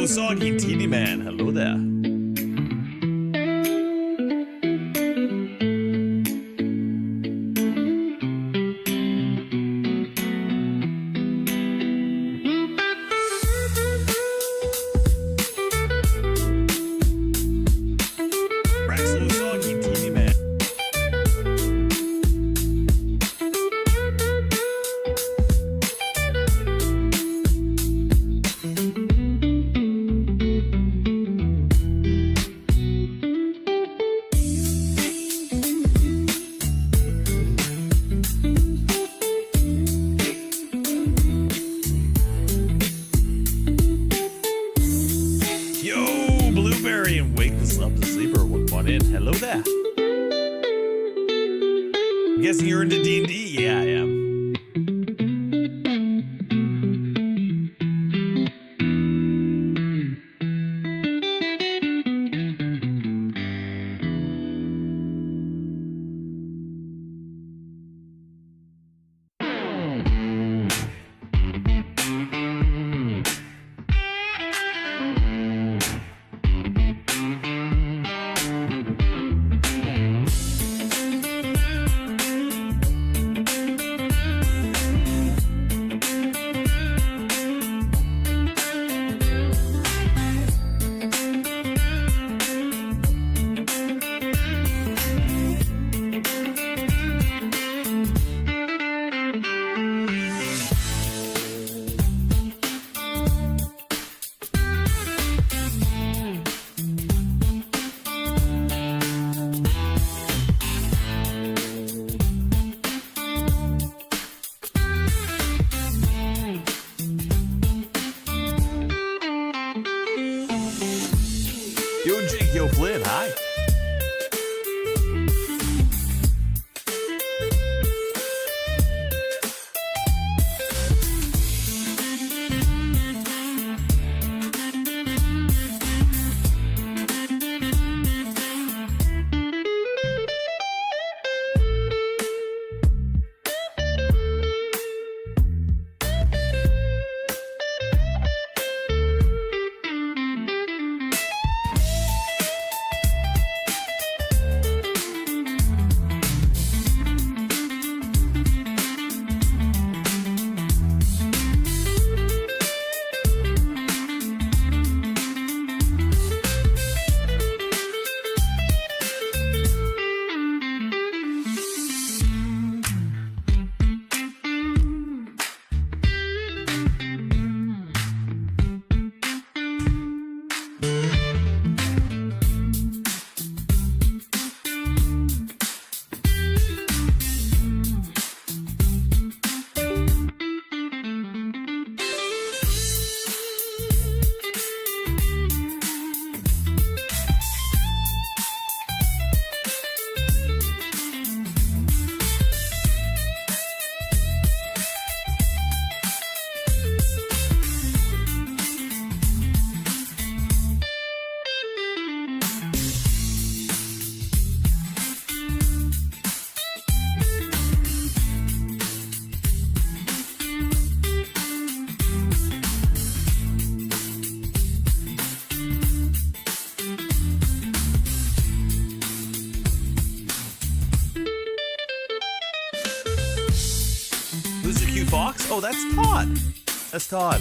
so soggy, teeny man. Hello there. Guessing you're into D&D? Yeah, I am. Yo, Flynn, hi. Fox? Oh, that's Todd. That's Todd.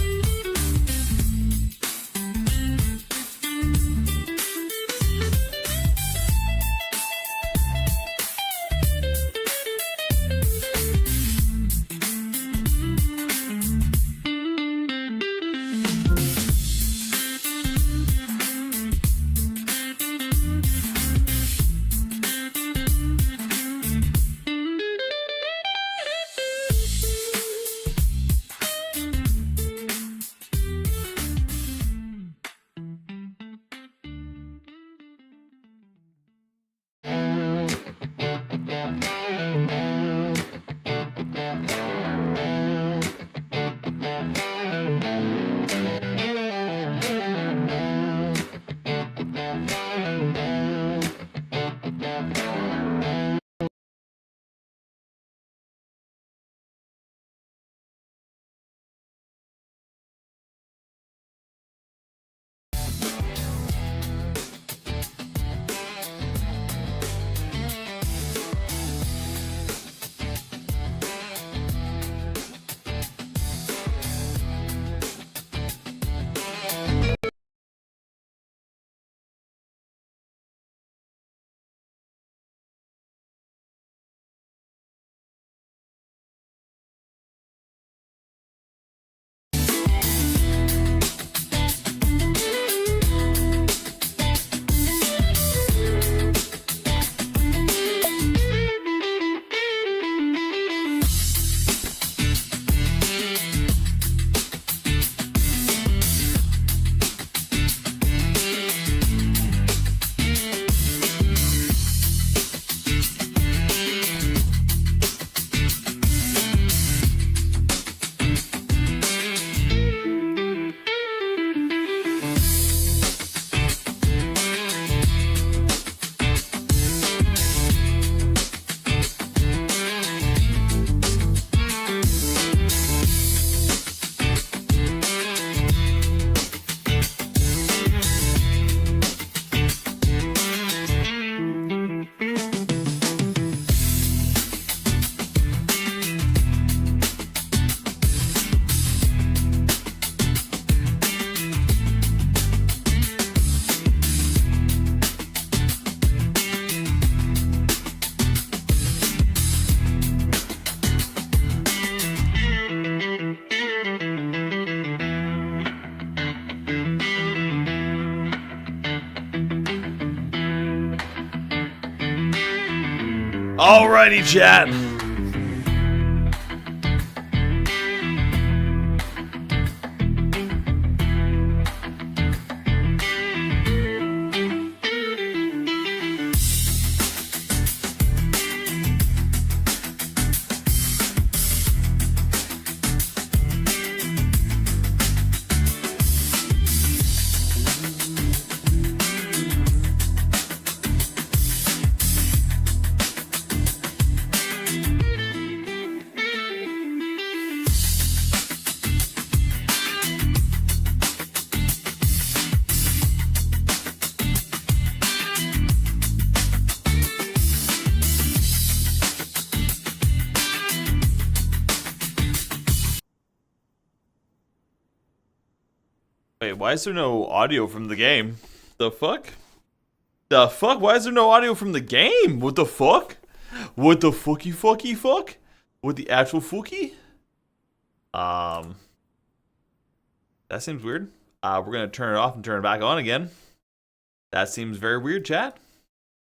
Alrighty, chat. Wait, why is there no audio from the game? The fuck? The fuck? Why is there no audio from the game? What the fuck? What the fucky fuck? What the actual fucky? That seems weird. We're gonna turn it off and turn it back on again. That seems very weird, chat.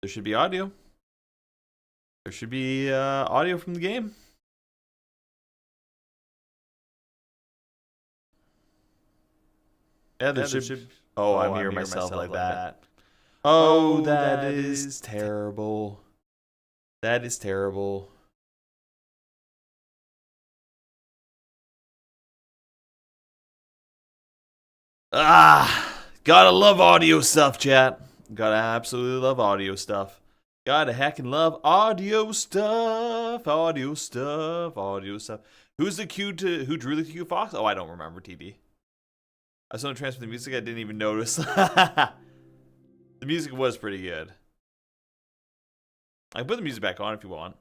There should be audio. There should be audio from the game. Yeah, there should. Oh, I'm hearing myself like that. Oh, that is terrible. That is terrible. Gotta love audio stuff, chat. Gotta absolutely love audio stuff. Gotta heckin' love audio stuff. Audio stuff. Audio stuff. Who drew the cute fox? Oh, I don't remember, TB. I saw him transfer the music, I didn't even notice. The music was pretty good. I can put the music back on if you want.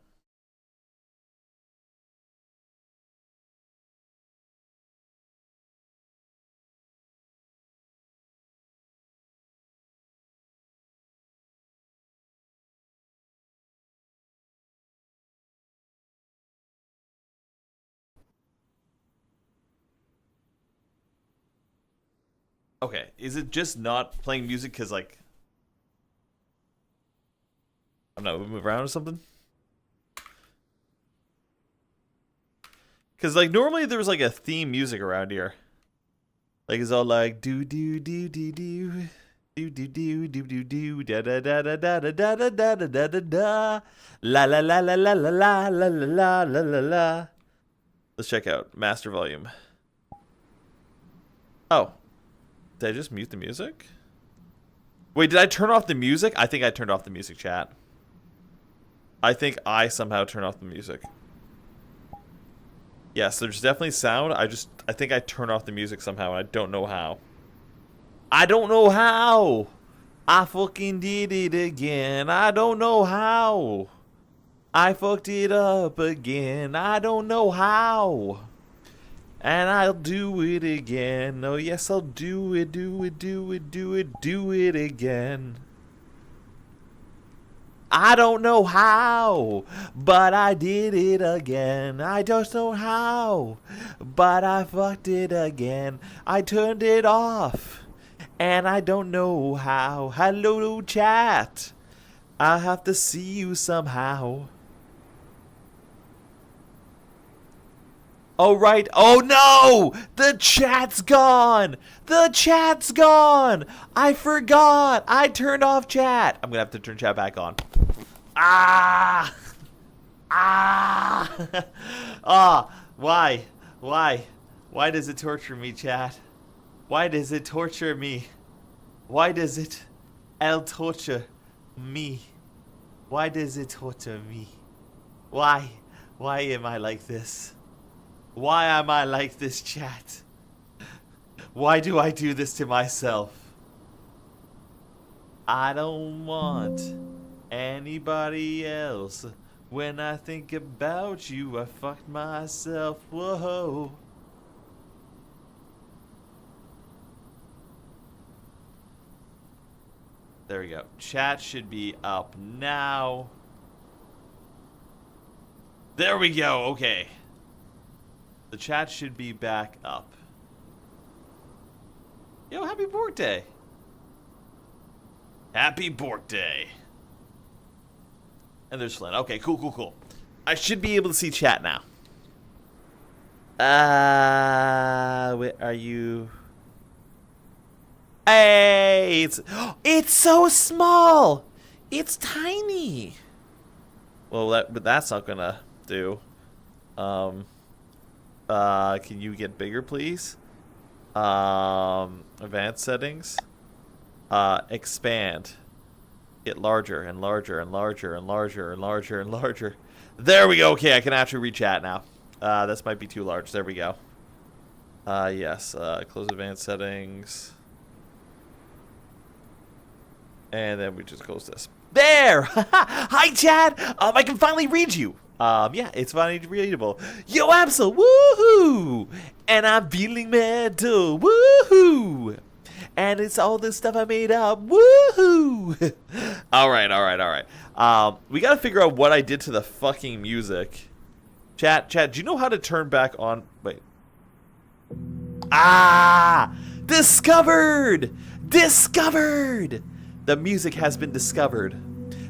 Okay, is it just not playing music because, like, I'm not moving around or something? Because, like, normally there's, like, a theme music around here. Like, it's all like, do do do do do do do do do do do da da da da da da da da da da da da la la la la la la la la la la la la. Let's check out master volume. Oh. Did I just mute the music? Wait, did I turn off the music? I think I turned off the music, chat. I think I somehow turned off the music. Yes, there's definitely sound. I think I turned off the music somehow, and I don't know how. I don't know how! I fucking did it again. I don't know how. I fucked it up again. I don't know how. And I'll do it again. Oh yes, I'll do it, do it, do it, do it, do it again. I don't know how, but I did it again. I don't know how, but I fucked it again. I turned it off, and I don't know how. Hello, chat. I have to see you somehow. Oh, right. Oh, no! The chat's gone! The chat's gone! I forgot! I turned off chat. I'm gonna have to turn chat back on. Ah! Ah! Ah! Why? Why? Why does it torture me, chat? Why does it torture me? Why does it torture me? Why does it torture me? Why? Why am I like this? Why am I like this, chat? Why do I do this to myself? I don't want anybody else. When I think about you, I fucked myself. Whoa. There we go. Chat should be up now. There we go. Okay. The chat should be back up. Yo, happy Bork Day. Happy Bork Day. And there's Flynn. Okay, cool. I should be able to see chat now. Where are you? Hey, it's so small. It's tiny. Well, but that's not gonna do. Can you get bigger, please? Advanced settings. Expand. Get larger and larger and larger and larger and larger and larger. There we go. Okay, I can actually reach chat now. This might be too large. There we go. Yes. Close advanced settings. And then we just close this. There! Hi, Chad! I can finally read you. Yeah, it's finally readable. Yo, Absol! Woohoo! And I'm feeling metal. Woohoo! And it's all this stuff I made up. Woohoo! Alright. We gotta figure out what I did to the fucking music. Chat, do you know how to turn back on? Wait. Discovered! The music has been discovered.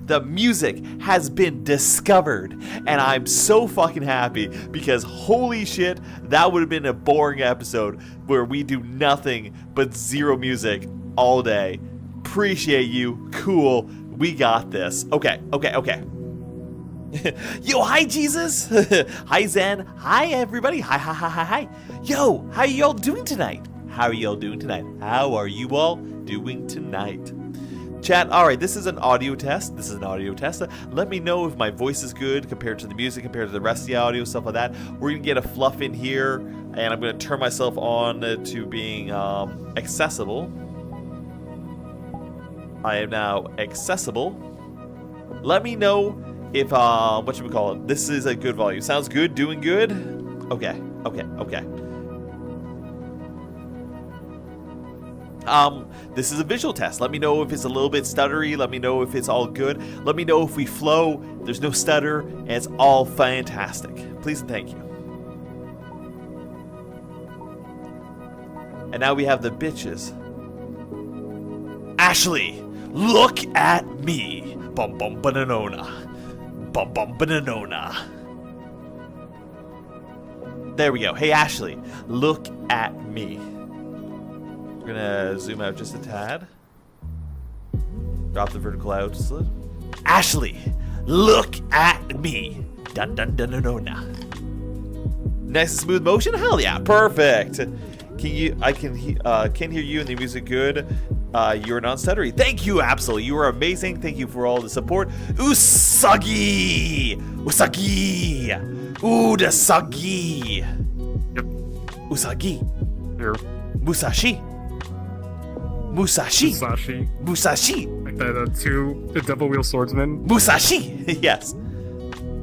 The music has been discovered. And I'm so fucking happy because holy shit, that would have been a boring episode where we do nothing but zero music all day. Appreciate you. Cool. We got this. Okay. Yo, hi, Jesus. Hi, Zen. Hi, everybody. Hi. Yo, how you all doing tonight? Chat, alright, this is an audio test. Let me know if my voice is good compared to the music, compared to the rest of the audio, stuff like that. We're going to get a fluff in here, and I'm going to turn myself on to being accessible. I am now accessible. Let me know if, this is a good volume. Sounds good? Doing good? Okay. This is a visual test. Let me know if it's a little bit stuttery. Let me know if it's all good. Let me know if we flow, there's no stutter, and it's all fantastic. Please and thank you. And now we have the bitches. Ashley, look at me. Bum bum banana. Bum bum banana. There we go. Hey Ashley, look at me. We're gonna zoom out just a tad. Drop the vertical out just a little. Ashley, look at me. Dun dun dun dun dun. Nice and smooth motion. Hell yeah, perfect. I can hear you and the music good. You're non-stuttery. Thank you, Absol. You are amazing. Thank you for all the support. Usagi. Udasagi. Yep. Usagi. Here. Musashi. Like the double wheel swordsman. Musashi. Yes.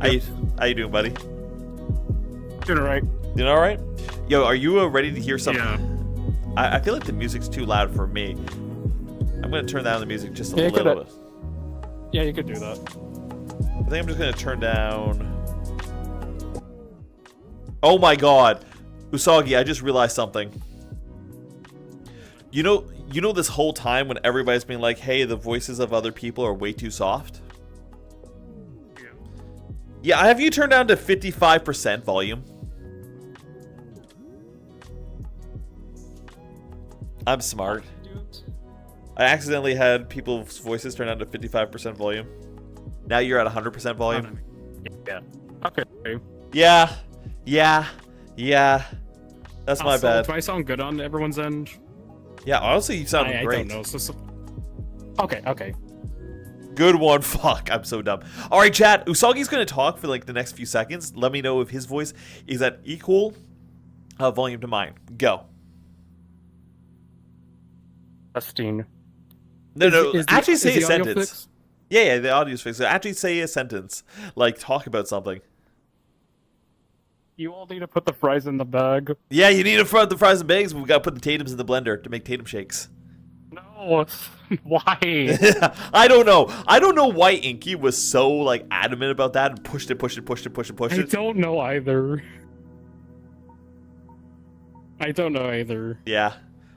Yep. How you doing, buddy? Doing alright. Doing alright? Yo, are you ready to hear something? Yeah. I feel like the music's too loud for me. I'm gonna turn down the music just a little bit. Yeah, you could do that. I think I'm just gonna turn down. Oh my god, Usagi! I just realized something. You know this whole time when everybody's been like, "Hey, the voices of other people are way too soft." Yeah, have you turned down to 55% volume? I'm smart. I accidentally had people's voices turned down to 55% volume. Now you're at 100% volume. Yeah. Okay. Yeah. That's my bad. Do I sound good on everyone's end? Yeah, honestly, you sound great. I don't know. Okay. Good one. Fuck, I'm so dumb. All right, chat. Usagi's gonna talk for like the next few seconds. Let me know if his voice is at equal volume to mine. Go. Testing. No. Actually, say a sentence. Fixed? Yeah, the audio's fixed. Actually, say a sentence. Like, talk about something. You all need to put the fries in the bag. Yeah, you need to put the fries and bags. But we gotta put the tatums in the blender to make tatum shakes. No, why? I don't know. I don't know why Inky was so like adamant about that and pushed it. I don't know either. Yeah.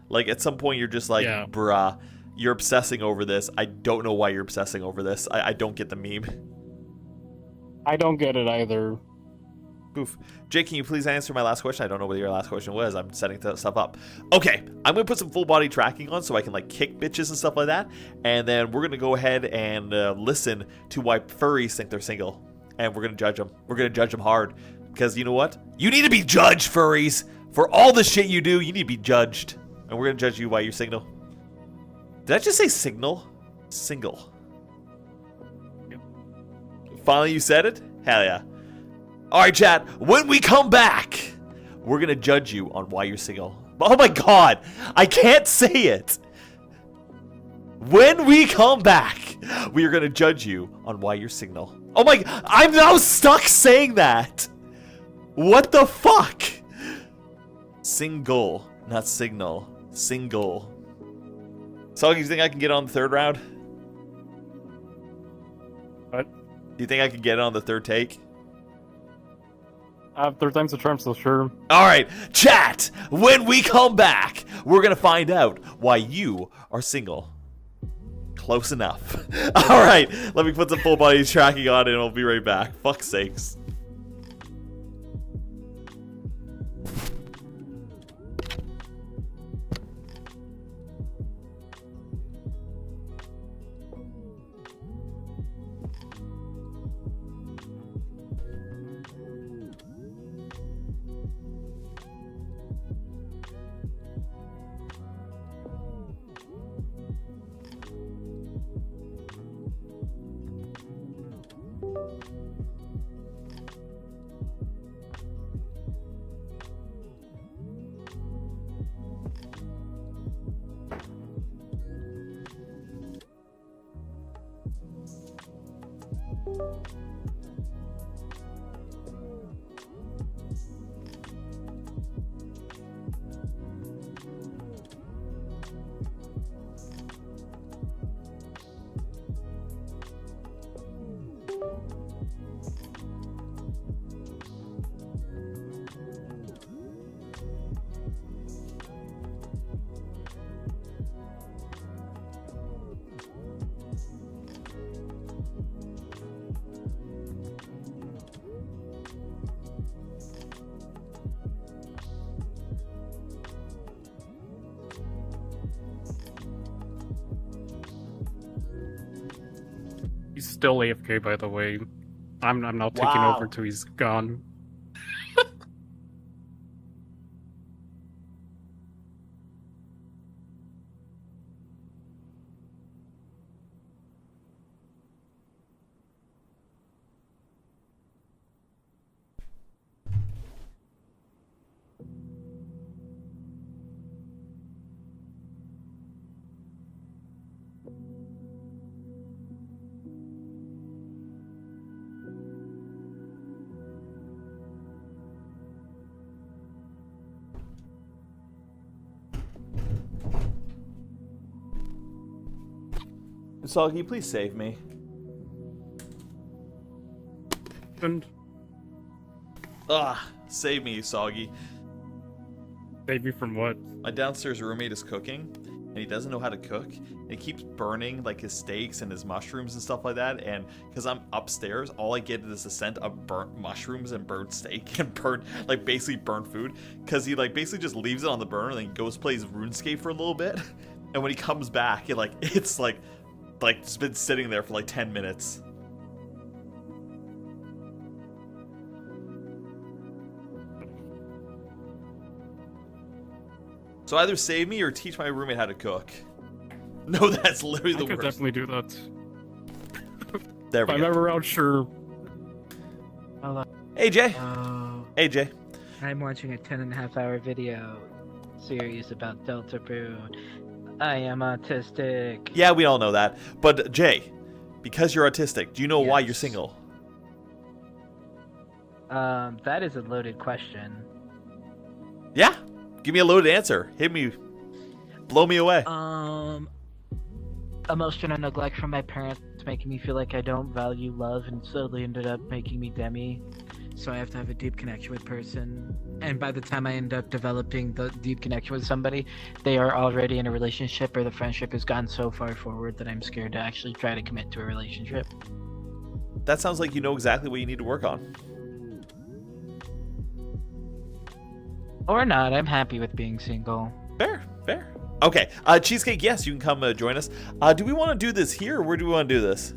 Like, at some point, you're just like, yeah. Bruh, you're obsessing over this. I don't know why you're obsessing over this. I don't get the meme. I don't get it either. Oof. Jake, can you please answer my last question? I don't know what your last question was. I'm setting stuff up. Okay, I'm going to put some full body tracking on so I can like kick bitches and stuff like that. And then we're going to go ahead and listen to why furries think they're single. And we're going to judge them. We're going to judge them hard. Because you know what? You need to be judged, furries. For all the shit you do, you need to be judged. And we're going to judge you why you're single. Did I just say signal? Single. Yep. Finally you said it? Hell yeah. Alright, chat. When we come back, we're going to judge you on why you're single. Oh my god. I can't say it. When we come back, we are going to judge you on why you're single. Oh my... I'm now stuck saying that. What the fuck? Single, not signal. Single. So, do you think I can get on the third round? What? Do you think I can get it on the third take? Third time's the charm, so sure. Alright, chat! When we come back, we're gonna find out why you are single. Close enough. Alright, let me put some full body tracking on and we'll be right back. Fuck's sakes. He's still AFK, by the way. I'm now taking over till he's gone. Soggy, please save me. And Save me, Soggy. save you from what? My downstairs roommate is cooking, and he doesn't know how to cook. And he keeps burning like his steaks and his mushrooms and stuff like that. And because I'm upstairs, all I get is the scent of burnt mushrooms and burnt steak and burnt, like basically burnt food. Because he like basically just leaves it on the burner and then goes plays RuneScape for a little bit. And when he comes back, it's like it's been sitting there for like 10 minutes. So either save me or teach my roommate how to cook. No, that's literally the I could worst. definitely do that. There we If I'm go. ever around, sure. Hello. Hey, Jay. Hey, Jay. I'm watching a 10.5-hour video series about Delta Brood. I am autistic. Yeah, we all know that. But Jay, because you're autistic, do you know why you're Yes. single? That is a loaded question. Yeah? Give me a loaded answer. Hit me. Blow me away. Emotional neglect from my parents making me feel like I don't value love and slowly ended up making me demi. So I have to have a deep connection with person. And by the time I end up developing the deep connection with somebody, they are already in a relationship or the friendship has gone so far forward that I'm scared to actually try to commit to a relationship. that sounds like you know exactly what you need to work on. Or not. I'm happy with being single. Fair, fair. Okay, Cheesecake, yes, you can come join us. Do we want to do this here, or where do we want to do this?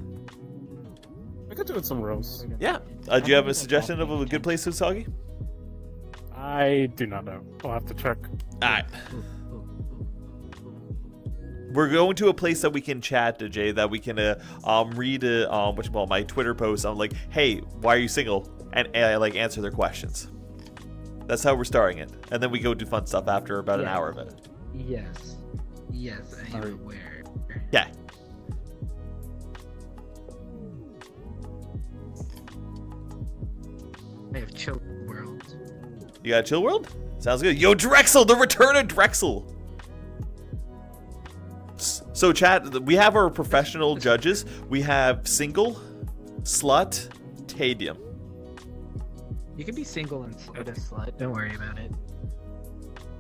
We could do it somewhere else. Yeah. Do you have a suggestion of a good place, Usagi? I do not know. I'll have to check. Alright. We're going to a place that we can chat, Jay, that we can read my Twitter post. I'm like, hey, why are you single? And like answer their questions. That's how we're starting it. And then we go do fun stuff after about an hour of it. Yes. Yes, I am aware. Yeah. I have chill world. You got a chill world? Sounds good. Yo, Drexel, the return of Drexel. So, chat, we have our professional judges. We have single, slut, tadium. You can be single and a slut. Don't worry about it.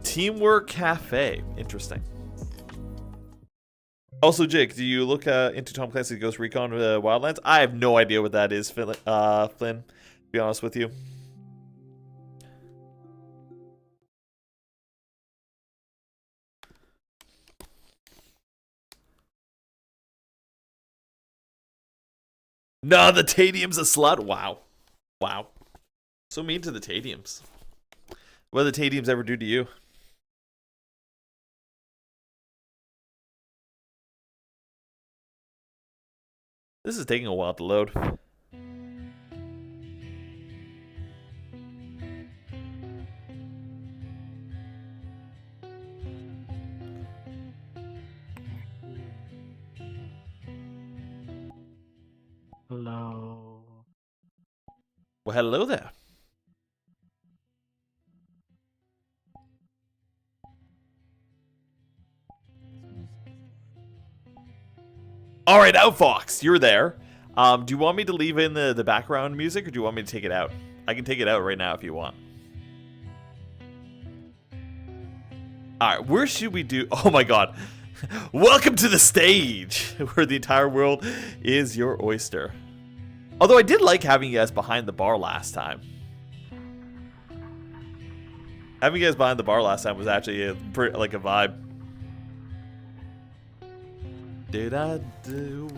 Teamwork Cafe. Interesting. Also, Jake, do you look into Tom Clancy's Ghost Recon Wildlands? I have no idea what that is, Flynn, to be honest with you. Nah, the Tadium's a slut. Wow. Wow. So mean to the Tadiums. What did the Tadiums ever do to you? This is taking a while to load. Hello. Well, hello there. All right, Outfox, you're there. Do you want me to leave in the background music, or do you want me to take it out? I can take it out right now if you want. All right, where should we do? Oh my God. Welcome to the stage, where the entire world is your oyster. Although I did like having you guys behind the bar last time. Having you guys behind the bar last time was actually like a vibe. Did I do?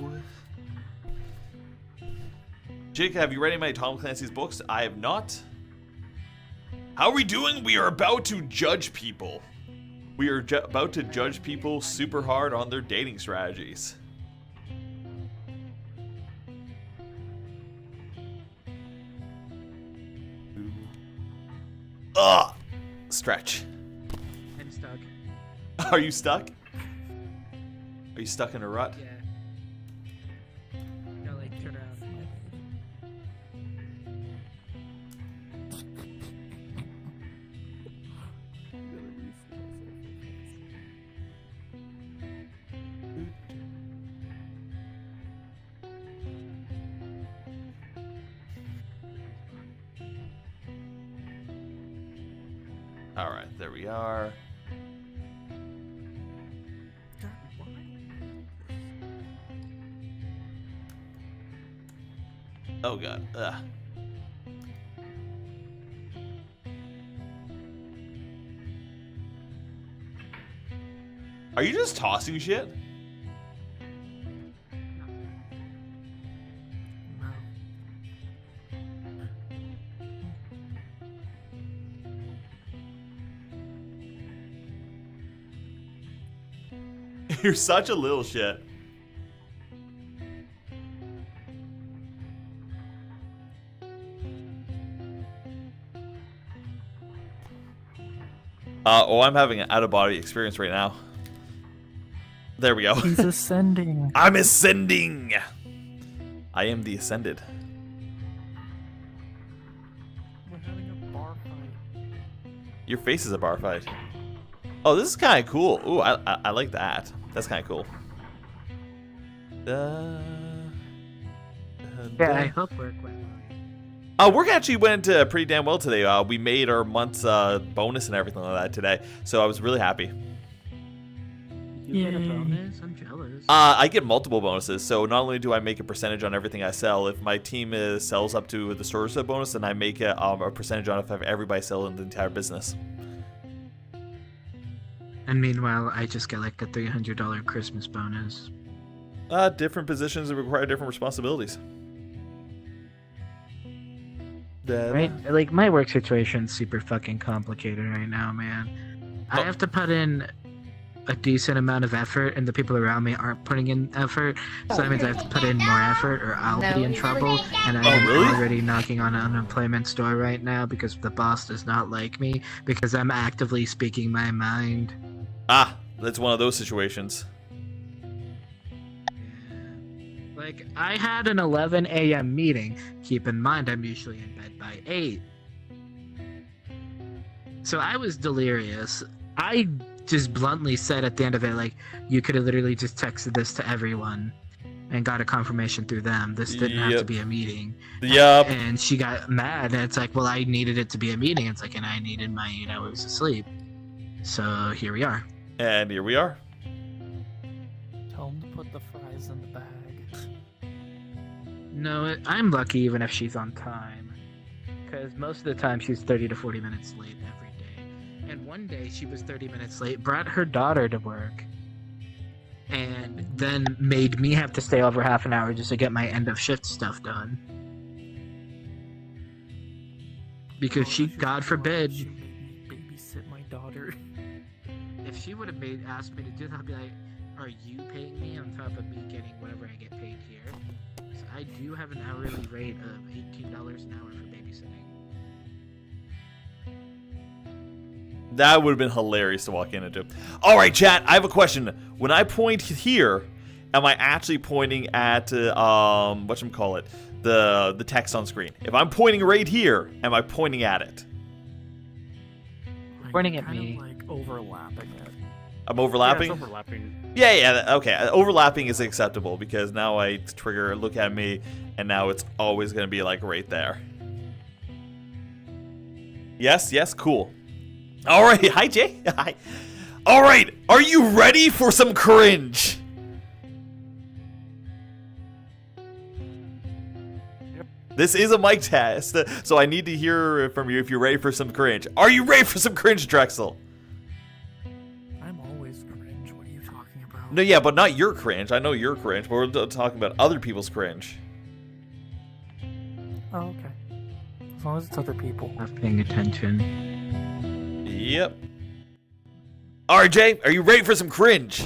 Jake, have you read any of my Tom Clancy's books? I have not. How are we doing? We are about to judge people. We are about to judge people super hard on their dating strategies. Ugh! Stretch. I'm stuck. Are you stuck? Are you stuck in a rut? Yeah. No, like, turn around. Alright, there we are. Oh God. Ugh. Are you just tossing shit? You're such a little shit. Oh, I'm having an out-of-body experience right now. There we go. He's ascending. I'm ascending. I am the ascended. We're having a bar fight. Your face is a bar fight. Oh, this is kind of cool. Ooh, I like that. That's kind of cool. Yeah, I hope work went well. Work actually went pretty damn well today. We made our month's bonus and everything like that today, so I was really happy. Did get a Yay. bonus? I'm jealous. I get multiple bonuses. So not only do I make a percentage on everything I sell, if my team sells up to the store set bonus, then I make a percentage on if everybody sells in the entire business. And meanwhile, I just get like a $300 Christmas bonus. Different positions that require different responsibilities. Right? Like, my work situation's super fucking complicated right now, man. I have to put in a decent amount of effort, and the people around me aren't putting in effort, so that means I have to put in more effort, or I'll be in trouble, and I am really? already knocking on an unemployment door right now because the boss does not like me, because I'm actively speaking my mind. That's one of those situations. Like, I had an 11 a.m. meeting. Keep in mind, I'm usually in bed by 8. So I was delirious. I just bluntly said at the end of it, like, you could have literally just texted this to everyone and got a confirmation through them. This didn't have to be a meeting. Yep. And she got mad, and it's like, well, I needed it to be a meeting. It's like, and I needed my 8 hours of sleep. So here we are. And here we are. Tell him to put the fries in the bag. No, I'm lucky even if she's on time. Because most of the time she's 30 to 40 minutes late every day. And one day she was 30 minutes late, brought her daughter to work, and then made me have to stay over half an hour just to get my end of shift stuff done. Because she, God forbid, She made me babysit my daughter. if she would have asked me to do that, I'd be like, are you paying me on top of me getting whatever I get paid here? So I do have an hourly rate of $18 an hour for babysitting. That would have been hilarious to walk in and do. All right, chat. I have a question. When I point here, am I actually pointing at whatchamacallit, the text on screen? If I'm pointing right here, am I pointing at it? Pointing at Kind me. of like overlapping it. I'm overlapping. Yeah, it's overlapping. Yeah. Okay. Overlapping is acceptable because now I trigger look at me, and now it's always gonna be like right there. Yes. Cool. All right. Hi, Jay. Hi. All right. Are you ready for some cringe? This is a mic test, so I need to hear from you if you're ready for some cringe. Are you ready for some cringe, Drexel? I'm always cringe. What are you talking about? No, yeah, but not your cringe. I know you're cringe, but we're talking about other people's cringe. Oh, okay. As long as it's other people. Not paying attention. Yep. All right, Jay, are you ready for some cringe?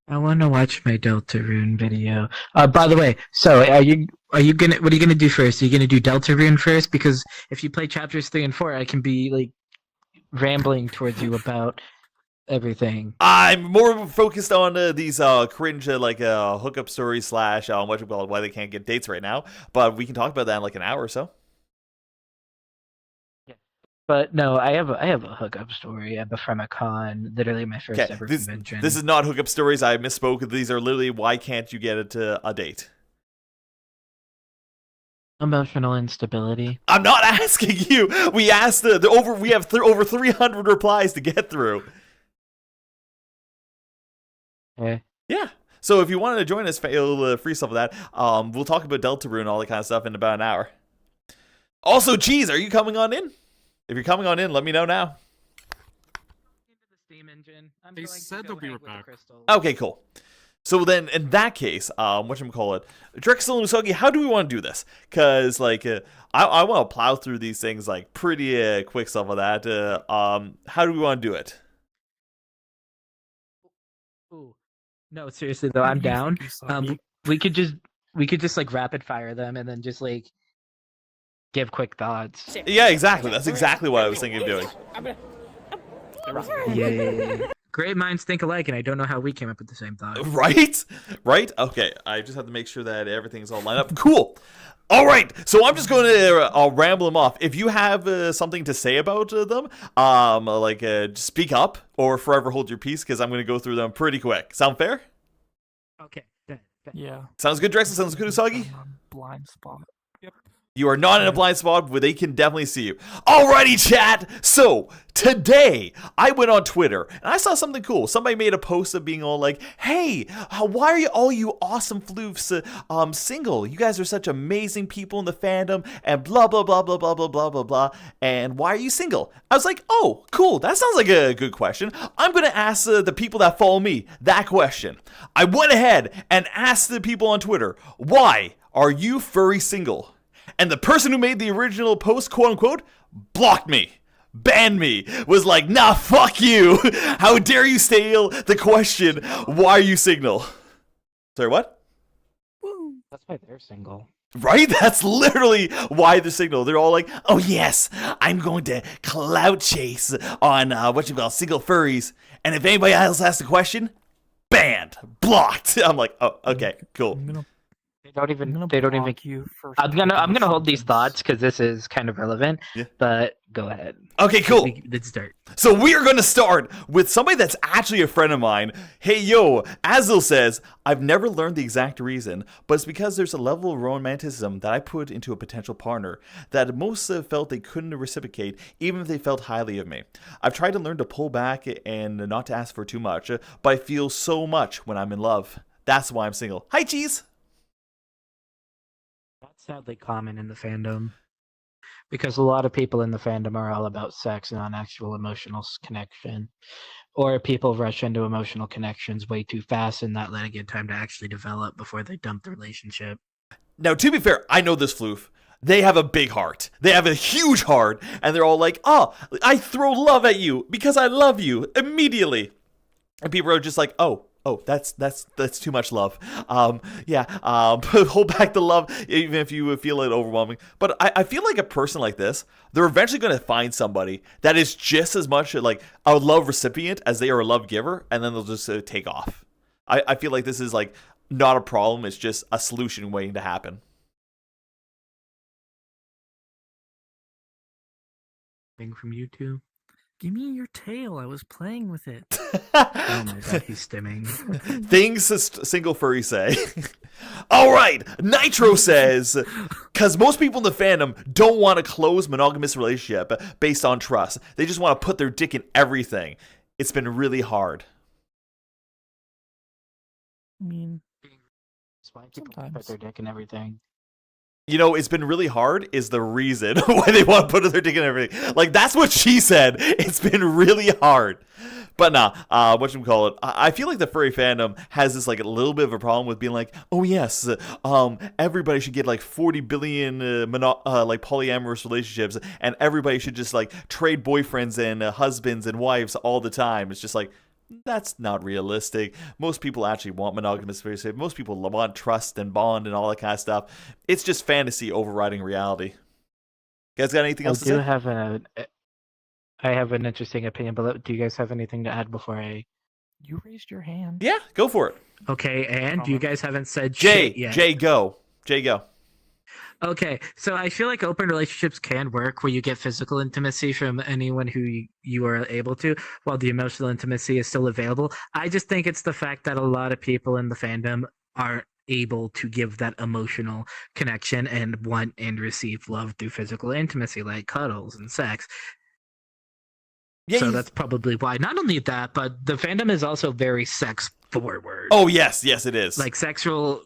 I want to watch my Deltarune video. By the way, so what are you gonna do first? Are you gonna do Deltarune first? Because if you play chapters 3 and 4, I can be like rambling towards you about everything. I'm more focused on these cringe hookup stories / what you call it, why they can't get dates right now. But we can talk about that in like an hour or so. But no, I have a hookup story. I'm from a con, literally my first Okay, ever this convention. is not hookup stories. I misspoke. These are literally why can't you get a date? Emotional instability. I'm not asking you. We asked we have over 300 replies to get through. Okay. Yeah. So if you wanted to join us, free stuff of that. We'll talk about Deltarune and all that kind of stuff in about an hour. Also, geez, are you coming on in? If you're coming on in, let me know now. Into the steam engine. I'm They going to said go they'll be hang right with the back. crystals. Okay, cool. So then, in that case, whatchamacallit, Drexel and Usagi, how do we want to do this? Because, like, I want to plow through these things, like, pretty quick stuff like that. How do we want to do it? Ooh. No, seriously though, I'm down. We could just like rapid fire them and then just like give quick thoughts. Yeah, exactly. That's exactly what I was thinking of doing. Yeah. Great minds think alike, and I don't know how we came up with the same thought. Right? Right? Okay, I just have to make sure that everything's all lined up. Cool. All right, so I'm just going to ramble them off. If you have something to say about them, just speak up or forever hold your peace, because I'm going to go through them pretty quick. Sound fair? Okay. Yeah. Sounds good, Drexel? Sounds good, Usagi? I'm on blind spot. Yep. You are not in a blind spot where they can definitely see you. Alrighty, chat. So today I went on Twitter and I saw something cool. Somebody made a post of being all like, "Hey, why are you all you awesome floofs single? You guys are such amazing people in the fandom and blah blah blah blah blah blah blah blah blah. And why are you single?" I was like, "Oh, cool. That sounds like a good question. I'm gonna ask the people that follow me that question." I went ahead and asked the people on Twitter, "Why are you furry single?" And the person who made the original post, quote unquote, blocked me, banned me, was like, "Nah, fuck you. How dare you steal the question, why are you single?" Sorry, what? That's why they're single. Right? That's literally why they're single. They're all like, "Oh yes, I'm going to clout chase on single furries. And if anybody else asks the question, banned, blocked." I'm like, "Oh, okay, cool." They don't even. You for I'm gonna hold these thoughts because this is kind of relevant. Yeah. But go ahead. Okay, cool. Let's start. So we are going to start with somebody that's actually a friend of mine. Hey, yo, Azil says, "I've never learned the exact reason, but it's because there's a level of romanticism that I put into a potential partner that most felt they couldn't reciprocate even if they felt highly of me. I've tried to learn to pull back and not to ask for too much, but I feel so much when I'm in love. That's why I'm single." Hi, Cheese. That's sadly common in the fandom. Because a lot of people in the fandom are all about sex and non-actual emotional connection. Or people rush into emotional connections way too fast and not letting it time to actually develop before they dump the relationship. Now, to be fair, I know this floof. They have a big heart. They have a huge heart. And they're all like, "Oh, I throw love at you because I love you immediately." And people are just like, oh, that's too much love. Hold back the love, even if you feel it overwhelming. But I feel like a person like this, they're eventually going to find somebody that is just as much like a love recipient as they are a love giver, and then they'll just take off. I feel like this is like not a problem. It's just a solution waiting to happen. Thing from you two. Give me your tail. I was playing with it. Oh my god, he's stimming. Things single furry say. All right, Nitro says, because most people in the fandom don't want a close monogamous relationship based on trust. They just want to put their dick in everything. It's been really hard. I mean, That's why people put sometimes. their dick and everything. You know, it's been really hard is the reason why they want to put their dick in everything. Like, that's what she said. It's been really hard. But nah, whatchamacallit, I feel like the furry fandom has this, like, a little bit of a problem with being like, "Oh, yes, everybody should get, like, 40 billion, polyamorous relationships, and everybody should just, like, trade boyfriends and husbands and wives all the time." It's just like, that's not realistic. Most people actually want monogamous relationships. Most people want trust and bond and all that kind of stuff. It's just fantasy overriding reality. You guys got anything else to say? I have an interesting opinion, but do you guys have anything to add before I... You raised your hand. Yeah, go for it. Okay, and you guys haven't said Jay, shit yet. Jay, go. Jay, go. Okay, so I feel like open relationships can work where you get physical intimacy from anyone who you are able to, while the emotional intimacy is still available. I just think it's the fact that a lot of people in the fandom aren't able to give that emotional connection and want and receive love through physical intimacy, like cuddles and sex. Yeah, So that's probably why. Not only that, but the fandom is also very sex forward. Oh, yes, it is. Like sexual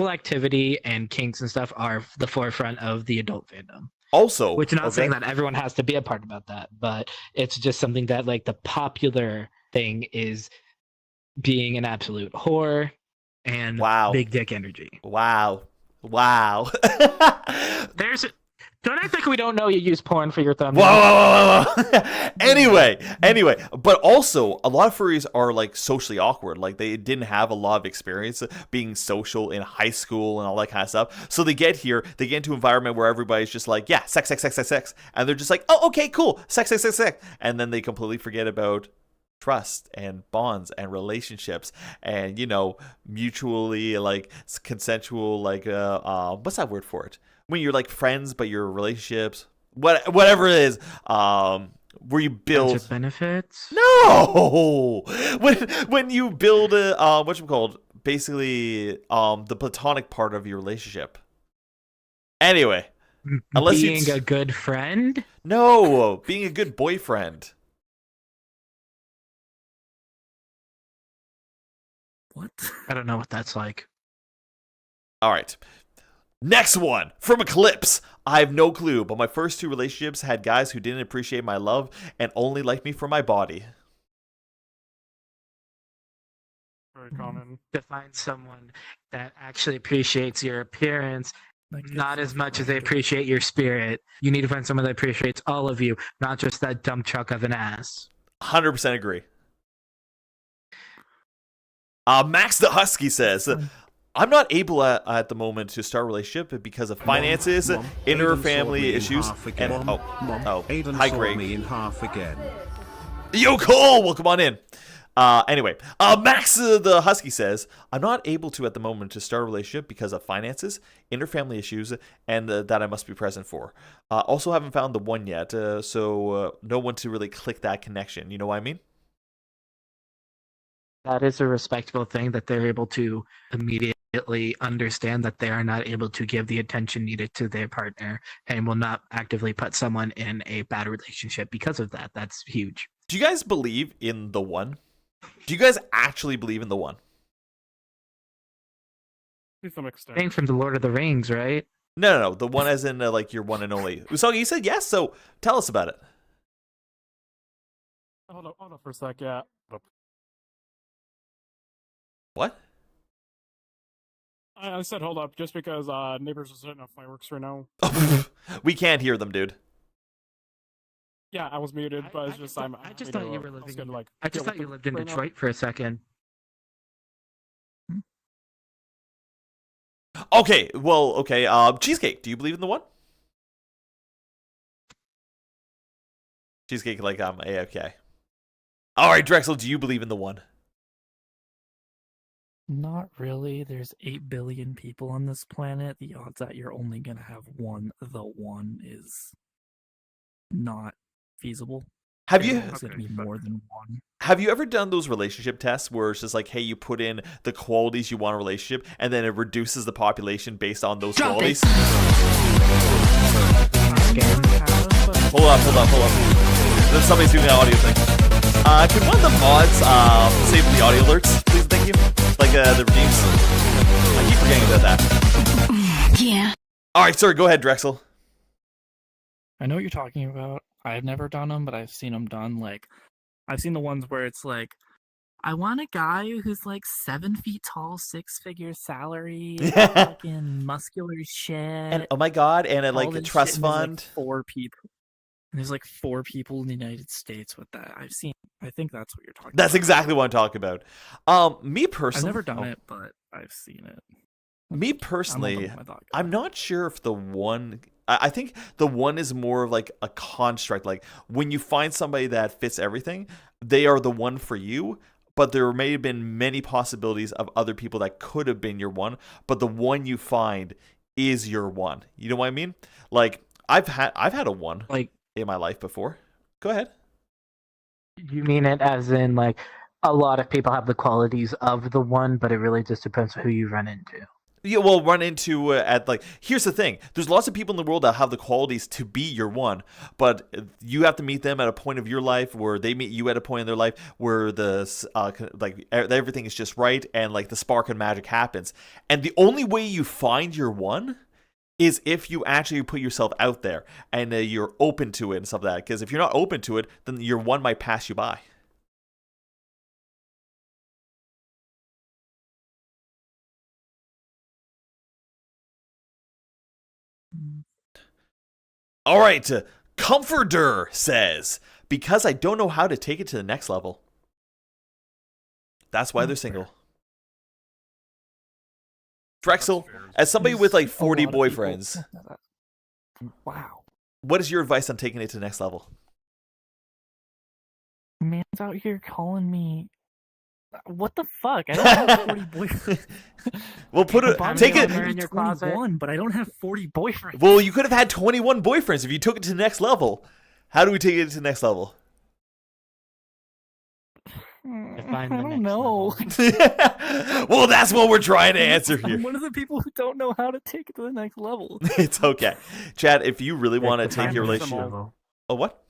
activity and kinks and stuff are the forefront of the adult fandom. Also, Which not saying that everyone has to be a part about that, but it's just something that like the popular thing is being an absolute whore and big dick energy. Wow. Don't act like we don't know you use porn for your thumbnail. Whoa. Anyway, but also a lot of furries are like socially awkward. Like they didn't have a lot of experience being social in high school and all that kind of stuff. So they get here, they get into an environment where everybody's just like, yeah, sex. And they're just like, oh, okay, cool. Sex. And then they completely forget about trust and bonds and relationships and, you know, mutually like consensual, like, what's that word for it? When you're like friends, but your relationships, whatever it is, where you build Friends with benefits. No, when you build basically the platonic part of your relationship. Anyway, Unless being a good friend. No, being a good boyfriend. What? I don't know what that's like. All right. Next one from Eclipse. I have no clue, but my first 2 relationships had guys who didn't appreciate my love and only liked me for my body. Very common. To find someone that actually appreciates your appearance, Like, not it's as a much as they friend. appreciate your spirit. You need to find someone that appreciates all of you, not just that dump truck of an ass. 100% agree. Max the Husky says, I'm not able at the moment to start a relationship because of finances, inner family issues, and Aiden hi saw Greg. me in half again. Yo, Cole, welcome on in. Anyway, Max the Husky says, I'm not able to at the moment to start a relationship because of finances, inner family issues, and that I must be present for. Also haven't found the one yet, so no one to really click that connection. You know what I mean? That is a respectable thing that they're able to immediately understand that they are not able to give the attention needed to their partner and will not actively put someone in a bad relationship because of that. That's huge. Do you guys believe in the one? Do you guys actually believe in the one? To some extent. Thing from the Lord of the Rings, right? No. The one as in like your one and only. Usagi, you said yes, so tell us about it. Hold up for a sec, yeah. What? I said hold up, just because neighbors are setting up fireworks right now. We can't hear them, dude. Yeah, I was muted, but it's just I'm. I just thought you were living. I just deal thought with you it lived in right now. Detroit for a second. Okay, well, okay. Cheesecake, do you believe in the one? Cheesecake, like A-okay. All right, Drexel, do you believe in the one? Not really. There's 8 billion people on this planet. The odds that you're only gonna have the one is not feasible. Have you It's gonna be more than one. have you ever done those relationship tests where it's just like, hey, you put in the qualities you want in a relationship, and then it reduces the population based on those qualities? Hold up. There's somebody's doing an audio thing. Could one of the mods save the audio alerts, please? Thank you. Like the redeems. I keep forgetting about that. Yeah. All right, sorry. Go ahead, Drexel. I know what you're talking about. I've never done them, but I've seen them done. Like, I've seen the ones where it's like, I want a guy who's like 7 feet tall, 6-figure salary, fucking muscular shit. And oh my god, and all like a this trust shit, and there's, fund. Like 4 people. And there's like 4 people in the United States with that. I've seen. I think that's what you're talking about. That's exactly what I'm talking about. Me personally, I've never done it, but I've seen it. Me personally, I'm not sure if the one. I think the one is more of like a construct. Like when you find somebody that fits everything, they are the one for you. But there may have been many possibilities of other people that could have been your one. But the one you find is your one. You know what I mean? Like I've had a one Like in my life before. Go ahead. you mean it as in like a lot of people have the qualities of the one, but it really just depends who you run into. Yeah, well, run into at like. Here's the thing: there's lots of people in the world that have the qualities to be your one, but you have to meet them at a point of your life where they meet you at a point in their life where the like everything is just right and like the spark and magic happens. And the only way you find your one is if you actually put yourself out there and you're open to it and stuff like that. Because if you're not open to it, then your one might pass you by. All right, Comforter says, because I don't know how to take it to the next level. That's why they're single. Drexel, as somebody with like 40 boyfriends, wow, what is your advice on taking it to the next level? Man's out here calling me. What the fuck? I don't have 40 boyfriends. Well, take it. in your closet. 21, but I don't have 40 boyfriends. Well, you could have had 21 boyfriends if you took it to the next level. How do we take it to the next level? Define the I don't next know. level. Well, that's what we're trying to answer here. I'm one of the people who don't know how to take it to the next level. It's okay. Chad, if you really want to Define take your the next relationship... level. Oh, what?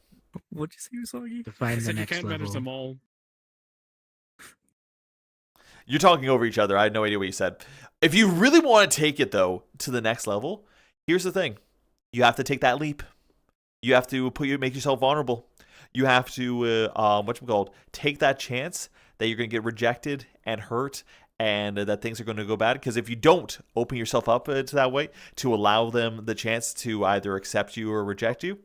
What'd you say, Usagi? I Define the said you next can't manage them level. all. You're talking over each other. I had no idea what you said. If you really want to take it, though, to the next level, here's the thing. You have to take that leap. You have to make yourself vulnerable. You have to, take that chance that you're going to get rejected and hurt and that things are going to go bad. Because if you don't open yourself up to that way, to allow them the chance to either accept you or reject you,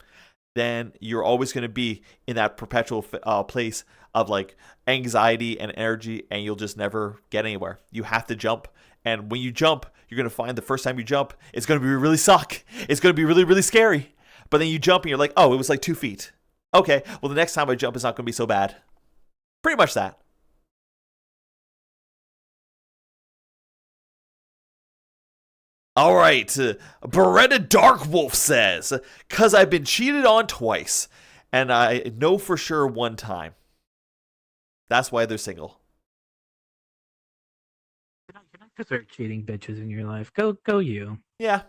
then you're always going to be in that perpetual place of like anxiety and energy, and you'll just never get anywhere. You have to jump. And when you jump, you're going to find the first time you jump, it's going to be really suck. It's going to be really, really scary. But then you jump and you're like, oh, it was like 2 feet. Okay, well, the next time I jump, it's not going to be so bad. Pretty much that. All right, Beretta Darkwolf says, "'Cause I've been cheated on twice, and I know for sure one time. That's why they're single." You're not deserve cheating bitches in your life. Go you. Yeah.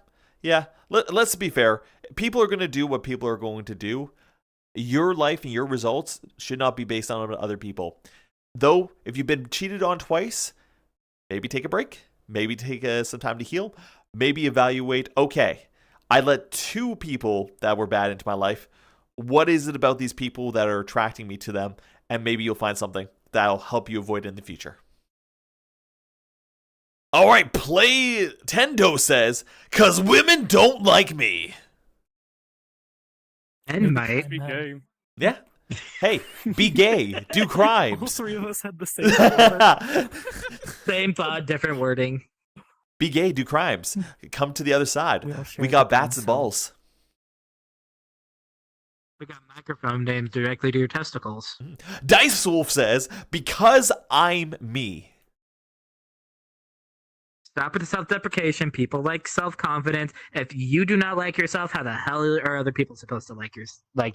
Let's be fair. People are going to do what people are going to do. Your life and your results should not be based on other people. Though, if you've been cheated on twice, maybe take a break. Maybe take some time to heal. Maybe evaluate, okay, I let 2 people that were bad into my life. What is it about these people that are attracting me to them? And maybe you'll find something that'll help you avoid it in the future. All right, Play Tendo says, "'Cause women don't like me." And might. Be gay. Yeah. Hey, be gay. Do All crimes. 3 of us had the same thought. Same thought, different wording. Be gay. Do crimes. Come to the other side. We all share We got the bats and same balls. We got microphone names directly to your testicles. Dice Wolf says, "Because I'm me." Stop with the self-deprecation. People like self-confidence. If you do not like yourself, how the hell are other people supposed to like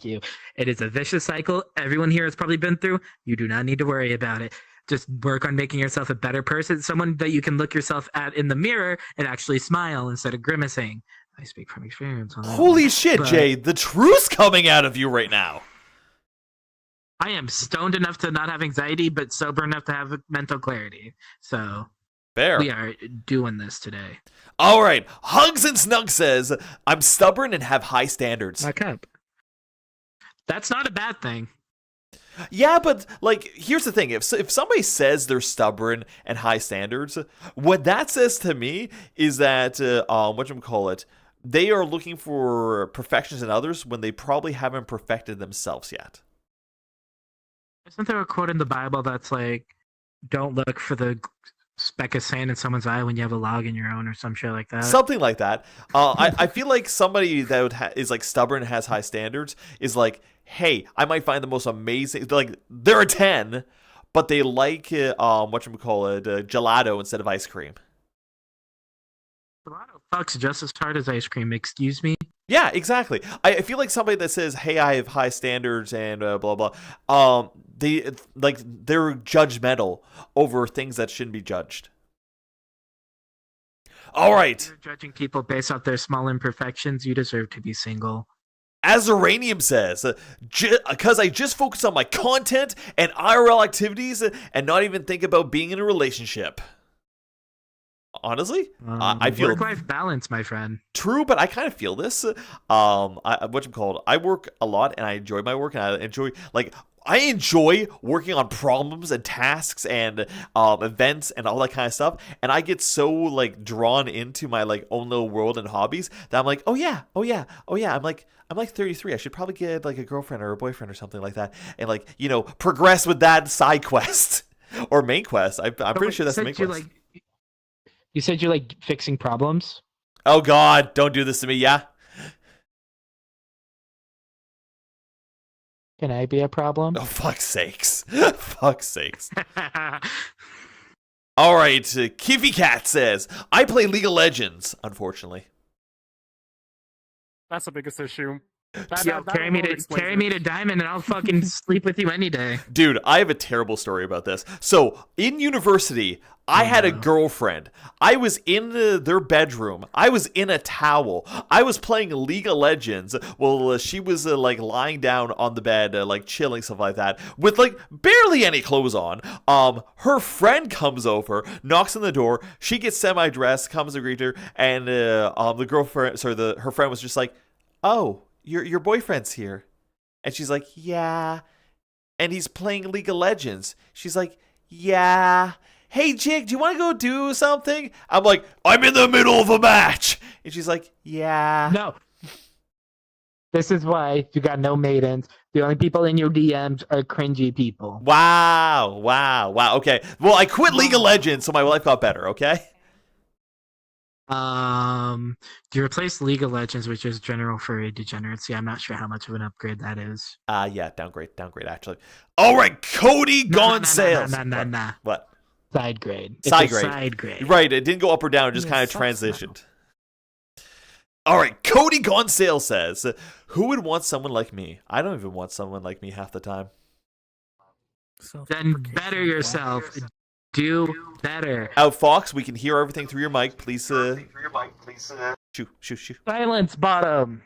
you? It is a vicious cycle. Everyone here has probably been through. You do not need to worry about it. Just work on making yourself a better person, someone that you can look yourself at in the mirror and actually smile instead of grimacing. I speak from experience on that. Holy shit, but Jay. The truth's coming out of you right now. I am stoned enough to not have anxiety, but sober enough to have mental clarity. So Fair. we are doing this today. All right. Hugs and Snug says, "I'm stubborn and have high standards." My cup. That's not a bad thing. Yeah, but like, here's the thing: if somebody says they're stubborn and high standards, what that says to me is that they are looking for perfections in others when they probably haven't perfected themselves yet. Isn't there a quote in the Bible that's like, "Don't look for the speck of sand in someone's eye when you have a log in your own," or some shit like that? Something like that. I feel like somebody that is like stubborn and has high standards is like, hey, I might find the most amazing, like, they're a 10, but they like, gelato instead of ice cream. Gelato fucks just as hard as ice cream, excuse me? Yeah, exactly. I feel like somebody that says, hey, I have high standards and blah, blah, they're judgmental over things that shouldn't be judged. All right. If you're judging people based off their small imperfections, you deserve to be single. Azuranium says, "'Cause I just focus on my content and IRL activities and not even think about being in a relationship." Honestly, I feel work-life balance, my friend. true, but I kind of feel this. I work a lot and I enjoy my work, and I enjoy working on problems and tasks and events and all that kind of stuff. And I get so like drawn into my like own little world and hobbies that I'm like, oh yeah. I'm like 33. I should probably get like a girlfriend or a boyfriend or something like that, and like, progress with that side quest or main quest. I'm pretty sure that's the main quest. You said you like fixing problems? Oh God, don't do this to me. Yeah. Can I be a problem? Oh, fuck's sakes. Fuck's sakes. All right, Kiffy Cat says, "I play League of Legends," unfortunately. That's the biggest issue. Yo, carry me to Diamond, and I'll fucking sleep with you any day. Dude, I have a terrible story about this. So, in university, I had a girlfriend. I was in their bedroom. I was in a towel. I was playing League of Legends while she was like lying down on the bed, like chilling, stuff like that, with like barely any clothes on. Her friend comes over, knocks on the door. She gets semi-dressed, comes to greet her, and the girlfriend, sorry, her friend was just like, "Oh, your boyfriend's here," and she's like, "Yeah," and he's playing League of Legends. She's like, "Yeah. Hey, Jig, do you want to go do something?" I'm like, "I'm in the middle of a match." And she's like, "Yeah." No. This is why you got no maidens. The only people in your DMs are cringy people. Wow. Okay. Well, I quit League of Legends, so my life got better, okay? Do you replace League of Legends, which is general furry degeneracy? I'm not sure how much of an upgrade that is. Yeah, downgrade, actually. All right, Cody gone sales. Nah. What? Side grade. Side It's a grade. side grade. Right, it didn't go up or down, it just kind of transitioned. All right, Cody Gone Sale says, "Who would want someone like me? I don't even want someone like me half the time." Then better yourself. Do better. Out Fox, we can hear everything through your mic. Please, shoot. Silence, bottom.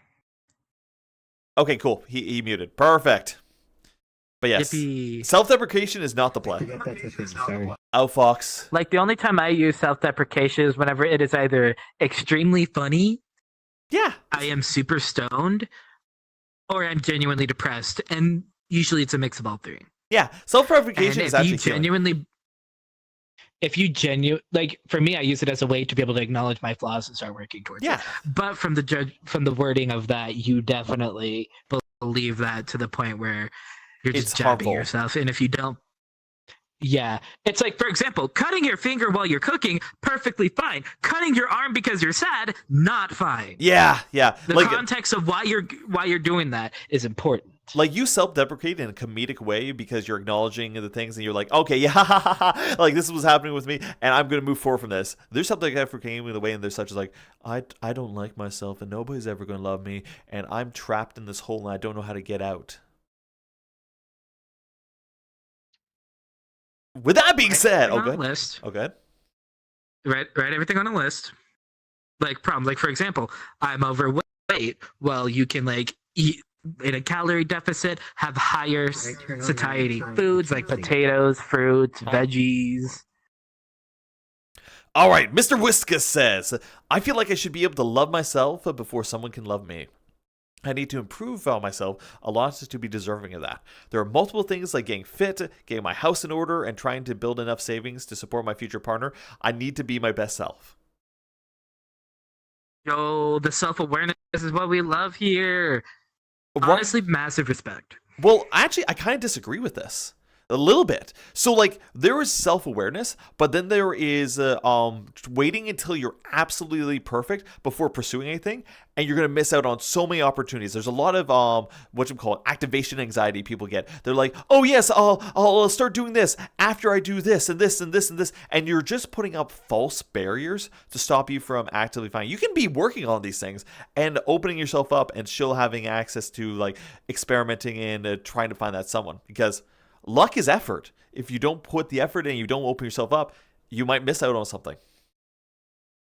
Okay, cool. He muted. Perfect. But yes, Yippee. self-deprecation is not the play. Out Fox. Like, the only time I use self-deprecation is whenever it is either extremely funny, Yeah. I am super stoned, or I'm genuinely depressed. And usually it's a mix of all three. Yeah, self-deprecation is actually like, for me, I use it as a way to be able to acknowledge my flaws and start working towards it. But from the wording of that, you definitely believe that to the point where you're just jabbing harmful. yourself. And if you don't, yeah, it's like, for example, cutting your finger while you're cooking, perfectly fine. Cutting your arm because you're sad, not fine. Yeah. The context of why you're doing that is important. Like, you self-deprecate in a comedic way because you're acknowledging the things and you're like, okay, yeah, like this was happening with me and I'm going to move forward from this. There's something like deprecating in the way and there's such as like, I don't like myself and nobody's ever going to love me and I'm trapped in this hole and I don't know how to get out. With that being said, List. Okay. Write everything on a list. Like problems. Like, for example, I'm overweight. Well, you can like eat in a calorie deficit, have higher satiety foods like potatoes, fruits, veggies. All right, Mr. Whiskas says, "I feel like I should be able to love myself before someone can love me. I need to improve on myself a lot to be deserving of that. There are multiple things like getting fit, getting my house in order, and trying to build enough savings to support my future partner. I need to be my best self." Yo, the self-awareness is what we love here. Honestly, massive respect. Well, actually, I kind of disagree with this. A little bit. So, like, there is self-awareness, but then there is waiting until you're absolutely perfect before pursuing anything, and you're going to miss out on so many opportunities. There's a lot of, what you call it, activation anxiety people get. They're like, oh, yes, I'll start doing this after I do this and this and this and this, and you're just putting up false barriers to stop you from actively finding. You can be working on these things and opening yourself up and still having access to, like, experimenting and trying to find that someone, because luck is effort. If you don't put the effort in, you don't open yourself up, you might miss out on something.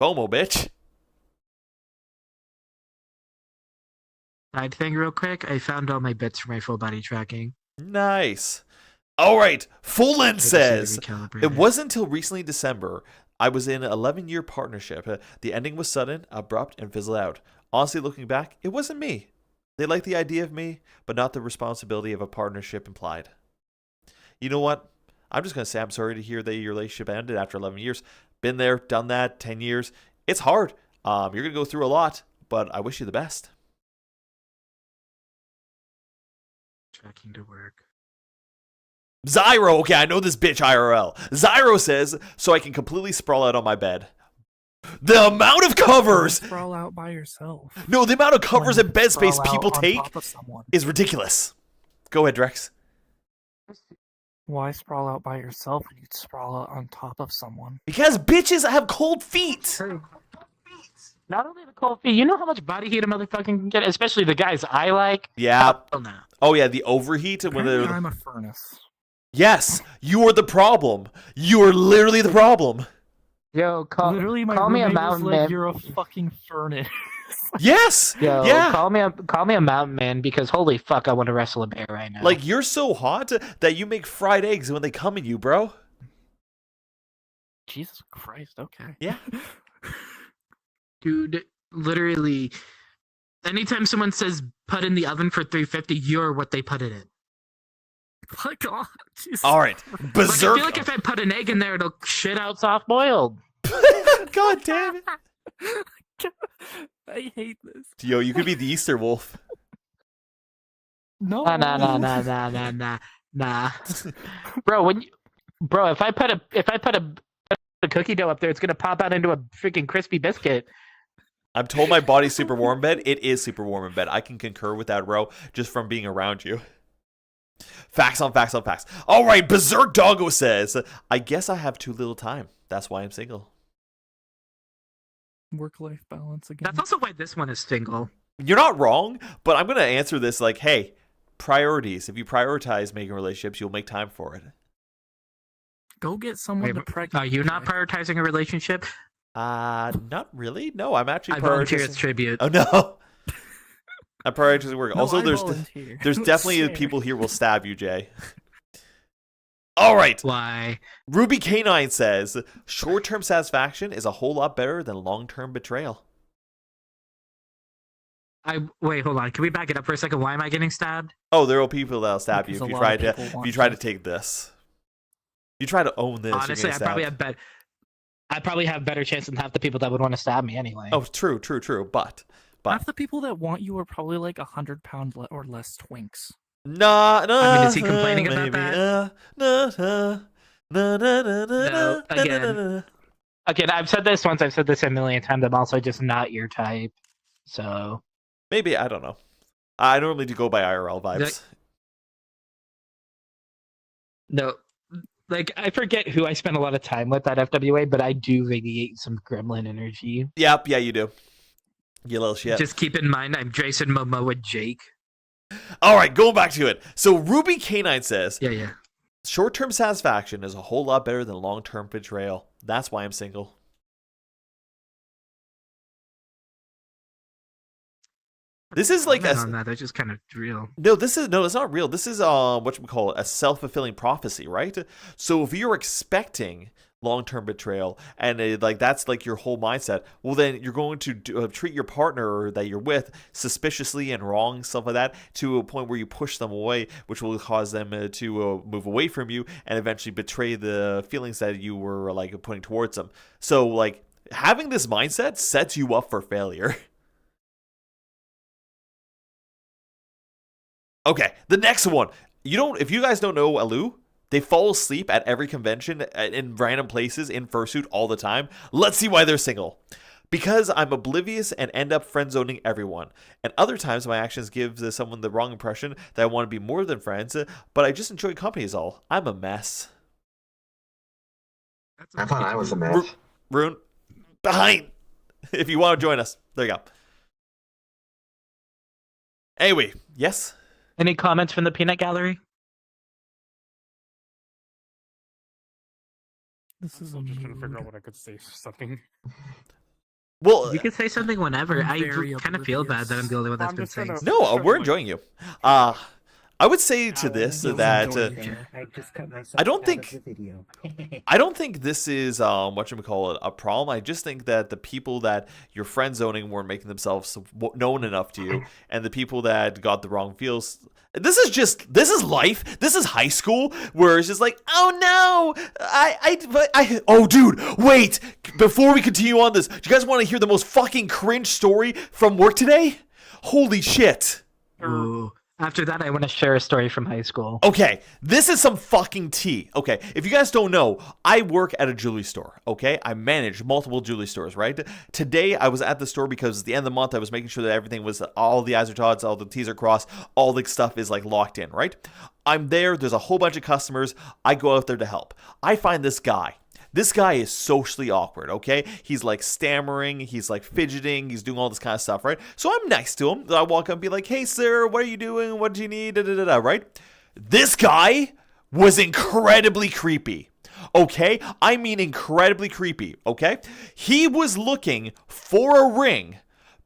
FOMO, bitch. Side thing real quick, I found all my bits for my full body tracking. Nice. All right. Fullen says, "It wasn't until recently December I was in an 11-year partnership. The ending was sudden, abrupt, and fizzled out. Honestly, looking back, it wasn't me. They liked the idea of me, but not the responsibility of a partnership implied." You know what? I'm just going to say I'm sorry to hear that your relationship ended after 11 years. Been there, done that, 10 years. It's hard. You're going to go through a lot, but I wish you the best. Tracking to work. Zyro, okay, I know this bitch IRL. Zyro says, "So I can completely sprawl out on my bed." The amount of covers... Sprawl out by yourself. No, the amount of covers and bed space Sprawl out people on take top of someone. is ridiculous. Go ahead, Drex. Why sprawl out by yourself when you'd sprawl out on top of someone? Because bitches have cold feet. No, Not only the cold feet, you know how much body heat a motherfucker can get, especially the guys I like. Yeah. Oh no. Oh yeah, the overheat when Apparently they're. I'm a furnace. Yes, you are the problem. You are literally the problem. Yo, Literally, my call me a roommate was mountain like, man. "You're a fucking furnace." Yes. Yo, yeah. call me a mountain man because holy fuck, I want to wrestle a bear right now. Like you're so hot that you make fried eggs when they come in you, bro. Jesus Christ. Okay. Yeah. dude, literally, anytime someone says put in the oven for 350, you're what they put it in. My God. Jesus. All right, Like, I berserk. feel like if I put an egg in there, it'll shit out soft boiled. God damn it. I hate this. Yo, you could be the Easter Wolf. No. Nah. Bro, if I put a cookie dough up there, it's gonna pop out into a freaking crispy biscuit. I'm told my body's super warm in bed. It is super warm in bed. I can concur with that, bro, just from being around you. Facts on facts on facts. All right, Berserk Doggo says, I guess I have too little time. That's why I'm single. Work-life balance again. That's also why this one is single. You're not wrong, but I'm going to answer this like, hey, priorities. If you prioritize making relationships, you'll make time for it. Go get someone to pregnant. Are you not prioritizing a relationship? Not really. No, I'm actually I volunteer as prioritizing. tribute. Oh, no. I'm prioritizing work. No, Also, I there's volunteer. definitely Share. people here will stab you, Jay. All right. Why? Ruby K9 says, short-term satisfaction is a whole lot better than long-term betrayal. Wait, hold on. Can we back it up for a second? Why am I getting stabbed? Oh, there are people that'll stab you Because if you a try lot to of people want to take this. You try to own this. Honestly, you're I gonna probably have better chance than half the people that would want to stab me anyway. Oh, true. But Half the people that want you are probably like 100-pound or less twinks. nah. I mean, is he complaining about that? No, again, I've said this once. I've said this a million times. I'm also just not your type. So Maybe, I don't know. I normally do go by IRL vibes. no, like I forget who I spend a lot of time with at FWA, but I do radiate some gremlin energy. Yep, yeah, you do. You little shit. Just keep in mind, I'm Jason Momoa Jake. All right, going back to it. So Ruby K9 says, Yeah. short-term satisfaction is a whole lot better than long-term betrayal. That's why I'm single. This is like on that. That's just kind of real. No, it's not real. This is what we call a self-fulfilling prophecy, right? So if you're expecting long-term betrayal and that's like your whole mindset, well then you're going to treat your partner that you're with suspiciously and wrong, stuff like that, to a point where you push them away, which will cause them to move away from you and eventually betray the feelings that you were like putting towards them. So like having this mindset sets you up for failure. Okay, the next one. If you guys don't know Alu, they fall asleep at every convention in random places in fursuit all the time. Let's see why they're single. Because I'm oblivious and end up friend-zoning everyone. And other times my actions give someone the wrong impression that I want to be more than friends, but I just enjoy company is all. I'm a mess. I thought I was a mess. Rune, behind. If you want to join us. There you go. Anyway, yes? Any comments from the peanut gallery? This is I'm just trying to figure out what I could say for something. Well, You can say something whenever. I'm I very kind of feel bad that I'm the only one that's I'm been just saying. gonna- no, we're enjoying you. I would say to this that I don't think this is whatchamacallit, a problem. I just think that the people that you're friend zoning weren't making themselves known enough to you, and the people that got the wrong feels. This is life. This is high school where it's just like, oh no, oh dude, wait, before we continue on this, do you guys want to hear the most fucking cringe story from work today? Holy shit. Ooh. After that, I want to share a story from high school. Okay, this is some fucking tea. Okay, if you guys don't know, I work at a jewelry store, okay? I manage multiple jewelry stores, right? Today, I was at the store because at the end of the month, I was making sure that everything was, all the I's are dotted, all the T's are crossed, all the stuff is like locked in, right? I'm there, there's a whole bunch of customers, I go out there to help. I find this guy. This guy is socially awkward, okay? He's like stammering, he's like fidgeting, he's doing all this kind of stuff, right? So I'm nice to him. I walk up and be like, hey, sir, what are you doing? What do you need? Right? This guy was incredibly creepy. Okay? I mean incredibly creepy, okay? He was looking for a ring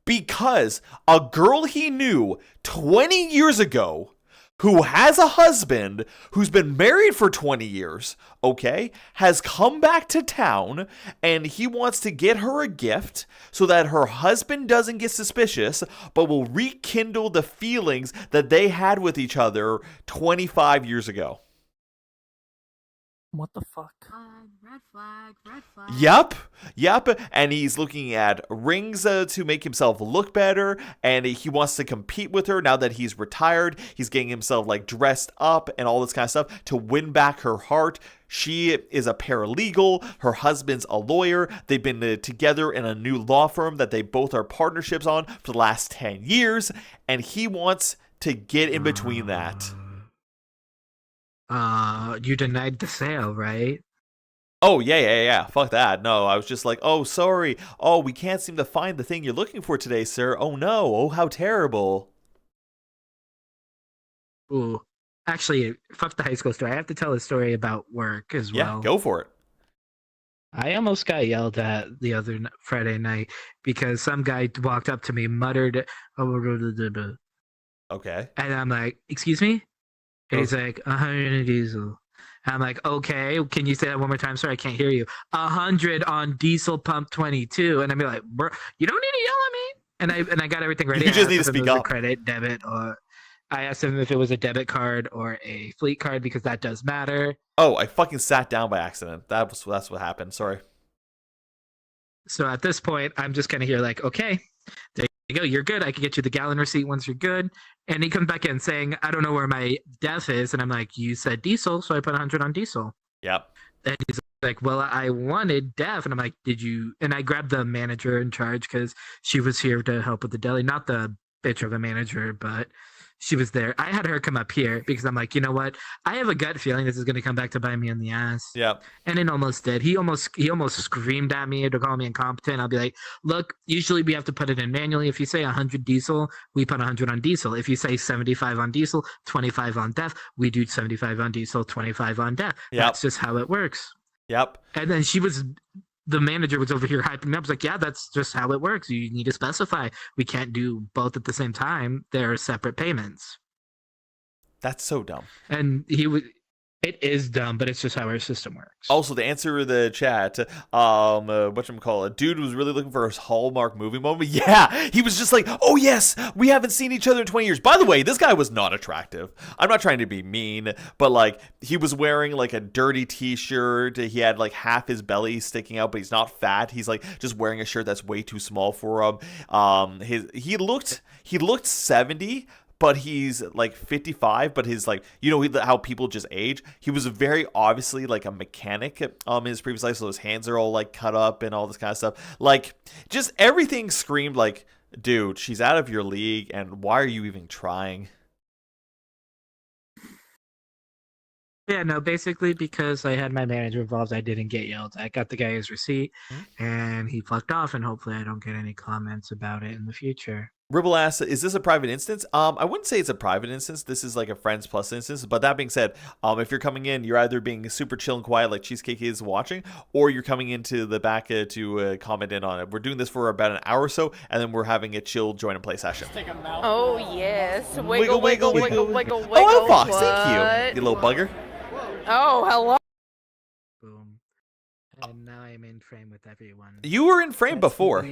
because a girl he knew 20 years ago who has a husband who's been married for 20 years, okay, has come back to town and he wants to get her a gift so that her husband doesn't get suspicious but will rekindle the feelings that they had with each other 25 years ago. What the fuck? Red flag, red flag. Yep. And he's looking at rings to make himself look better, and he wants to compete with her now that he's retired. He's getting himself like dressed up and all this kind of stuff to win back her heart. She is a paralegal. Her husband's a lawyer. They've been together in a new law firm that they both are partnerships on for the last 10 years, and he wants to get in between that. You denied the sale, right? Oh, yeah. Fuck that. No, I was just like, oh, sorry. Oh, we can't seem to find the thing you're looking for today, sir. Oh, no. Oh, how terrible. Ooh. Actually, fuck the high school story. I have to tell a story about work as well. Yeah, go for it. I almost got yelled at the other Friday night because some guy walked up to me, muttered, Okay. and I'm like, excuse me? And he's like, 100 on diesel. I'm like, okay, can you say that one more time? Sorry, I can't hear you. 100 on diesel pump 22. And I'd be like, bro, you don't need to yell at me. And I got everything ready. You just I need to asked him if speak it was up. a credit, debit, or I asked him if it was a debit card or a fleet card because that does matter. Oh, I fucking sat down by accident. That's what happened. Sorry. So at this point, I'm just kind of here like, okay, there you go. You're good. I can get you the gallon receipt once you're good. And he comes back in saying, I don't know where my def is. And I'm like, you said diesel, so I put 100 on diesel. Yep. And he's like, well, I wanted def. And I'm like, did you? And I grabbed the manager in charge because she was here to help with the deli. Not the bitch of a manager, but she was there. I had her come up here because I'm like, you know what? I have a gut feeling this is going to come back to bite me in the ass. Yep. And it almost did. He almost screamed at me to call me incompetent. I'll be like, look, usually we have to put it in manually. If you say 100 diesel, we put 100 on diesel. If you say 75 on diesel, 25 on def, we do 75 on diesel, 25 on def. Yep. That's just how it works. Yep. And then the manager was over here hyping me up. I was like, yeah, that's just how it works. You need to specify. We can't do both at the same time. They're separate payments. That's so dumb. And it is dumb, but it's just how our system works. Also, to answer the chat, whatchamacallit, dude was really looking for his Hallmark movie moment. Yeah, he was just like, oh yes, we haven't seen each other in 20 years. By the way, this guy was not attractive. I'm not trying to be mean, but like, he was wearing like a dirty t-shirt. He had like half his belly sticking out, but he's not fat. He's like just wearing a shirt that's way too small for him. He looked 70, but he's like 55, but his like, you know how people just age. He was very obviously like a mechanic in his previous life, so his hands are all like cut up and all this kind of stuff. Like, just everything screamed like, dude, she's out of your league, and why are you even trying? Yeah, no, basically because I had my manager involved, I didn't get yelled. I got the guy his receipt, and he fucked off, and hopefully I don't get any comments about it in the future. Ribble asks, is this a private instance? I wouldn't say it's a private instance. This is like a friends plus instance. But that being said, if you're coming in, you're either being super chill and quiet like Cheesecake is watching, or you're coming into the back to comment in on it. We're doing this for about an hour or so, and then we're having a chill join and play session. Oh yes. Wiggle, wiggle, wiggle, wiggle, wiggle. Oh, Fox, thank What? you. You little bugger. Oh, hello. Boom. And now I'm in frame with everyone. You were in frame before.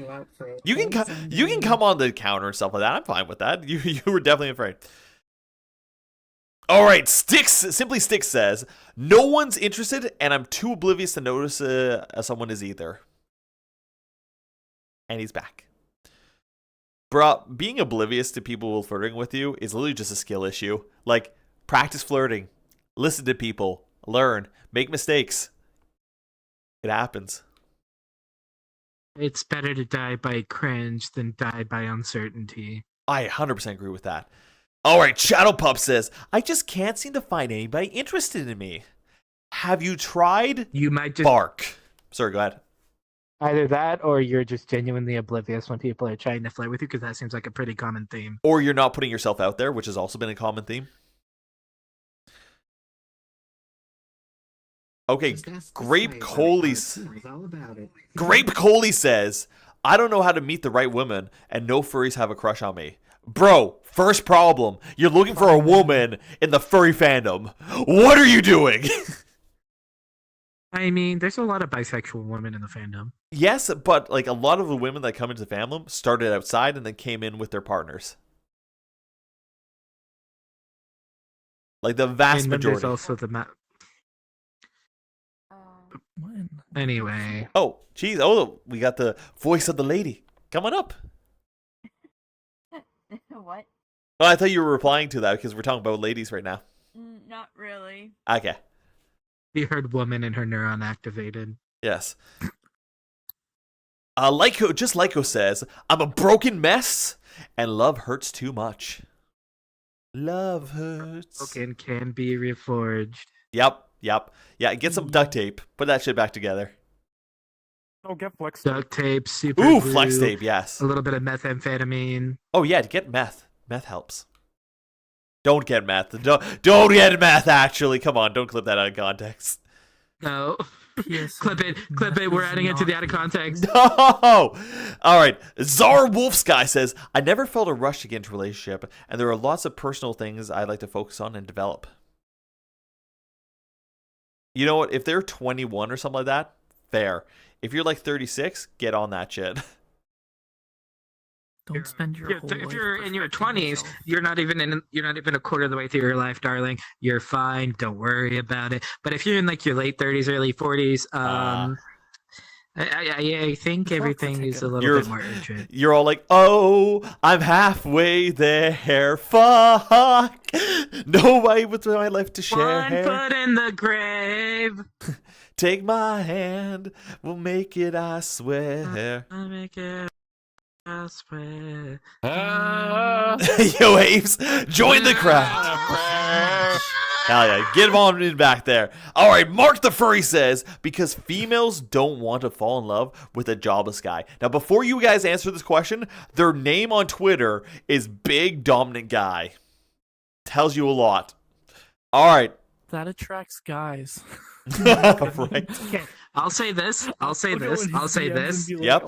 You can come on the counter and stuff like that. I'm fine with that. You were definitely in frame. All right, Simply Sticks says, no one's interested, and I'm too oblivious to notice someone is either. And he's back. Bruh, being oblivious to people flirting with you is literally just a skill issue. Like, practice flirting. Listen to people. Learn. Make mistakes. It happens. It's better to die by cringe than die by uncertainty. I 100% agree with that. All right, Shadow Pup says, I just can't seem to find anybody interested in me. Have you tried? You might just Bark. Sorry, go ahead. Either that, or you're just genuinely oblivious when people are trying to flirt with you, because that seems like a pretty common theme. Or you're not putting yourself out there, which has also been a common theme. Okay, Grape Coley says, I don't know how to meet the right woman, and no furries have a crush on me. Bro, first problem, you're looking for a woman in the furry fandom. What are you doing? I mean, there's a lot of bisexual women in the fandom. Yes, but like a lot of the women that come into the fandom started outside and then came in with their partners. Like the vast majority. There's also the Anyway. Oh, geez. Oh, we got the voice of the lady. Come on up. What? Oh, I thought you were replying to that because we're talking about ladies right now. Not really. Okay. You heard woman and her neuron activated. Yes. Lyco says, I'm a broken mess and love hurts too much. Love hurts. Broken can be reforged. Yep. Yeah, get some duct tape. Put that shit back together. Oh, get flex. Duct tape, super Ooh, glue, flex tape, yes. a little bit of methamphetamine. Oh, yeah, get meth. Meth helps. Don't get meth. Don't get meth, actually. Come on, don't clip that out of context. No. Yes. Clip it. We're adding it to the out of context. No! All right. Czar Wolfsky says, I never felt a rush to get into a relationship, and there are lots of personal things I'd like to focus on and develop. You know what? If they're 21 or something like that, fair. If you're like 36, get on that shit. Don't spend your whole If life you're in your perfecting 20s, yourself. you're not even a quarter of the way through your life, darling. You're fine. Don't worry about it. But if you're in like your late 30s, early 40s, I think everything is a little bit more urgent. You're all like, oh, I'm halfway there. Fuck. Nobody with my life to share. One foot in the grave. Take my hand. We'll make it, I swear. I make it. I swear. Yo, Apes, join the crowd. Hell yeah, get them on in back there. All right, Mark the Furry says, because females don't want to fall in love with a jobless guy. Now, before you guys answer this question, their name on Twitter is Big Dominant Guy. Tells you a lot. All right. That attracts guys. Right. Okay, I'll say this. Yep.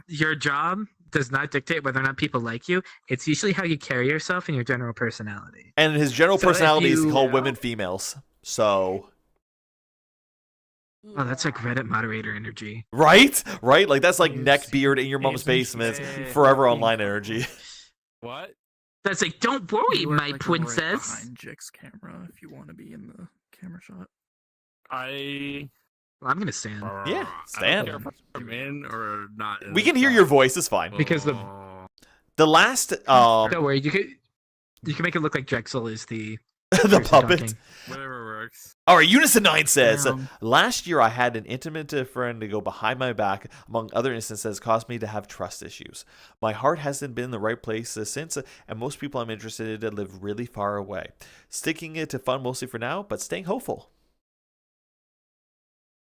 Your job does not dictate whether or not people like you. It's usually how you carry yourself and your general personality. And his general So if personality is you- called women females. So, Oh, that's like Reddit moderator energy. right? Like that's like neck beard in your mom's basement, forever online energy. What? That's like, don't worry, You are, my like, princess. Right behind Jix camera if you want to be in the camera shot. Well, I'm gonna stand Yeah, I stand. don't care if I'm in or not. In We the can hear shot. your voice. It's fine. because the The last, don't worry, you can make it look like Drexel is the the person puppet. talking. Whatever works. All right, Unison9 says, Damn. last year I had an intimate friend to go behind my back, among other instances, caused me to have trust issues. My heart hasn't been in the right place since, and most people I'm interested in live really far away. Sticking it to fun mostly for now, but staying hopeful.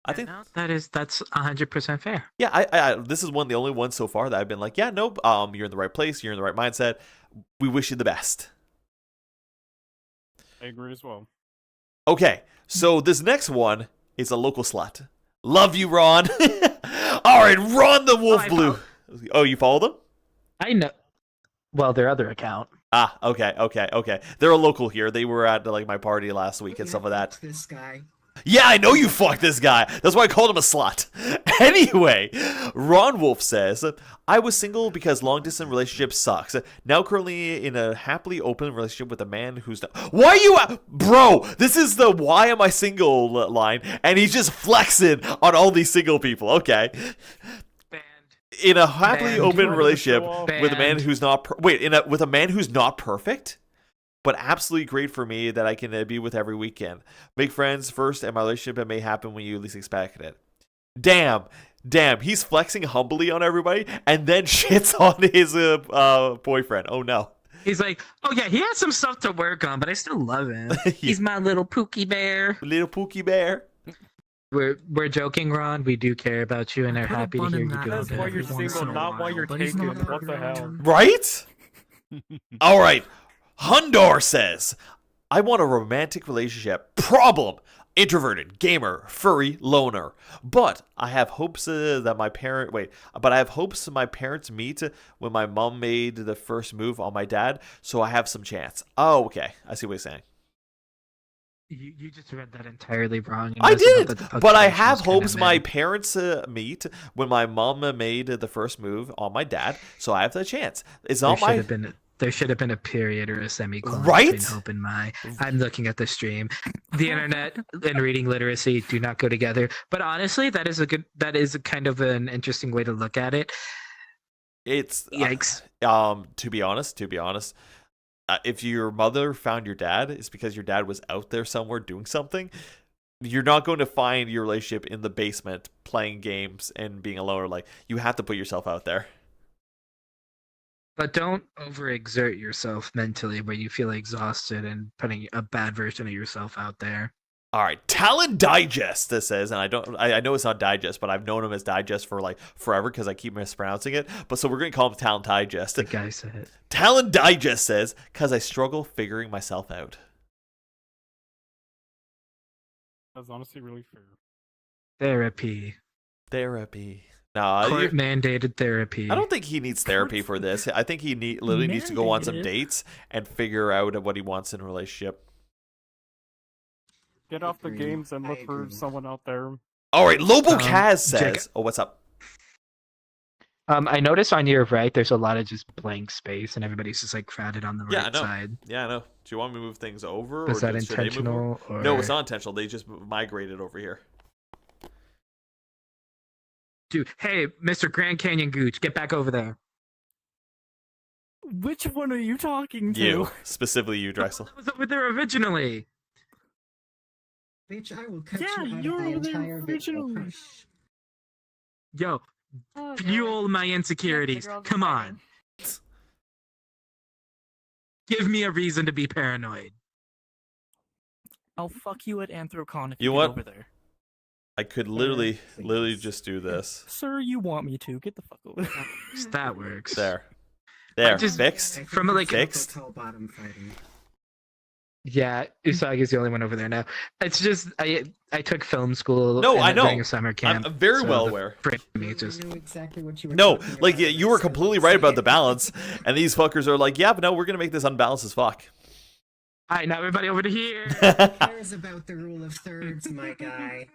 I think, No, that's 100% fair. yeah, I this is one of the only ones so far that I've been like, yeah, nope, you're in the right place, you're in the right mindset. We wish you the best. I agree as well. Okay, so this next one is a local slut. Love you, Ron. All right, Ron the Wolf I Blue. Oh, you follow them? I know. Well, their other account. Ah, okay. They're a local here. They were at like my party last week and stuff like that. This guy. Yeah, I know you fucked this guy. That's why I called him a slut. Anyway, Ron Wolf says, I was single because long distance relationship sucks. Now currently in a happily open relationship with a man who's not. Why are you. Bro, this is the why am I single line, and he's just flexing on all these single people. Okay. In a happily Banned. open Banned. relationship with a man Banned. who's not. With a man who's not perfect? But absolutely great for me that I can be with every weekend. Make friends first, and my relationship may happen when you least expect it. Damn, he's flexing humbly on everybody, and then shits on his boyfriend. Oh no. He's like, oh yeah, he has some stuff to work on, but I still love him. Yeah. He's my little Pookie bear. Little Pookie Bear. We're joking, Ron. We do care about you and I are put a happy to bun hear in you that do That's it why every you're once single, in a not why while, you're but he's taken. not What the hell? Right? All right. Hundor says, I want a romantic relationship. Problem. Introverted, gamer, furry, loner. But I have hopes that my parent but I have hopes my parents meet when my mom made the first move on my dad, so I have some chance. Oh, okay. I see what he's saying. You just read that entirely wrong. I did, but I punctuation have was kinda hopes my mid. parents meet when my mom made the first move on my dad, so I have the chance. It's not my... There should have been a period or a semicolon Right? between hope and my. I'm looking at the stream. The internet and reading literacy do not go together. But honestly, that is a kind of an interesting way to look at it. It's Yikes. To be honest, if your mother found your dad, it's because your dad was out there somewhere doing something. You're not going to find your relationship in the basement playing games and being alone. Like, you have to put yourself out there. But don't overexert yourself mentally where you feel exhausted and putting a bad version of yourself out there. All right, Talon Digest, this says, and I know it's not Digest, but I've known him as Digest for like forever because I keep mispronouncing it. But so we're going to call him Talon Digest. The guy said. Talon Digest says, because I struggle figuring myself out. That's honestly really fair. Therapy. No, Court mandated therapy. I don't think he needs therapy for this. I think he literally needs to go on some dates and figure out what he wants in a relationship. Get off the games and look for someone out there. All right, Lobo Kaz says, "Oh, what's up?" I noticed on your right, there's a lot of just blank space, and everybody's just like crowded on the right side. Yeah, I know. Do you want me to move things over? Was that should they move over? intentional? Or... No, it's not intentional. They just migrated over here. Dude, hey, Mr. Grand Canyon Gooch, get back over there. Which one are you talking to? You, specifically you, Drexel. I was over there originally. Bitch, I will cut Yeah, you out you're of the over there entire video. originally. Yo, Oh, fuel my insecurities. Come on. Give me a reason to be paranoid. I'll fuck you at Anthrocon if You you what? get over there. I could literally just do this. Sir, you want me to. Get the fuck over there. That works. There, just- fixed. From like Fixed. Bottom fighting. Yeah, Usagi's the only one over there now. It's just I took film school. No, I know. During a summer camp. I'm very so well the aware. brain in me just knew exactly what you were No, talking like about you were yourself. completely right about the balance, and these fuckers are like, yeah, but no, we're gonna make this unbalanced as fuck. Alright, now everybody over to here. Who cares about the rule of thirds, my guy?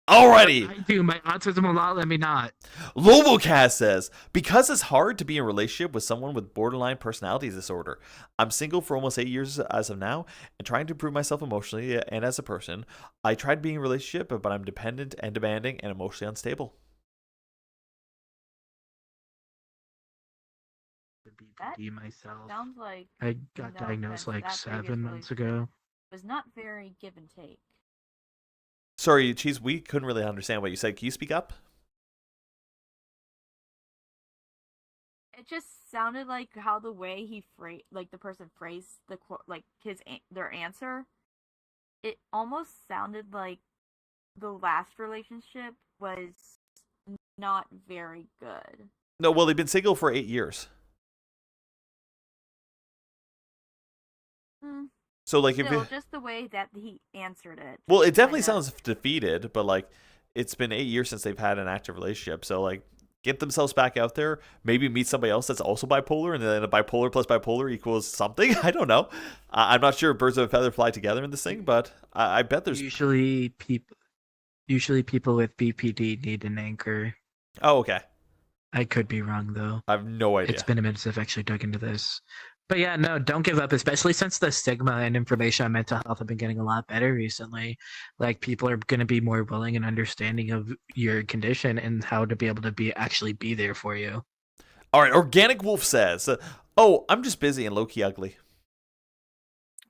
Alrighty. I do. My autism will not let me not. Lobocast says, because it's hard to be in a relationship with someone with borderline personality disorder. I'm single for almost 8 years as of now and trying to improve myself emotionally and as a person. I tried being in a relationship, but I'm dependent and demanding and emotionally unstable. BPD myself. Sounds like I got no diagnosed offense, like that 7 previous months ago. was not very give and take. Sorry, Cheese, we couldn't really understand what you said. Can you speak up? It just sounded like how the way he the person phrased their answer. It almost sounded like the last relationship was not very good. No, well, they've been single for 8 years. So, like, Still, just the way that he answered it. Well, it definitely sounds defeated, but, like, it's been 8 years since they've had an active relationship. So, like, get themselves back out there, maybe meet somebody else that's also bipolar, and then a bipolar plus bipolar equals something. I don't know. I'm not sure if birds of a feather fly together in this thing, but I bet there's... Usually people with BPD need an anchor. Oh, okay. I could be wrong, though. I have no idea. It's been a minute since I've actually dug into this. But yeah, no, don't give up, especially since the stigma and information on mental health have been getting a lot better recently. Like, people are going to be more willing and understanding of your condition and how to be able to actually be there for you. All right, Organic Wolf says, oh, I'm just busy and low-key ugly.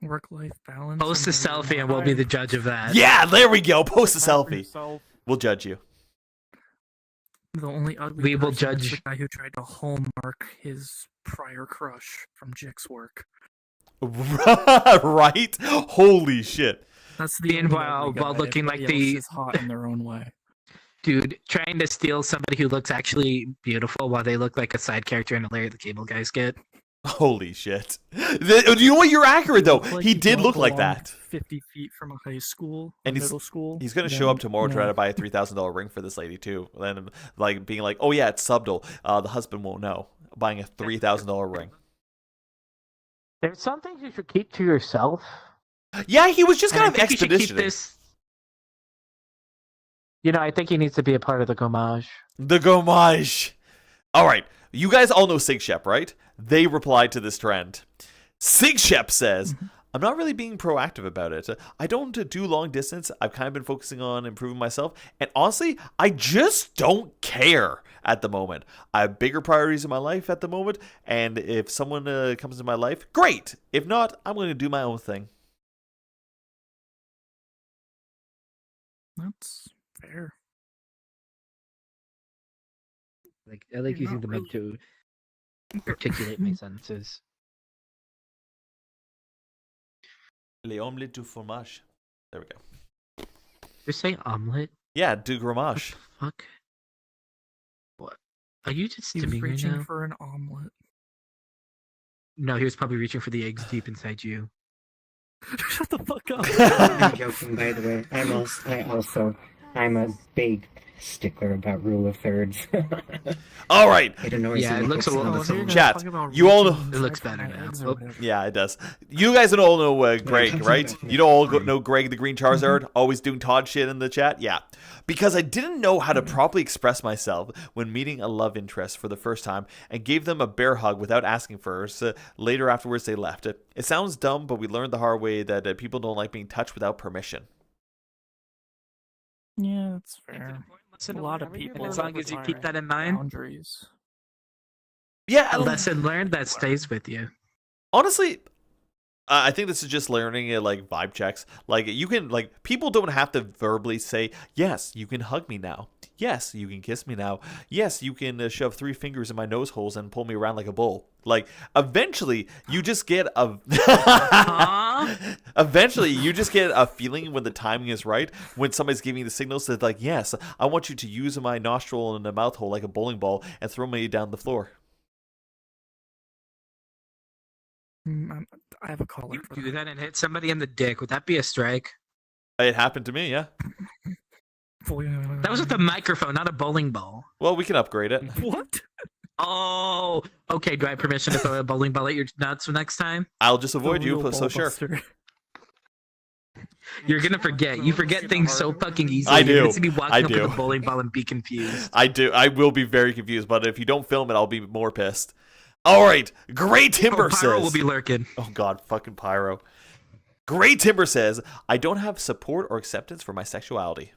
Work-life balance. Post a selfie and we'll be the judge of that. Yeah, there we go. Post a selfie. Yourself. We'll judge you. The only ugly We will person is judge- the guy who tried to hallmark his prior crush from Jik's work. Right? Holy shit. That's the Being only while ugly guy. looking like Everybody else the is hot in their own way. dude trying to steal somebody who looks actually beautiful while they look like a side character in a Larry the Cable Guy skit. Holy shit! You know what? You're accurate though. Like He you did don't look like belong that. 50 feet from a high school, And and middle school. He's gonna then, show up tomorrow you try know, to buy a $3,000 ring for this lady too, and like being like, "Oh yeah, it's subtle. The husband won't know." Buying a $3,000 ring. There's some things you should keep to yourself. Yeah, he was just And kind of I think you should keep expeditioning. this. You know, I think he needs to be a part of the Gommage. The gommage. All right, you guys all know Sig Shep, right? They replied to this trend. Sig Shep says, "I'm not really being proactive about it. I don't do long distance. I've kind of been focusing on improving myself, and honestly, I just don't care at the moment. I have bigger priorities in my life at the moment, and if someone comes into my life, great. If not, I'm going to do my own thing." That's fair. Like I like You're using not the mug to articulate my sentences. Les omelettes du fromage. There we go. You're saying omelet? Yeah, du fromage. Fuck. What? Are you just He was stimming right reaching now? for an omelet. No, he was probably reaching for the eggs deep inside you. Shut the fuck up. I'm joking, by the way. I'm a big stickler about rule of thirds. All right. It annoys Yeah, me. it looks a little- It's not- Chat, you all know- It looks better now. Oh. Yeah, it does. You guys all know Greg, right? You don't all know Greg the Green Charizard, always doing Todd shit in the chat? Yeah. Because I didn't know how to properly express myself when meeting a love interest for the first time and gave them a bear hug without asking first. Later afterwards, they left. It sounds dumb, but we learned the hard way that people don't like being touched without permission. Yeah, that's fair. A lot of people. As long as you keep that in mind. mind, Boundaries. Yeah, a lesson learned that stays with you. honestly, I think this is just learning like vibe checks. Like you can people don't have to verbally say, "Yes, you can hug me now. Yes, you can kiss me now. Yes, you can shove 3 fingers in my nose holes and pull me around like a bull." Like eventually, you just get a eventually you just get a feeling when the timing is right. When somebody's giving you the signals that like, "Yes, I want you to use my nostril and the mouth hole like a bowling ball and throw me down the floor." I have a caller You for do that and hit somebody in the dick. Would that be a strike? It happened to me, yeah. That was with a microphone, not a bowling ball. Well, we can upgrade it. What? Oh, okay. Do I have permission to throw a bowling ball at your nuts next time? I'll just avoid The you, real so sure. ballbuster. You're gonna forget. You forget things so fucking easily. I do. You're gonna be walking I up do. with a bowling ball and be confused. I do. I will be very confused, but if you don't film it, I'll be more pissed. All right. Gray Timber Pyro says. will be lurking. Oh, God. Fucking Pyro. Gray Timber says, "I don't have support or acceptance for my sexuality."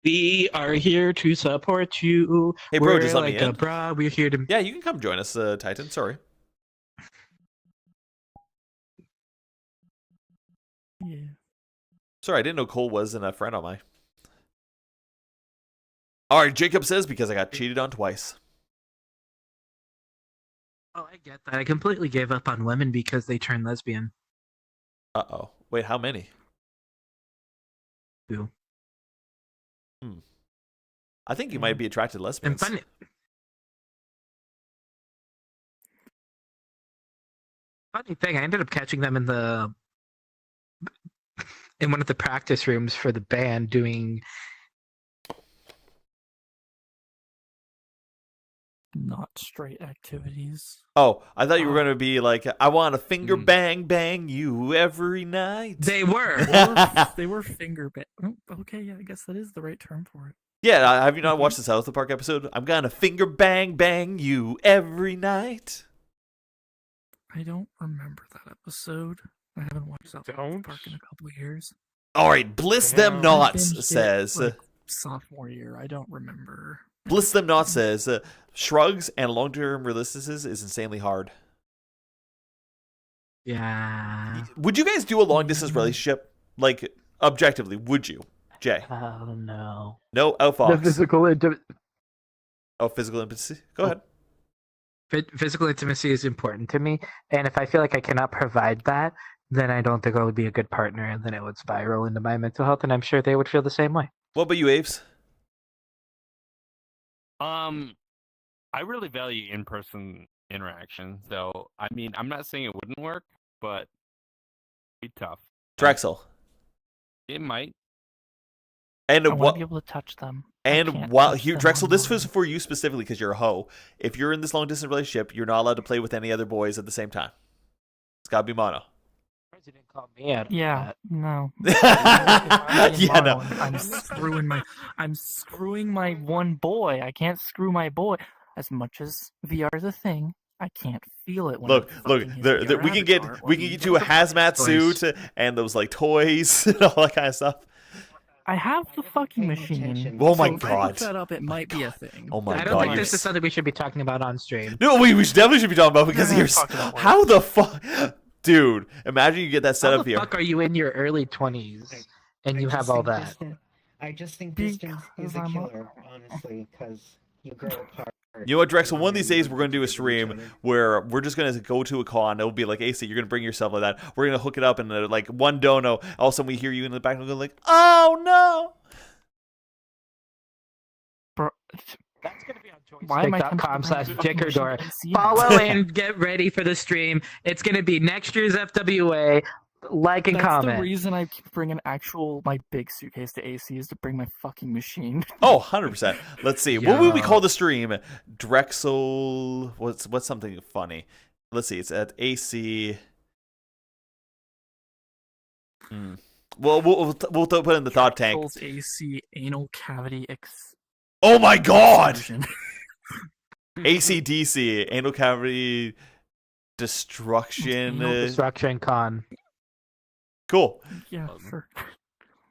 We are here to support you. Hey, bro, We're just let like me in. a bra. We're here to. Yeah, you can come join us, Titan. Sorry. Yeah. Sorry, I didn't know Cole wasn't a friend on my. All right. Jacob says, "Because I got cheated on twice." Oh, I get that. I completely gave up on women because they turn lesbian. Uh-oh. Wait, how many? 2. I think you might be attracted to And lesbians. funny. Funny thing, I ended up catching them in one of the practice rooms for the band doing. Not straight activities. Oh, I thought you were going to be like, "I want to finger bang bang you every night." They were. They were finger oh, okay, yeah, I guess that is the right term for it. Yeah, have you not watched the South Park episode? "I'm gonna finger bang bang you every night." I don't remember that episode. I haven't watched South Don't? Park in a couple of years. All right, Bliss Damn. Them I Knots binged it, says, like, sophomore year. I don't remember. Bliss Them Knots says, "Shrugs and long-term relationships is insanely hard." Yeah. Would you guys do a long-distance relationship? Like, objectively, would you? Jay? Oh no. No? Oh, Fox? physical Oh, physical intimacy? Go ahead. physical intimacy is important to me, and if I feel like I cannot provide that, then I don't think I would be a good partner, and then it would spiral into my mental health, and I'm sure they would feel the same way. What about you, Aves? I really value in-person interaction, so I mean, I'm not saying it wouldn't work, but it'd be tough. Drexel. It might. And I want to be able to touch them. And while here, Drexel, this was for you specifically because you're a hoe. If you're in this long distance relationship, you're not allowed to play with any other boys at the same time. It's gotta be mono. President called me out. Yeah, no. Yeah, no. I'm screwing my one boy. I can't screw my boy. As much as VR's a thing, I can't feel it. When Look, I'm look. fucking his There, VR we can get avatar. you a hazmat Toys. suit and those like toys and all that kind of stuff. I have the fucking machine. Oh my So if I god. look that up, it might be a thing. Oh my I god. don't think you're this is something we should be talking about on stream. No, we definitely should be talking about because Yeah, here's talk about work. how the fuck, dude. Imagine you get that set How up the here. fuck are you in your early 20s and you have all that? I just think distance is Because a I'm a- killer, honestly, because you grow apart. You know what, Drexel? One of these days we're going to do a stream where we're just going to go to a con. It'll be like, AC, you're going to bring yourself like that. We're going to hook it up and like one dono. All of a sudden we hear you in the background going like, oh no. Bro, That's gonna be on why am I joystick.com/JikerDor. See Follow that? and get ready for the stream. It's gonna be next year's FWA. Like and That's comment. the reason I keep bringing my big suitcase to AC is to bring my fucking machine. Oh, 100%. Let's see. What would we Yo. call the stream? Drexel. What's something funny? Let's see. It's at AC. Well, we'll put it in the thought tank. Drexel's AC anal cavity Oh my god! explosion. ACDC, anal cavity destruction. Destruction con. Cool. Yeah, sure.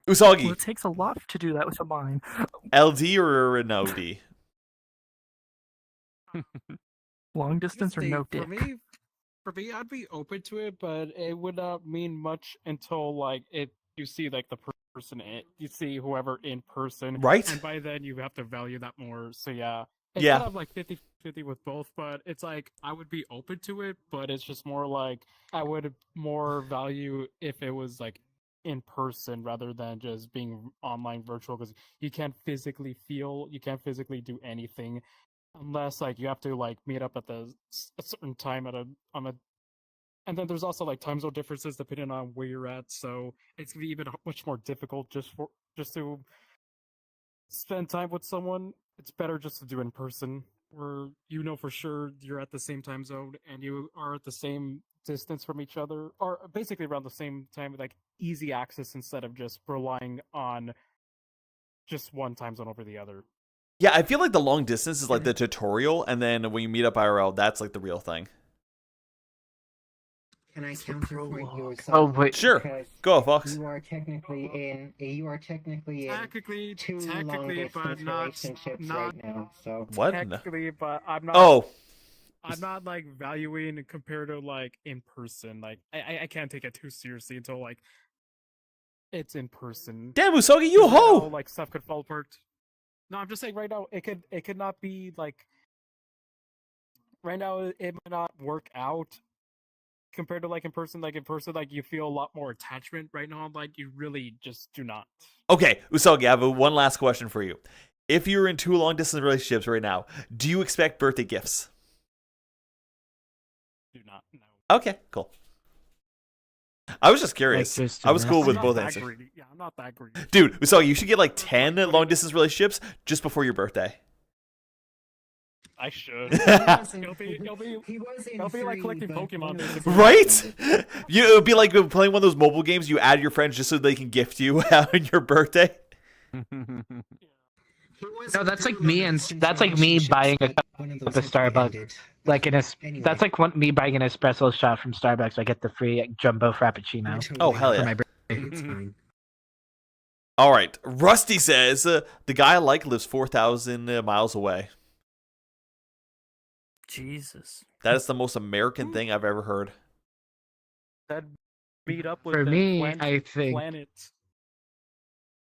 Usagi, Well, it takes a lot to do that with a mine. LD or an OD? Long distance or no dick. For me, I'd be open to it, but it would not mean much until like you see like the person, you see whoever in person, Right? and by then you have to value that more. So yeah, it's Yeah. kind of like 50-50 with both, but it's like I would be open to it, but it's just more like I would more value if it was like in person rather than just being online virtual, because you can't physically do anything unless like you have to like meet up at a certain time on a and then there's also like time zone differences depending on where you're at, so it's gonna be even much more difficult just to spend time with someone. It's better just to do in person, where you know for sure you're at the same time zone and you are at the same distance from each other, or basically around the same time, with like easy access instead of just relying on just one time zone over the other. Yeah, I feel like the long distance is like the tutorial, and then when you meet up IRL, that's like the real thing. Can I counterpoint you? Oh, wait. Sure. Because Go, Fox. You are technically in Technically, two long but distance not relationships not right now. So What? technically, but I'm not. Oh, I'm not like valuing compared to like in person. Like I can't take it too seriously until like it's in person. damn, Usagi, you a Right now, hoe! like stuff could fall apart. No, I'm just saying right now it could not be like. Right now it might not work out compared to like in person. Like in person, like you feel a lot more attachment. Right now, like you really just do not. Okay, Usagi, I have one last question for you. If you're in two long distance relationships right now, do you expect birthday gifts? Do not. No. Okay, cool. I was just curious. Like just I was cool domestic. with I'm both not that answers. greedy. Yeah, I'm not that greedy. Dude, Usagi, you should get like 10 long distance relationships just before your birthday. I should. He It'll be was in it'll be like three, collecting but Pokemon, one of basically. Right? It would be like playing one of those mobile games. You add your friends just so they can gift you on your birthday. No, that's like me buying a cup at the Starbucks. Like that's like me buying an espresso shot from Starbucks. I get the free jumbo frappuccino Oh, hell for yeah. my birthday. It's fine. All right. Rusty says the guy I like lives 4,000 miles away. Jesus. That is the most American thing I've ever heard. That meet up with For the me, I think planet.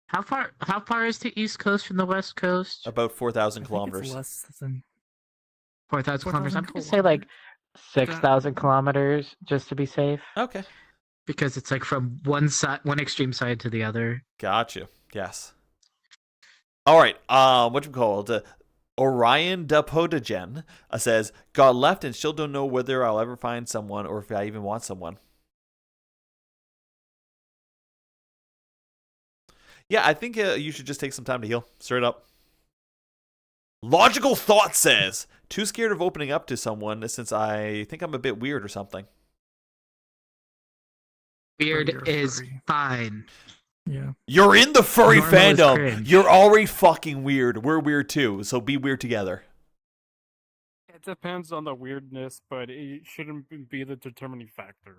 how far is the East Coast from the West Coast? About 4,000 I think kilometers. it's less than 4,000 kilometers. I'm 4,000 gonna say like 6,000 kilometers just to be safe. Okay. because it's like from one one extreme side to the other. Gotcha. Yes. All right. Whatchamacallit? Orion Dapodagen says, "Got left and still don't know whether I'll ever find someone or if I even want someone." Yeah, I think you should just take some time to heal. Straight up. Logical Thought says, "Too scared of opening up to someone since I think I'm a bit weird or something." Weird You're is furry. fine. Yeah. You're in the furry Normal is fandom. cringe. You're already fucking weird. We're weird too, so be weird together. It depends on the weirdness, but it shouldn't be the determining factor.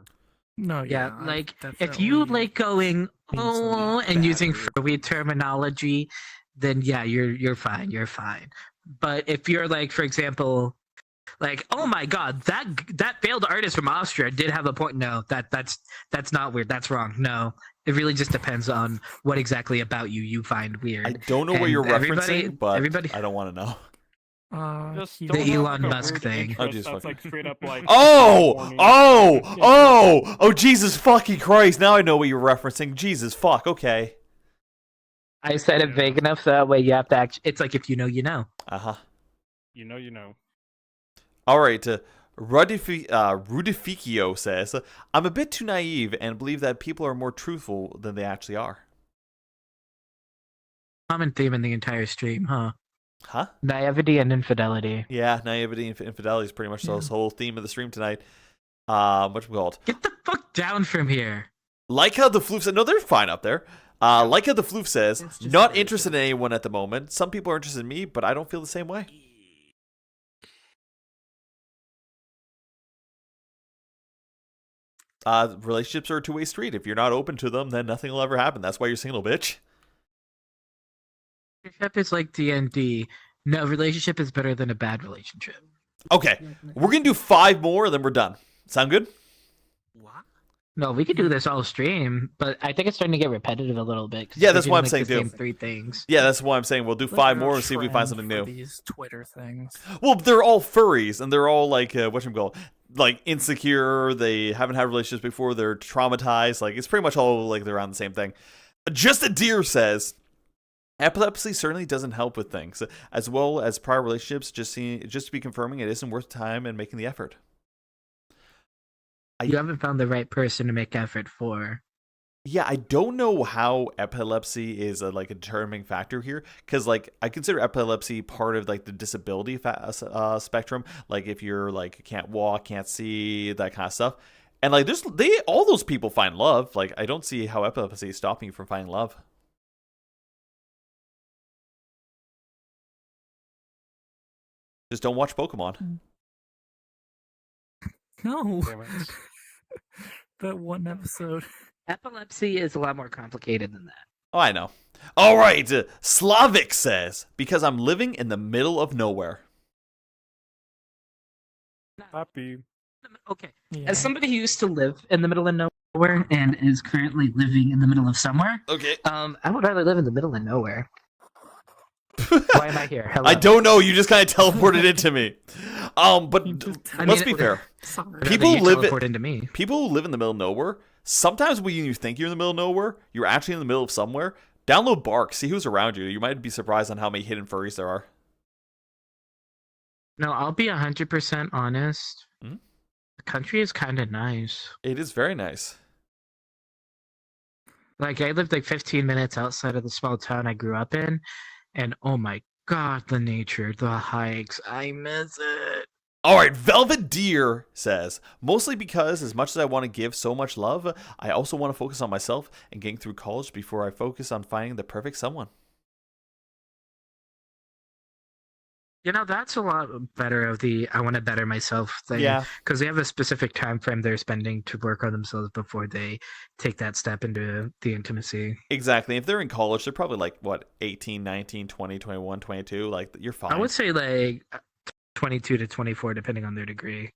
No, Yeah, I've like if you definitely like going seen some oh and bad using weird. furry terminology, then yeah, you're fine. You're fine. But if you're like, for example, like, oh my god, that failed artist from Austria did have a point. No, that's not weird. That's wrong. No, it really just depends on what exactly about you find weird. I don't know what And you're everybody- referencing, but everybody- I don't want to know. Just He don't The have, Elon like, a Musk weird thing. Oh, interest Jesus that's fucking- like straight up like Oh, Jesus fucking Christ. Now I know what you're referencing. Jesus fuck, okay. I said it vague enough so that way you have to act. It's like if you know, you know. Uh-huh. you know. All right, Rudificio says, "I'm a bit too naive and believe that people are more truthful than they actually are." Common theme in the entire stream, huh? Huh? Naivety and infidelity. Yeah, naivety and infidelity is pretty much the whole theme of the stream tonight. Whatchamacallit? Get the fuck down from here. Like how the floof said, no, they're fine up there. Like how the floof says, It's just not very interested in anyone at the moment. Some people are interested in me, but I don't feel the same way. Relationships are a two-way street. If you're not open to them, then nothing will ever happen. That's why you're single, bitch. Relationship is like D&D. No, relationship is better than a bad relationship. Okay, we're gonna do 5 more, and then we're done. Sound good? What? No, we could do this all stream, but I think it's starting to get repetitive a little bit. 'cause Yeah, we're that's doing, what I'm like, saying, the too. same 3 things. Yeah, that's why I'm saying we'll do 5 more and see if we find something new. These Twitter things. Well, they're all furries, and they're all like, whatchamacallit, like insecure. They haven't had relationships before. They're traumatized. Like, it's pretty much all like they're on the same thing. Just a Deer says, "Epilepsy certainly doesn't help with things, as well as prior relationships. Just to be confirming, it isn't worth time and making the effort." You haven't found the right person to make effort for. Yeah, I don't know how epilepsy is a determining factor here, because like I consider epilepsy part of like the disability spectrum. Like if you're like can't walk, can't see, that kind of stuff, and like all those people find love. Like I don't see how epilepsy is stopping you from finding love. Just don't watch Pokemon. No. Damn it. That one episode. Epilepsy is a lot more complicated than that. Oh, I know. All right, Slavic says, "Because I'm living in the middle of nowhere." Happy. Okay. Yeah. As somebody who used to live in the middle of nowhere and is currently living in the middle of somewhere, Okay. I would rather live in the middle of nowhere. Why am I here? Hello. I don't know. You just kind of teleported into me. But I let's mean, be fair. Sorry. Rather people you live teleport into me. People who live in the middle of nowhere, sometimes when you think you're in the middle of nowhere, you're actually in the middle of somewhere. Download Bark, see who's around you. You might be surprised on how many hidden furries there are. No, I'll be 100% honest. Hmm? The country is kind of nice. It is very nice. Like, I lived like 15 minutes outside of the small town I grew up in, and oh my god, the nature, the hikes, I miss it. All right, Velvet Deer says, "Mostly because as much as I want to give so much love, I also want to focus on myself and getting through college before I focus on finding the perfect someone." You know, that's a lot better of the I want to better myself thing. Yeah. Because they have a specific time frame they're spending to work on themselves before they take that step into the intimacy. Exactly. If they're in college, they're probably like, what, 18, 19, 20, 21, 22? Like, you're fine. I would say like 22 to 24, depending on their degree.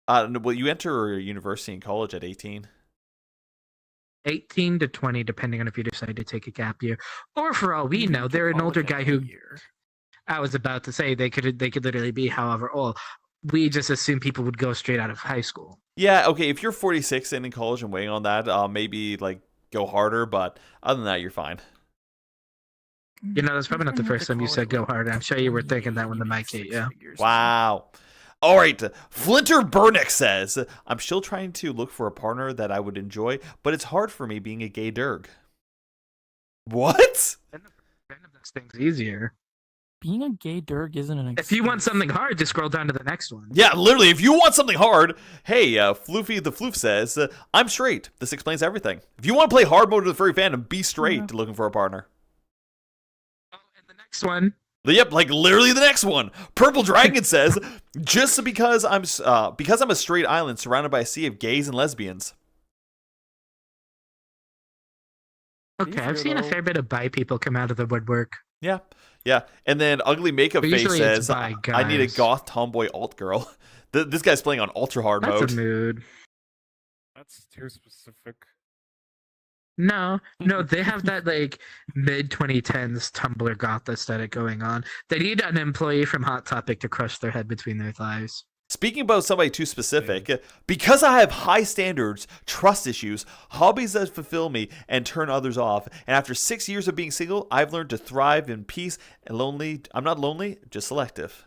Well, you enter university and college at 18. 18 to 20, depending on if you decide to take a gap year. Or for all we know, they're an older guy who... I was about to say they could literally be however old. We just assume people would go straight out of high school. Yeah, okay, if you're 46 and in college and weighing on that, maybe like go harder, but other than that, you're fine. You know, that's probably not the first time you said go hard. I'm sure you were thinking that when the mic hit you. Wow. All right, Flinter Burnick says, I'm still trying to look for a partner that I would enjoy, but it's hard for me being a gay derg. What? Things easier. Being a gay derg isn't an excuse. If you want something hard, just scroll down to the next one. Yeah, literally, if you want something hard, hey, Floofy the Floof says, I'm straight. This explains everything. If you want to play hard mode with the furry fandom, be straight looking for a partner. Oh, and the next one. Yep, like literally the next one. Purple Dragon says, just because I'm a straight island surrounded by a sea of gays and lesbians. Okay, I've seen a fair bit of bi people come out of the woodwork. Yeah, yeah. And then Ugly Makeup But Face usually says, it's bi I need a guys. goth tomboy alt girl. This guy's playing on ultra hard That's mode. a mood. That's too specific. No, they have that like mid 2010s Tumblr goth aesthetic going on. They need an employee from Hot Topic to crush their head between their thighs. Speaking about somebody too specific, because I have high standards, trust issues, hobbies that fulfill me and turn others off, and after 6 years of being single, I've learned to thrive in peace and lonely. I'm not lonely, just selective.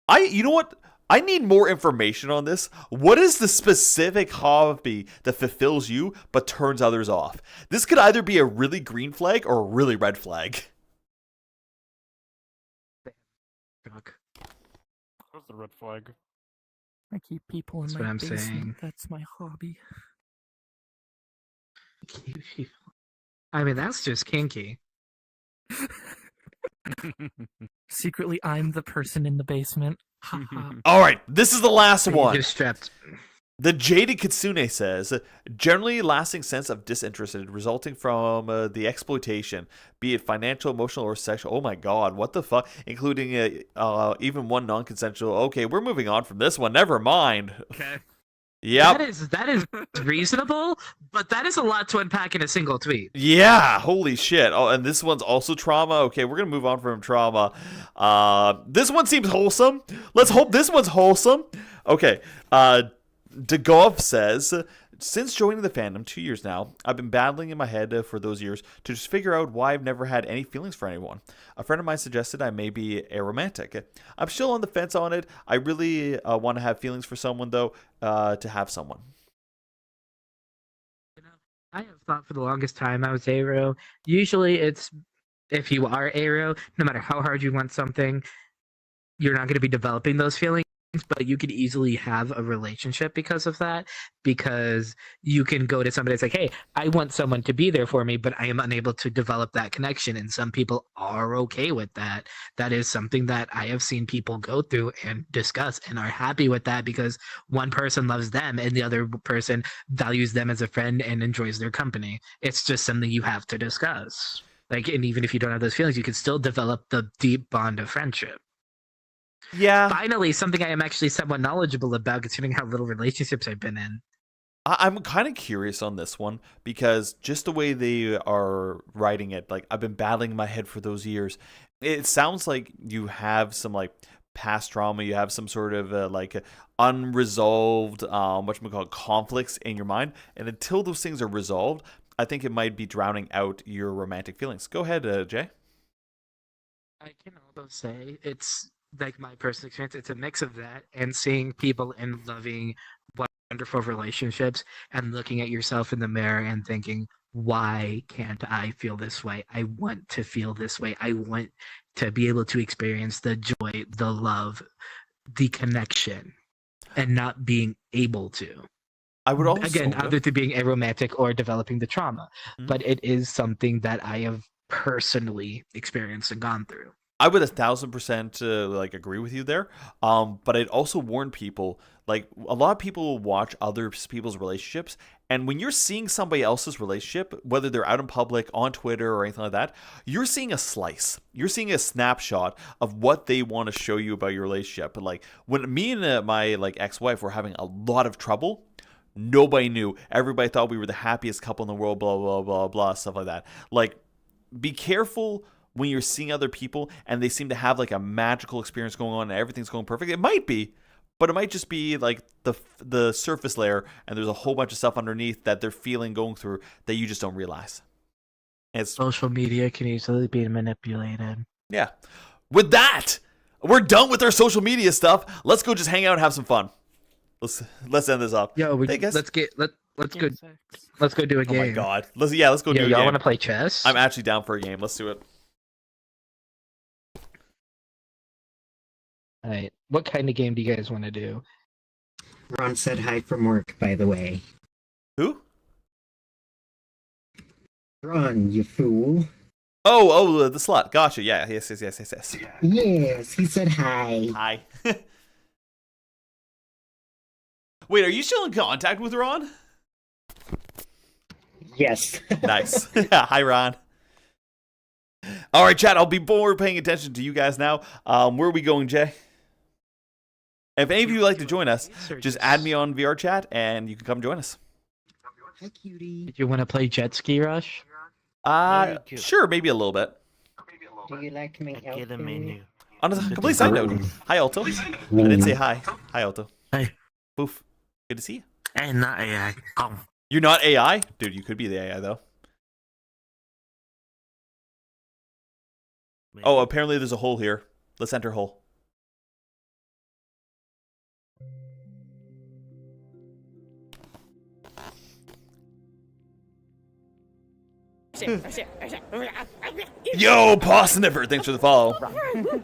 You know what? I need more information on this. What is the specific hobby that fulfills you but turns others off? This could either be a really green flag or a really red flag. Fuck. What's the red flag? I keep people in That's my what I'm basement. saying. That's my hobby. I mean, that's just kinky. Secretly, I'm the person in the basement. Ha ha. All right, this is the last You one. just strapped. The Jaded Kitsune says, generally lasting sense of disinterested resulting from the exploitation, be it financial, emotional, or sexual. Oh my god, what the fuck? Including even one non-consensual. Okay, we're moving on from this one. Never mind. Okay. Yep. That is reasonable, but that is a lot to unpack in a single tweet. Yeah, holy shit. Oh, and this one's also trauma. Okay, we're going to move on from trauma. This one seems wholesome. Let's hope this one's wholesome. Okay, Degov says, since joining the fandom 2 years now, I've been battling in my head for those years to just figure out why I've never had any feelings for anyone. A friend of mine suggested I may be aromantic. I'm still on the fence on it. I really want to have feelings for someone, though, to have someone. I have thought for the longest time I was Aero. Usually it's, if you are Aero, no matter how hard you want something, you're not going to be developing those feelings, but you could easily have a relationship because of that, because you can go to somebody that's like, hey, I want someone to be there for me, but I am unable to develop that connection, and some people are okay with that. That is something that I have seen people go through and discuss and are happy with that because one person loves them and the other person values them as a friend and enjoys their company. It's just something you have to discuss. Like, and even if you don't have those feelings, you can still develop the deep bond of friendship. Yeah. Finally, something I am actually somewhat knowledgeable about, considering how little relationships I've been in. I'm kind of curious on this one because just the way they are writing it, like I've been battling in my head for those years. It sounds like you have some like past trauma, you have some sort of like unresolved, whatchamacallit, conflicts in your mind, and until those things are resolved, I think it might be drowning out your romantic feelings. Go ahead, Jay. I can also say it's like my personal experience. It's a mix of that and seeing people in loving, wonderful relationships and looking at yourself in the mirror and thinking, why can't I feel this way? I want to feel this way. I want to be able to experience the joy, the love, the connection, and not being able to. I would also, again, either through being aromantic or developing the trauma, but it is something that I have personally experienced and gone through. I would 1,000% like agree with you there. But I'd also warn people, like a lot of people watch other people's relationships, and when you're seeing somebody else's relationship, whether they're out in public, on Twitter or anything like that, you're seeing a slice. You're seeing a snapshot of what they want to show you about your relationship. But like when me and my like ex-wife were having a lot of trouble, nobody knew. Everybody thought we were the happiest couple in the world, blah, blah, blah, blah, stuff like that. Like, be careful when you're seeing other people and they seem to have like a magical experience going on and everything's going perfect. It might be, but it might just be like the surface layer, and there's a whole bunch of stuff underneath that they're feeling, going through, that you just don't realize. And it's, Social media can easily be manipulated. yeah. With that, we're done with our social media stuff. Let's go just hang out and have some fun. Let's end this up. Yo, Hey, guys. let's go do a Oh game. my god. Let's go do a Y'all game. want to play chess? I'm actually down for a game. Let's do it. All right. What kind of game do you guys want to do? Ron said hi from work, by the way. Who? Ron, you fool. Oh, the slut. Gotcha. Yeah. Yes. Yes, he said hi. Hi. Wait, are you still in contact with Ron? Yes. Nice. Hi, Ron. All right, chat. I'll be more paying attention to you guys now. Where are we going, Jay? If any of you would like to join us, just add me on Vrchat and you can come join us. Hi, cutie. Did you want to play Jet Ski Rush? Sure, maybe a little bit. Do you like my outfit? Get a menu. On a complete side note, hi, Alto. I didn't say hi. Hi, Alto. Hey. Boof. Good to see you. Hey, not AI. Come. You're not AI? Dude, you could be the AI, though. Oh, apparently there's a hole here. Let's enter hole. Yo, Paw Sniffer, thanks for the follow.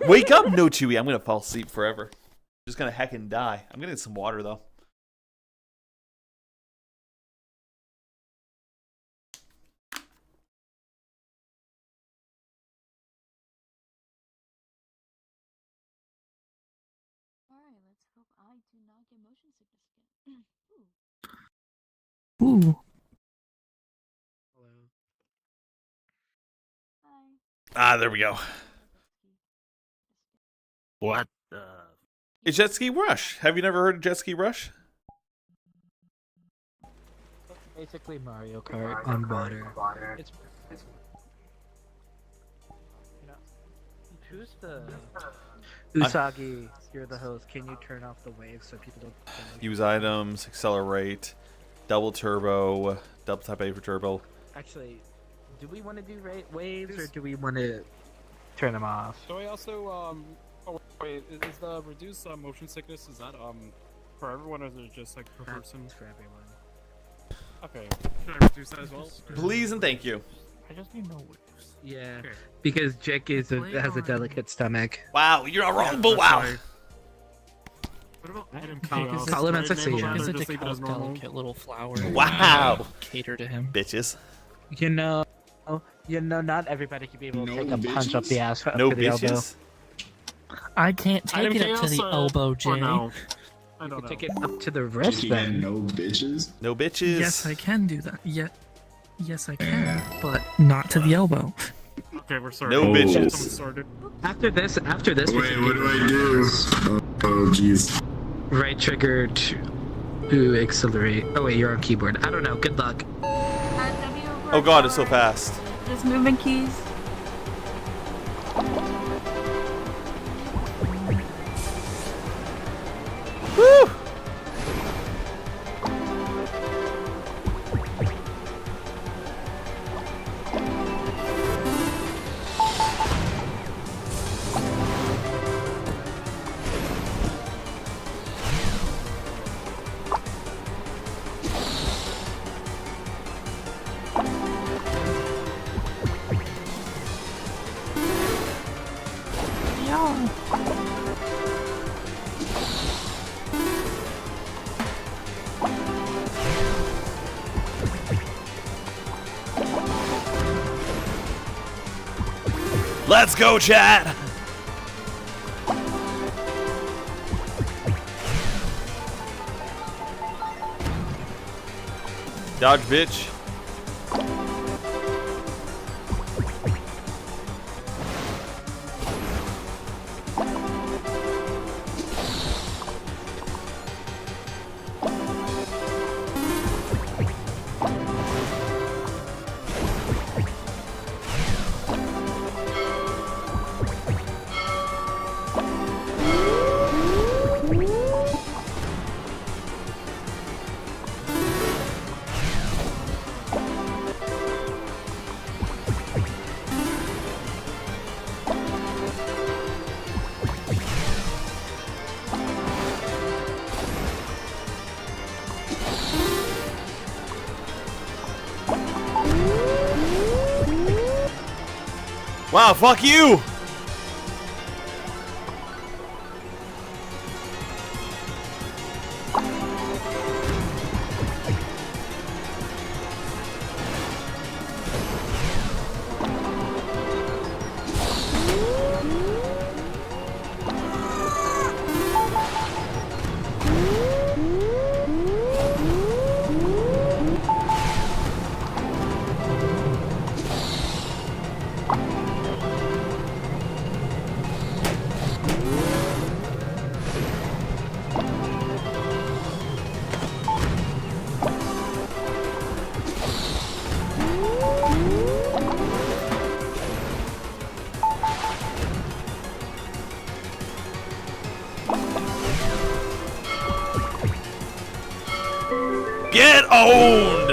Wake up, no Chewy. I'm gonna fall asleep forever. Just gonna heckin' die. I'm gonna get some water though. Alright, let's hope I do not get motion sickness again. Ooh. Ah, there we go. What the? It's Jet Ski Rush. Have you never heard of Jet Ski Rush? Basically Mario Kart on water. It's you know, who's the Usagi? You're the host. Can you turn off the waves so people don't Use items, accelerate, double turbo, double tap A for turbo. Actually, do we want to do waves or do we want to turn them off? So I also oh wait, is the reduced motion sickness, is that for everyone or is it just like per person? It's for everyone. Okay, should I reduce that as well? Please and thank you. I just need no waves. Yeah, Okay. because Jake has a delicate stomach. Wow, you're not wrong, but wow. What about item Because chaos? it's- Call him as a Enable CEO. that or He's a just leave it as normal? delicate little flower. Wow. Cater to him. Bitches. You know, not everybody can be able to take a punch up the ass up No to the elbow. bitches. I can't Item take it up to chaos the or- elbow, or Jay. no? I You don't can know. take it up to the wrist then. No bitches. No bitches. Yes, I can do that. Yes, I can, but not to the elbow. Okay, we're sorry. No bitches. Someone started. After this, we Wait, can what do I do? Oh, jeez. right trigger to accelerate. Oh wait, you're on keyboard. I don't know. Good luck. Oh god, it's so fast. Just movement keys. Woo! Let's go, chat! Dodge, bitch. Wow, fuck you! Get owned!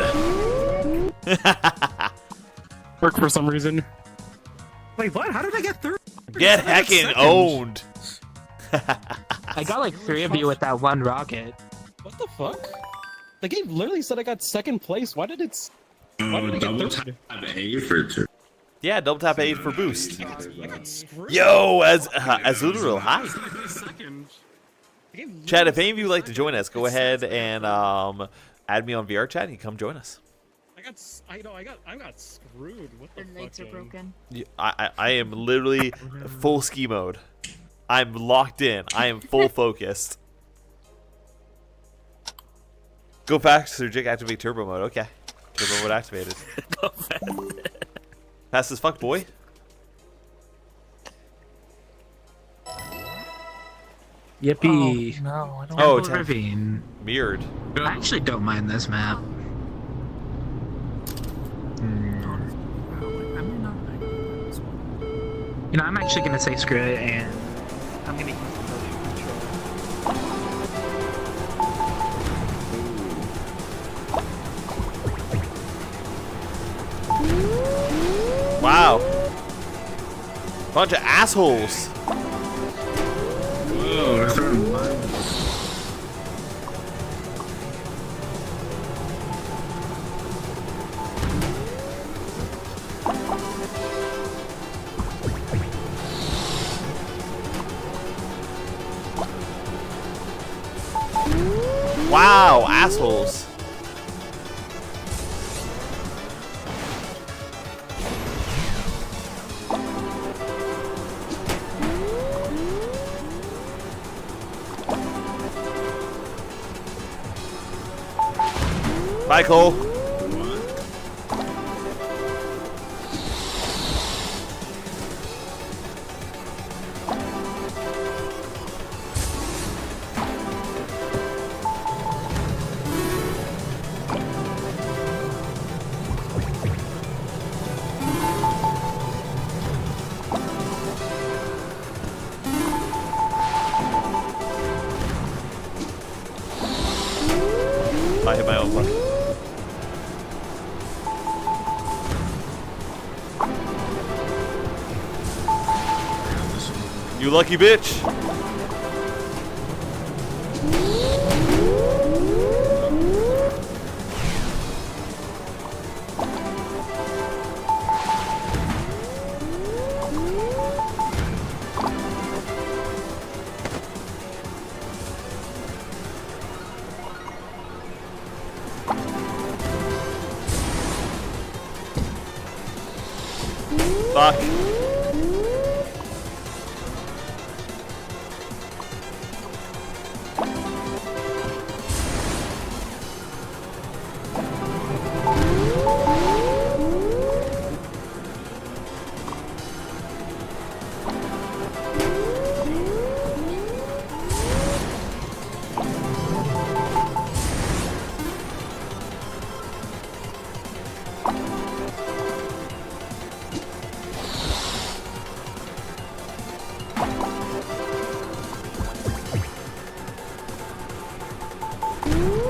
Work for some reason. Wait, what? How did I get through? Get heckin' owned! I got like 3 of you with that one rocket. What the fuck? The game literally said I got second place. Why did it? Why did I Double get tap third? A for two. Yeah, double tap A for boost. I got screwed. Yo, as literal, hi. Second. The game Chad, if literally any of you would like to join us, go ahead and add me on Vrchat and you come join us. I got screwed. What the The legs are fuck, broken. I am literally full ski mode. I'm locked in. I am full focused. Go faster, Jake. Activate turbo mode. Okay. Turbo mode activated. Fast as fuck, boy. Yippee! No, I don't. Oh, Temple Ravine. mirrored. I actually don't mind this map. You know, I'm actually gonna say screw it, and I'm gonna use the control. Wow. Bunch of assholes. Whoa, they're throwing mine. Wow, assholes. Bye, Cole. I hit my own luck. You lucky bitch. Fuck.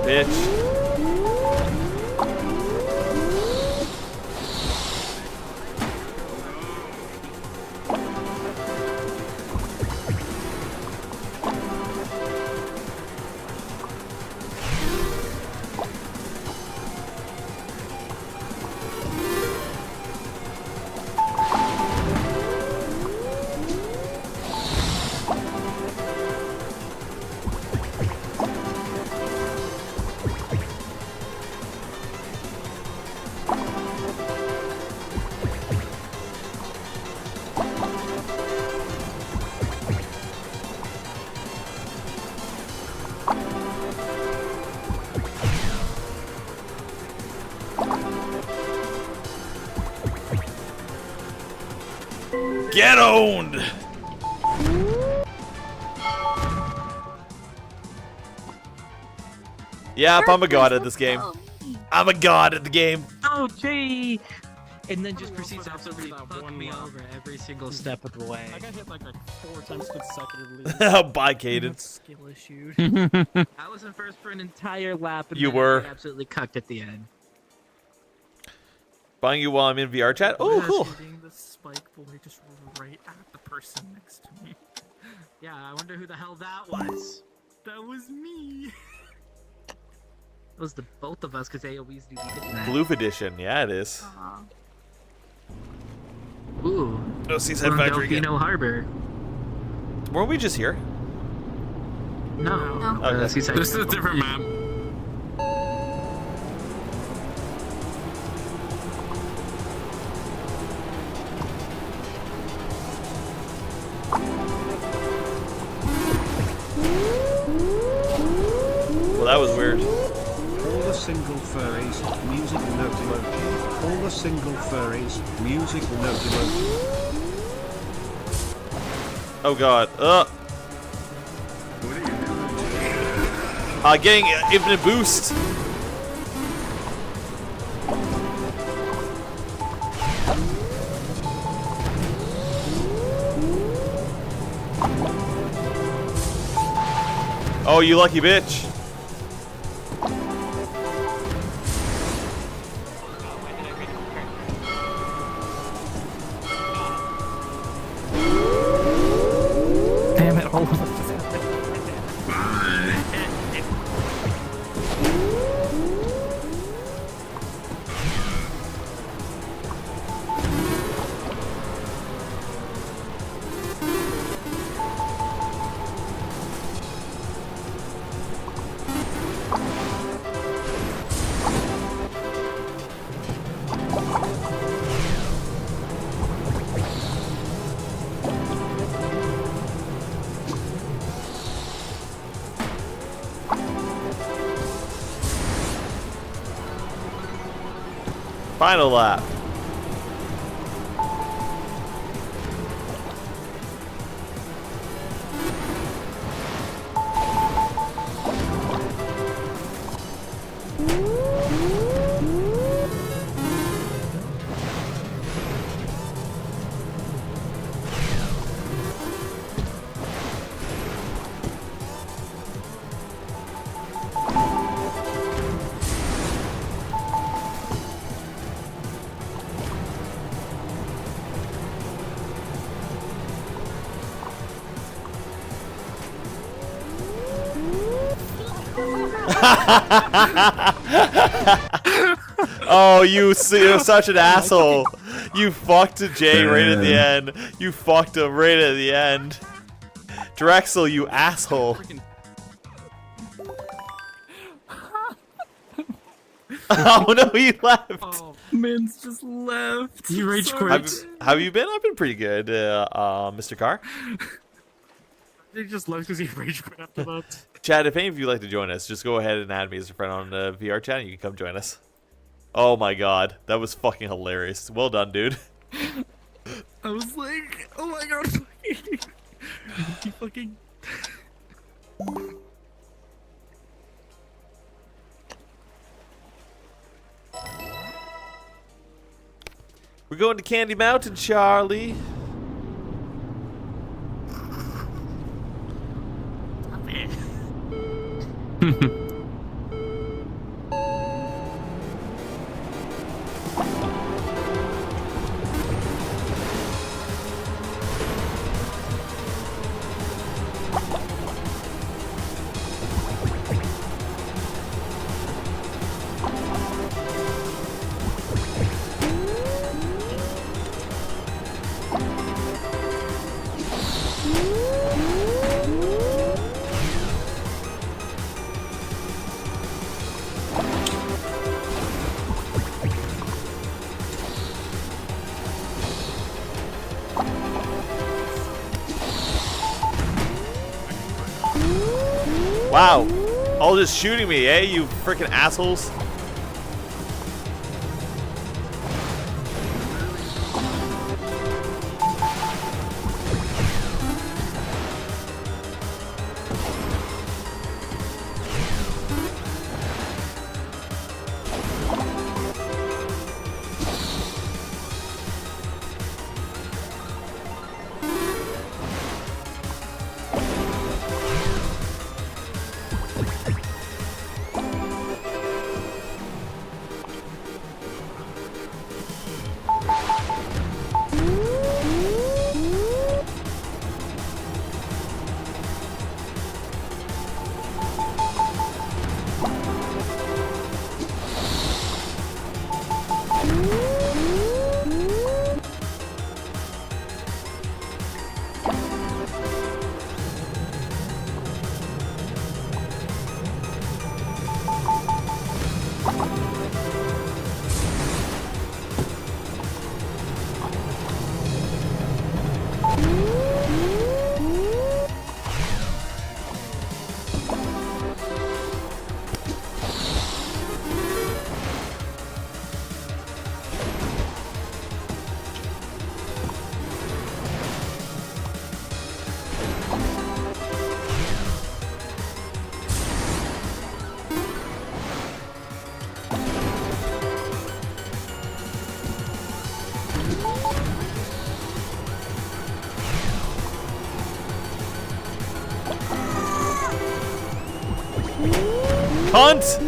Bitch. Get owned! Yep, I'm a god at this game. I'm a god at the game. Oh, gee! And then just proceeds to After absolutely that fuck one me lap. over every single step of the way. I got hit like 4 times consecutively. Bye, Caden. Skill issue. I was in first for an entire lap, and You then were. I absolutely cucked at the end. Buying you while I'm in VR chat? Oh, cool. Shooting the spike boy just right at the person next to me. Yeah, I wonder who the hell that was. That was me. It was the both of us, because AoEs do be hitting that. Bloof edition. Yeah, it is. Aw. Ooh. No, Seaside Factory again. Delfino Harbor. Weren't we just here? No. No. Okay. Seaside. This is a different map. Well, that was weird. All the single furries, music note. All the single furries, music note. Oh god. Getting infinite boost. Oh, you lucky bitch. Damn it, all of us just happened. Final lap. Oh, you're such an asshole. You fucked Jay right at the end. You fucked him right at the end. Drexel, you asshole. Oh no, he left. Oh, Min's just left. he rage Sorry. quit. Have you been? I've been pretty good, Mr. Carr. He just left because he rage quit after that. Chad, if any of you like to join us, just go ahead and add me as a friend on VR chat and you can come join us. Oh my god, that was fucking hilarious. Well done, dude. I was like, oh my god, he fucking. We're going to Candy Mountain, Charlie. Wow. All just shooting me, eh, you freaking assholes? cunt!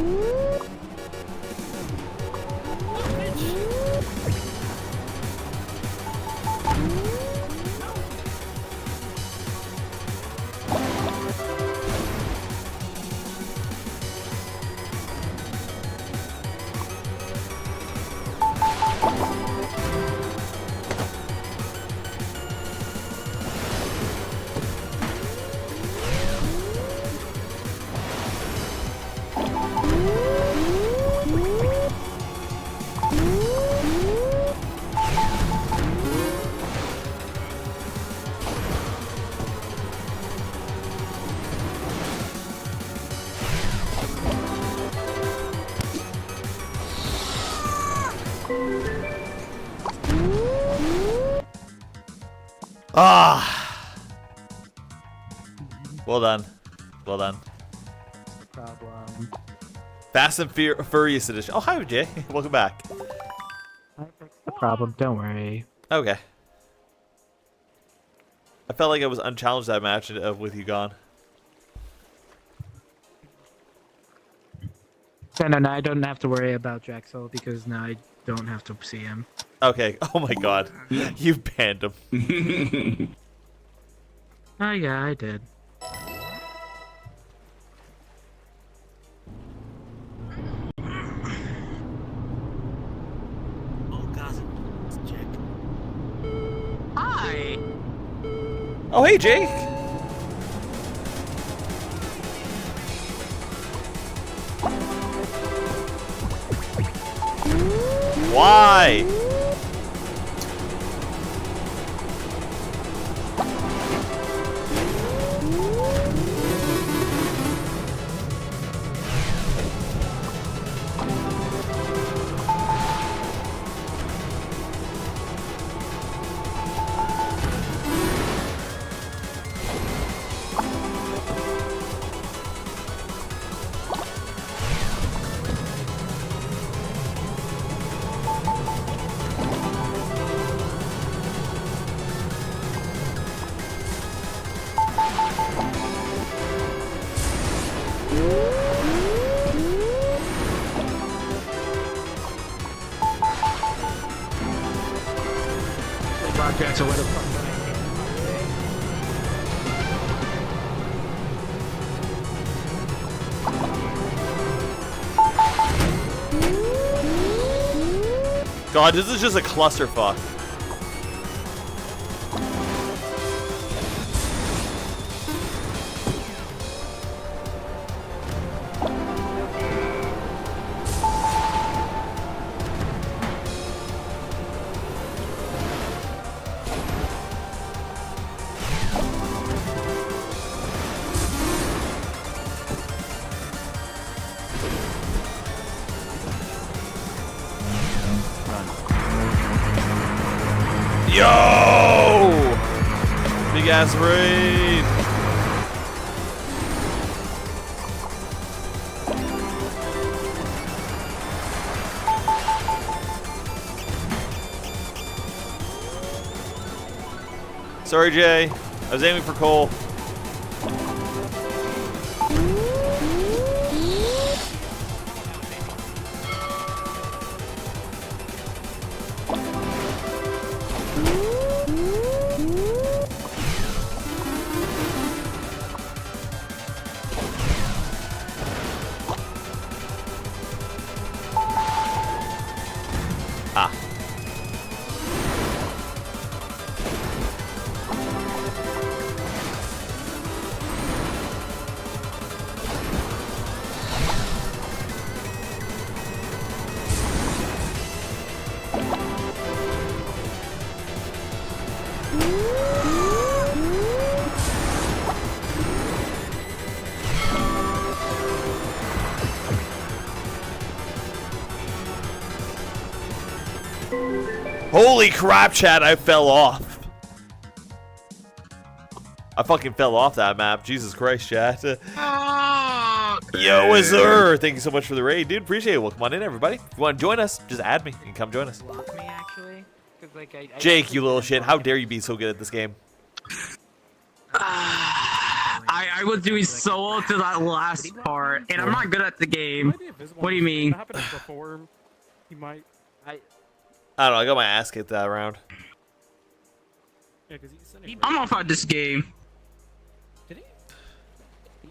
Ah! Well done. Well done. Problem. Fast and Furious edition. Oh, hi, Jay. Welcome back. I fixed the problem. Don't worry. Okay. I felt like I was unchallenged that match with you gone. So now I don't have to worry about Drexel because now I don't have to see him. Okay. Oh my god. You banned him. Oh yeah, I did. Oh, God. It's Jack. Hi! Oh, hey, Jake. Why? Drexel, where the fuck God, this is just a clusterfuck. Yo! Big ass raid. Sorry, Jay. I was aiming for Cole. Ah. Holy crap, chat, I fell off. I fucking fell off that map. Jesus Christ, chat. Yo, what's up? Thank you so much for the raid, dude. Appreciate it. Welcome on in, everybody. If you want to join us, just add me and come join us. block me actually? 'Cause, like, I Jake, you little shit. How dare you be so good at this game? I I was doing solo to that last part, and I'm not good at the game. What do you mean? That happened before. He might. I don't know. I got my ass kicked that round. Yeah, because he's sending. I'm off on this game. Did he? Yeah.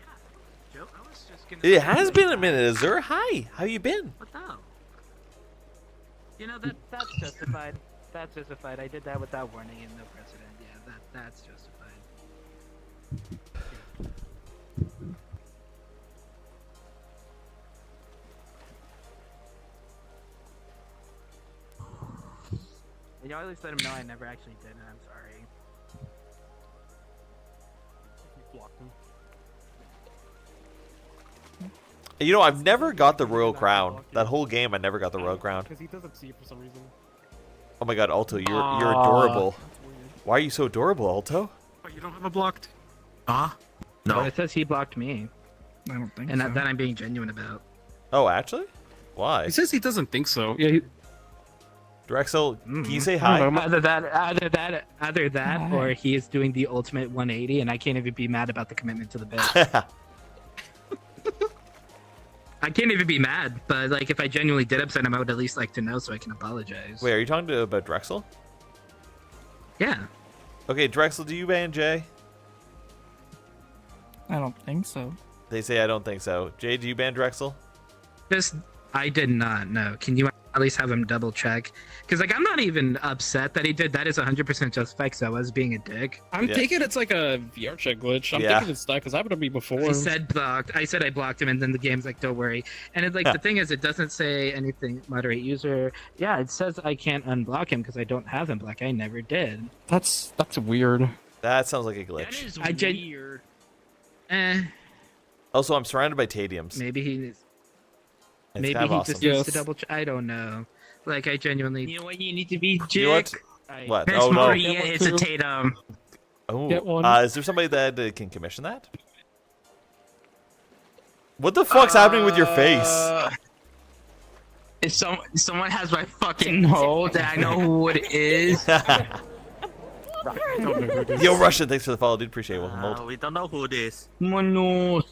Joe, I was just gonna. It has been a minute, Azur. Hi. How you been? What the? You know that's justified. That's justified. I did that without warning and no precedent. Yeah, that's justified. You know, at least let him know I never actually did, and I'm sorry. You blocked him. You know, I've never got the royal crown. That whole game, I never got the royal crown. Because he doesn't see it for some reason. Oh my god, Alto, you're adorable. Why are you so adorable, Alto? Oh, you don't have a blocked. No. No. But it says he blocked me, I don't think and so. that I'm being genuine about. Oh, actually? Why? He says he doesn't think so. Yeah. Drexel, can you say hi? Either that, or he is doing the ultimate 180, and I can't even be mad about the commitment to the bit. I can't even be mad, but like if I genuinely did upset him, I would at least like to know so I can apologize. Wait, are you talking about Drexel? Yeah. Okay, Drexel, do you ban Jay? I don't think so. They say I don't think so. Jay, do you ban Drexel? I did not know. Can you at least have him double check? Because like I'm not even upset that he did. That is 100% justified because I was being a dick. I'm thinking it's like a Vrchat glitch. I'm thinking it's that because happened to me before. He said blocked. I said I blocked him, and then the game's like, don't worry. And it's like the thing is, it doesn't say anything. Moderate user. Yeah, it says I can't unblock him because I don't have him blocked. I never did. That's weird. That sounds like a glitch. That is weird. Also, I'm surrounded by Tadiums. Maybe he. It's Maybe kind of he awesome. just needs to double check. I don't know. Like I genuinely. You know what? You need to be. You know what? What? Best Oh no. Maria is a Tatum. Get one. Oh, is there somebody that can commission that? What the fuck's happening with your face? If someone has my fucking note, I know who it is. Yo, Russian, thanks for the follow, dude. Appreciate it. Welcome, Mold. We don't know who it is. Manos.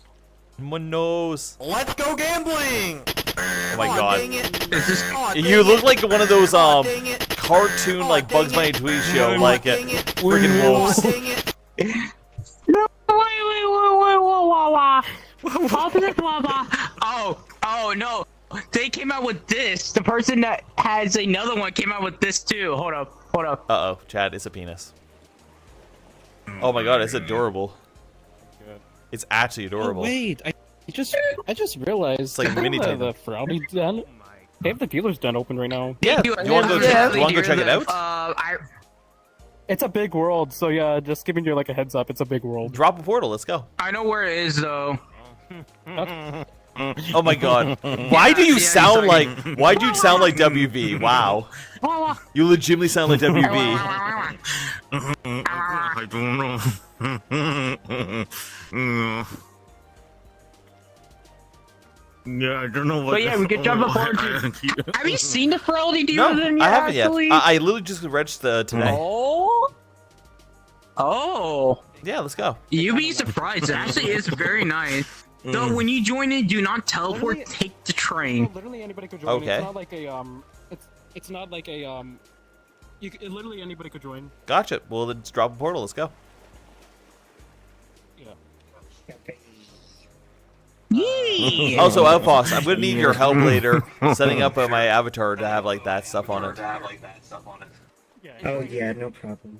Monos. Let's go gambling! Oh my god. Is this You look like one of those cartoon like Bugs Bunny tweet show like freaking wolves. No, wait. Oh no. They came out with this. The person that has another one came out with this too. Hold up. Uh-oh, Chad, it's a penis. Oh my god, it's adorable. It's actually adorable. Oh, wait, I just realized It's like they mini have Tatum. the Ferrari den. They have the dealer's den open right now. Yeah, do you want to go check it out? It's a big world, so yeah, just giving you like a heads up. It's a big world. Drop a portal, let's go. I know where it is though. Oh my god. Why do you sound like WV? Wow. You legitimately sound like WV. I don't know. Yeah, I don't know what. But yeah, we could jump aboard. Have you seen the Ferrari dealer then No, yet? I haven't yet. Actually? I literally just registered today. Oh. Yeah, let's go. You'd be surprised. It actually is very nice. Though when you join in, do not teleport. Take the train. Literally anybody could join. Okay. It's not like a It's not like a literally anybody could join. Gotcha. Well, let's drop a portal. Let's go. Yeah. Also, Outfox, I'm gonna need your help later setting up my avatar to have like that stuff on it. Oh yeah, no problem.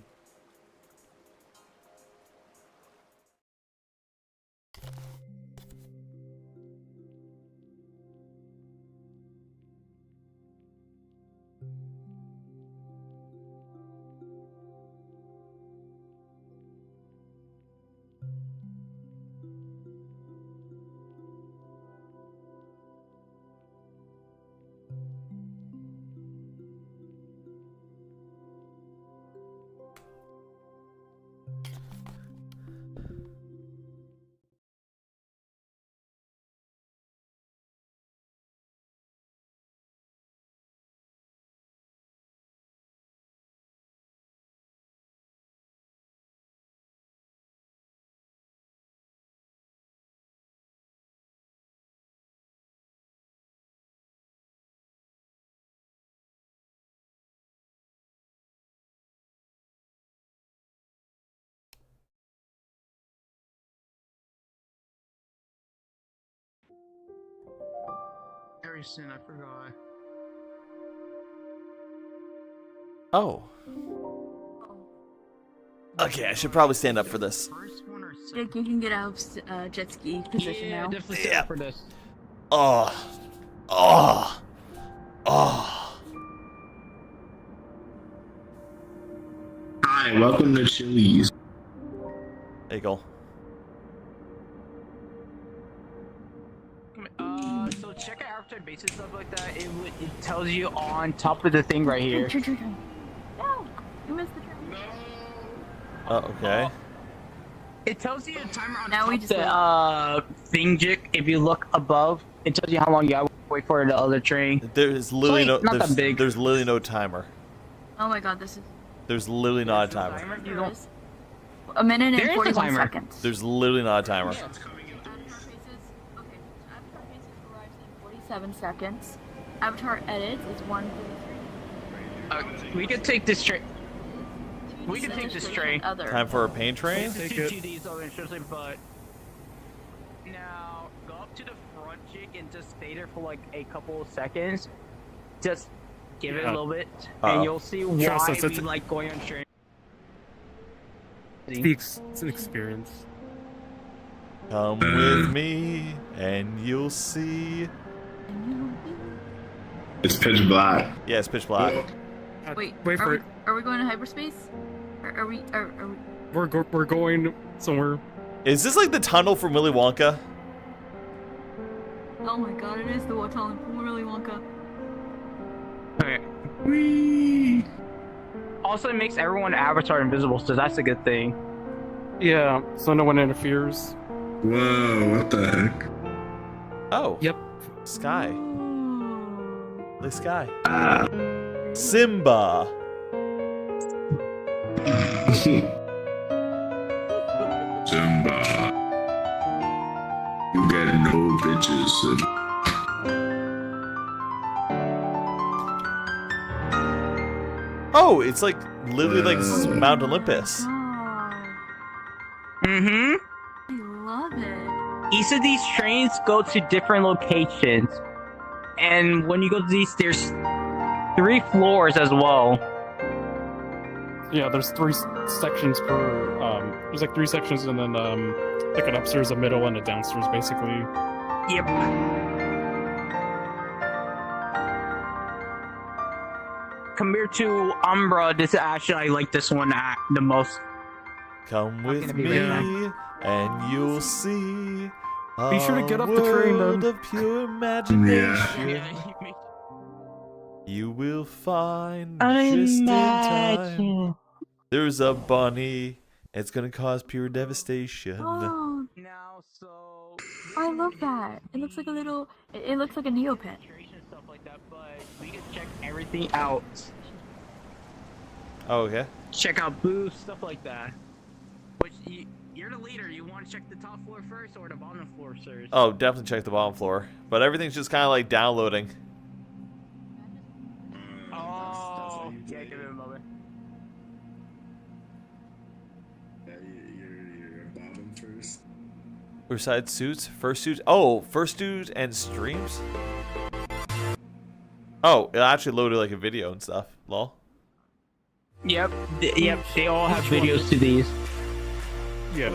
very soon. I forgot. Oh. Okay, I should probably stand up for this. First one or Jake, second? you can get out of jet ski position Yeah, now. definitely stand up for this. Oh. Oh. Oh. Hi, welcome to Chili's. There you go. So check out outside base and stuff like that. It tells you on top of the thing right here. No, you missed the turn. Oh, okay. It tells you a timer on Now top we of just the thing, Jik. If you look above, it tells you how long you gotta wait for the other train. There's literally It's like not that big. there's literally no timer. Oh my god, this is. There's literally not a timer. You don't. A minute There and is a 41 timer. seconds. There's literally not a timer. Avatar Faces arrives in 47 seconds. Avatar Edits is 1:33. We could take this train. We can take this train. Other. Time for a pain train? Take Two it. GDs over interesting, but now go up to the front, Jig, and just stay there for like a couple of seconds. Just give it a Yeah. little bit, Uh-oh. and you'll see why Trust us, we it's- like going on train. It's an experience. Come with me and you'll see. It's pitch black. Yeah, it's pitch black. Wait, Wait are for we, it. are we going to hyperspace? Are we? We're going somewhere. Is this like the tunnel from Willy Wonka? Oh my god, it is the tunnel from Willy Wonka. Okay. Whee! Also, it makes everyone avatar invisible, so that's a good thing. Yeah, so no one interferes. Whoa, what the heck? Oh. Yep. Sky. The sky. Simba. Simba. You get no bitches. Oh, it's like literally like Mount Olympus. Mm-hmm. I love it. Each of these trains go to different locations, and when you go to these, there's 3 floors as well. Yeah, there's 3 sections per. There's like 3 sections, and then like an upstairs, a middle, and a downstairs, basically. Yep. Compared to Umbra, this actually I like this one the most. Come with gonna be me right and you'll see. Be sure to get a off the train, world then. of pure imagination. Yeah. You will find just in time. There's a bunny. It's gonna cause pure devastation. Oh, Now, so I love that. It looks like a little. It looks like a Neopet. stuff like that, but we can check everything out. Oh, okay. Check out booths, stuff like that. Which you're the leader. You want to check the top floor first or the bottom floor first? Oh, definitely check the bottom floor. But everything's just kind of like downloading. Oh, yeah, give it a moment. Yeah, you're bottom first. Besides suits, first suits. Oh, first suits and streams. Oh, it actually loaded like a video and stuff. Lol. Yep, yep. They all have videos to these. Yeah.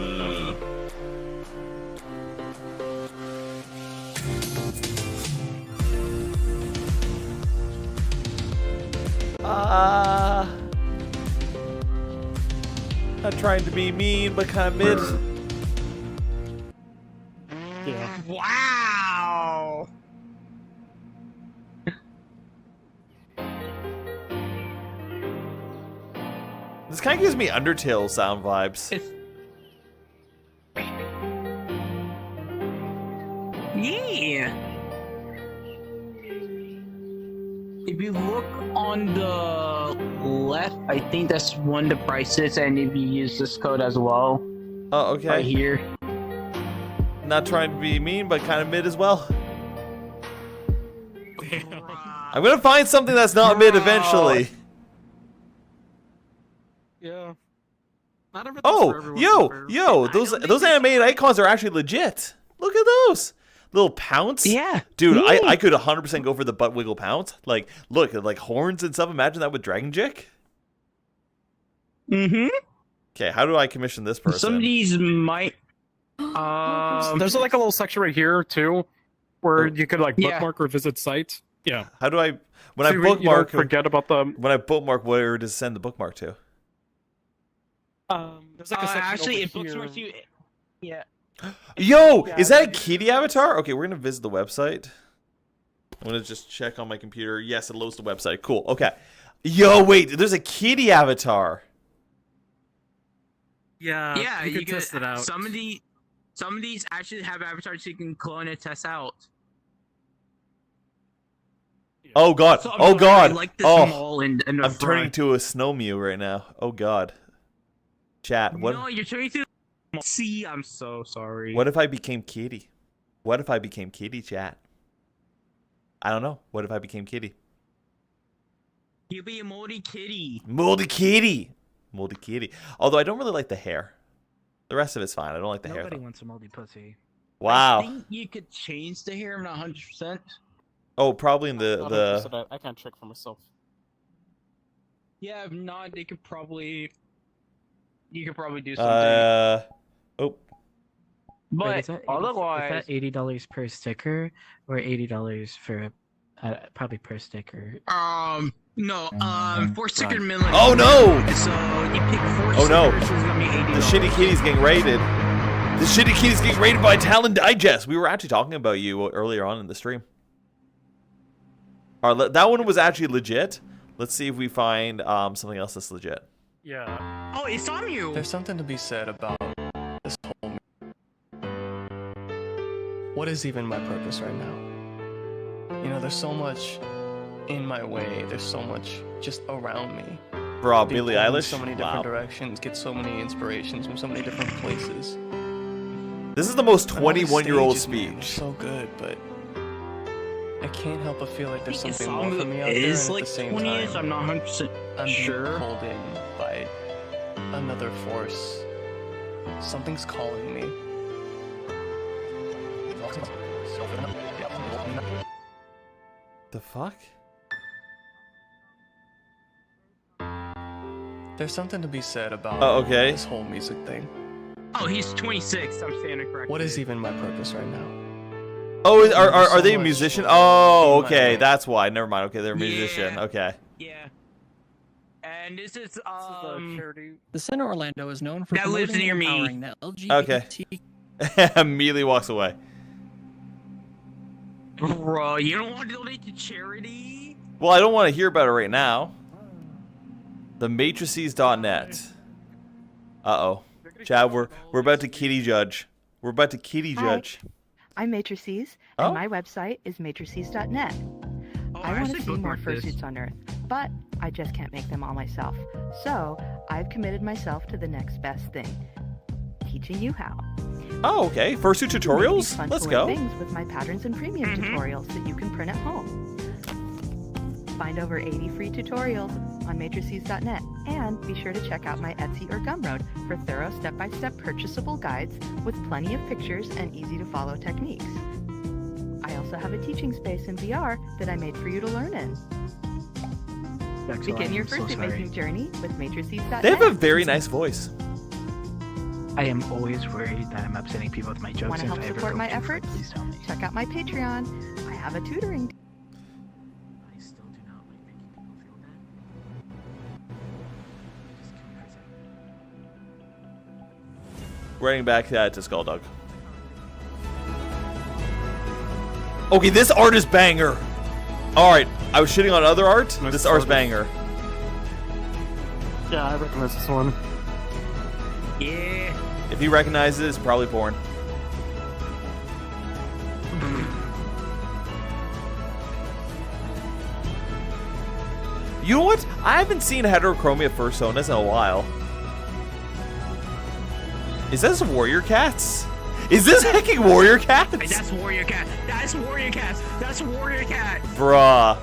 Not trying to be mean, but kind of mid. Yeah. Wow. This kind of gives me Undertale sound vibes. Yeah. If you look on the left, I think that's one of the prices, and if you use this code as well, Oh, okay. right here. Not trying to be mean, but kind of mid as well. I'm gonna find something that's not mid eventually. Yeah. Not everything's for Oh, everyone, yo, fair. those animated icons are actually legit. Look at those. Little pounce? Yeah. Dude, Yeah. I could 100% go for the butt wiggle pounce. Like, look, like horns and stuff. Imagine that with Dragon Jik. Mm-hmm. Okay, how do I commission this person? Some of these might. There's like a little section right here too, where you could like bookmark or visit sites. Yeah. How do I when So I you don't bookmark forget about the when I bookmark, where does it send the bookmark to? there's like a section actually, over it bookmarks here. you. Yeah. Yo, is that a kitty avatar? Okay, we're gonna visit the website. I'm gonna just check on my computer. Yes, it loads the website. Cool. Okay. Yo, wait, there's a kitty avatar. Yeah, Yeah, you can test it out. Some of these actually have avatars you can clone and test out. Oh god. So, Oh god. I like the Oh, small and the I'm front. turning to a snow mew right now. Oh god. Chat. What? No, you're turning to. See, I'm so sorry. What if I became kitty? What if I became kitty, chat? I don't know. What if I became kitty? You'll be a moldy kitty. Moldy kitty. Moldy kitty. Although I don't really like the hair. The rest of it's fine. I don't like the hair. Nobody Though. wants a moldy pussy. I Wow. think you could change the hair. I'm not 100%. Oh, probably in I'm the not the. interested. I can't check for myself. Yeah, if not, they could probably. You could probably do something. Oh. But Wait, is that otherwise, $80 per sticker or $80 for probably per sticker? No, 4 sticker minimum. Oh no! So you pick 4 Oh no! stickers, it's gonna be $80. The shitty kitty's getting raided. The shitty kitty's getting raided by Talon Digest. We were actually talking about you earlier on in the stream. Alright, that one was actually legit. Let's see if we find something else that's legit. Yeah. Oh, it's on you. There's something to be said about this whole. What is even my purpose right now? You know, there's so much in my way. There's so much just around me. Bro, Being Billie pulled in Eilish? So many different directions. Get so many inspirations from so many different places. This is the most And all the 21-year-old stages, man, they're speech. so good, but I can't help but feel like there's This something more song for me out there. And is at like the same 20ish. time, I'm not 100% I'm being sure. pulled in by another force. Something's calling me. The fuck? There's something to be said about Oh, okay. this whole music thing. Oh, he's 26. I'm standing corrected. What is even my purpose right now? Oh, are so they a much musician? Oh, in my okay, way. that's why. Never mind. Okay, they're a musician. Yeah. Okay. Yeah. And this is The Center Orlando is known for That lives promoting near and me. empowering the LGBT. Okay. Immediately walks away. Bro, you don't want to donate to charity? Well, I don't want to hear about it right now. Thematrices.net. Uh-oh. Chad, we're about to kitty judge. We're about to kitty Hi. judge. I'm Matrices, Oh. and my website is matrices.net. I want to see more fursuits on Earth, but I just can't make them all myself. So I've committed myself to the next best thing, teaching you how. Oh, okay. Fursuit tutorials? Fun Let's to go. learn things with my patterns and premium tutorials that you can print at home. Find over 80 free tutorials on matrices.net, and be sure to check out my Etsy or Gumroad for thorough step-by-step purchasable guides with plenty of pictures and easy-to-follow techniques. I also have a teaching space in VR that I made for you to learn in. Begin your fursuit making journey with matrices.net. They have a very nice voice. I am always worried that I'm upsetting people with my jokes. Want to and help if I ever support go my too far, efforts? please tell me. Check out my Patreon. I have a tutoring. I still do not like making people feel bad. Running back to Skulldug. Okay, this art is banger. Alright, I was shitting on other art. This art's banger. Yeah, I recognize this one. Yeah. If he recognizes it, it's probably porn. You know what? I haven't seen heterochromia fursonas in a while. Is this Warrior Cats? Is this hecking Warrior Cats? Hey, that's Warrior Cat. That's Warrior Cat. That's Warrior Cat. Bruh.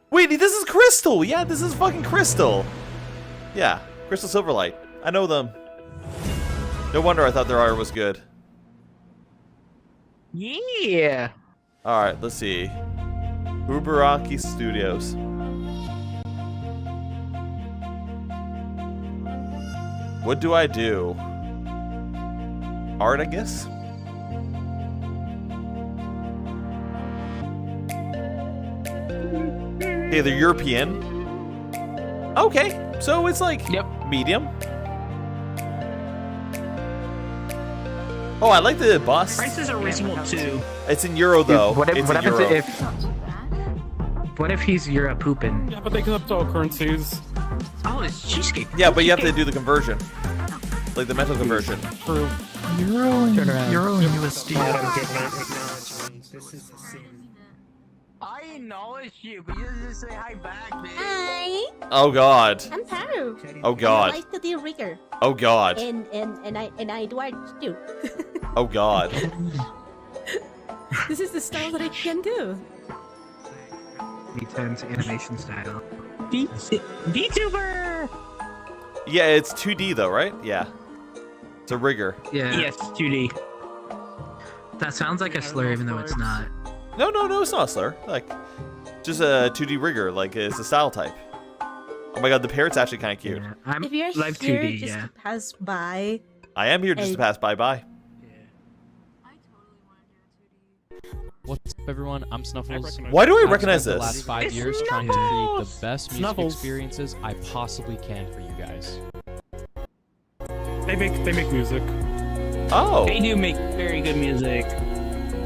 Wait, this is Crystal. Yeah, this is fucking Crystal. Yeah. Crystal Silverlight. I know them. No wonder I thought their art was good. Yeah. Alright, let's see. Uberaki Studios. What do I do? Art, I guess? Okay, they're European. Okay, so it's like medium. Oh, I like the bust. Prices are reasonable too. It's in euro though. What it's in happens euro. what if he's Europe pooping? Yeah, but they accept all currencies. Oh, it's cheesecake. Yeah, but you have to do the conversion, like the mental conversion. True. Euro and USD. Adam did not acknowledge me. This is a sin. I acknowledge you, but you just say hi back, man. Hi, Oh God. I'm Taru. Oh God. I like to do rigor. Oh God. And I do art too. Oh God. This is the style that I can do. V10's animation style. VTuber. Yeah, it's 2D though, right? Yeah. It's a rigger. Yeah. Yes, 2D. That sounds like a slur, even though it's not. No, it's not a slur. Like, just a 2D rigger. Like, it's a style type. Oh my God, the parrot's actually kind of cute. Yeah, I'm If you're live here 2D, just yeah. to pass by, I am here just to pass by. What's up, everyone? I'm Snuffles. Why do I I've recognize spent this? The last 5 It's years trying to create the Snuffles! best music Snuffles. experiences I possibly can for you guys. They make music. Oh. They do make very good music.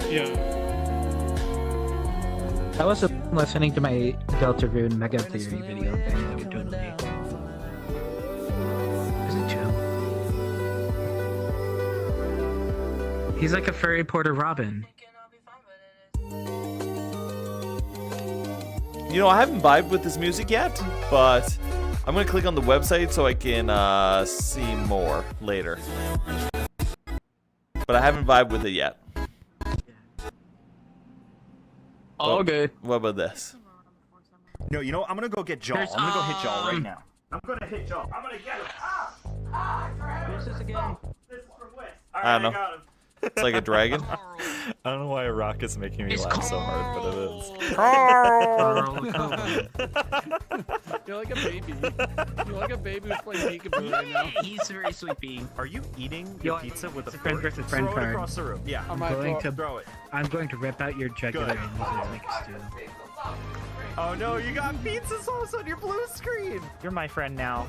Yeah. I was listening to my Deltarune Mega Theory video thing. I would totally. Is it chill? He's like a furry Porter Robin. You know, I haven't vibed with this music yet, but I'm gonna click on the website so I can see more later. But I haven't vibed with it yet. All good. What about this? No, you know, I'm gonna go get Jaw. I'm gonna go hit Jaw right now. I'm gonna hit Jaw. I'm gonna get him. Where's this again? This is from West. I don't know. got him. It's like a dragon. I don't know why a rock is making me laugh so hard, but it is. You're like a baby. You're like a baby who's playing peekaboo right now. He's very sleepy. Are you eating your pizza with a friend fork? versus friend Throw it card. across the room. Yeah. I'm going to throw it. I'm going to rip out your jugular Good. and use it to make a stew. Oh no, you got pizza sauce on your blue screen. You're my friend now.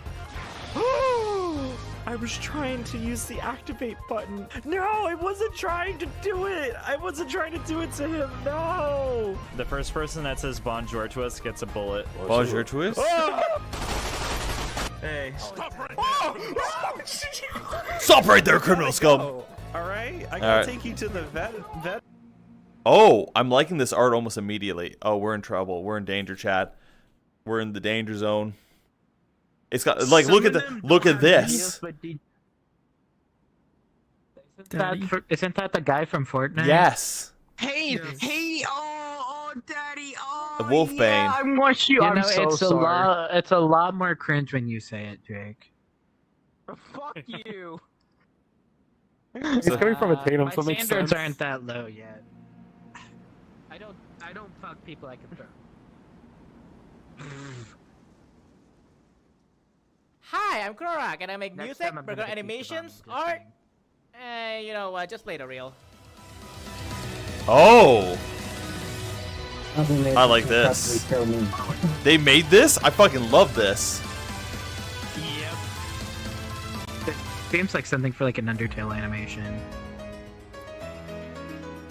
I was trying to use the activate button. No, I wasn't trying to do it. I wasn't trying to do it to him. No. The first person that says bonjour to us gets a bullet. Bonjour to us? Hey. Stop right Stop right there, criminal scum! All right, I gotta Alright. take you to the vet. Oh, I'm liking this art almost immediately. Oh, we're in trouble. We're in danger, chat. We're in the danger zone. It's got like look at this. Isn't that the guy from Fortnite? Yes. Hey, Daddy, The Wolfbane. yeah, I want you. I'm know, so it's sorry. it's a lot more cringe when you say it, Drake. Fuck you. It's coming from a Tatum, so it My makes standards sense. aren't that low yet. I don't fuck people I can throw. Hi, I'm Krorak, and I make Next music, time I'm gonna background get pizza animations, bomb, just art. Just play the reel. Oh. Other I like than this. probably kill me. They made this? I fucking love this. It seems like something for like an Undertale animation.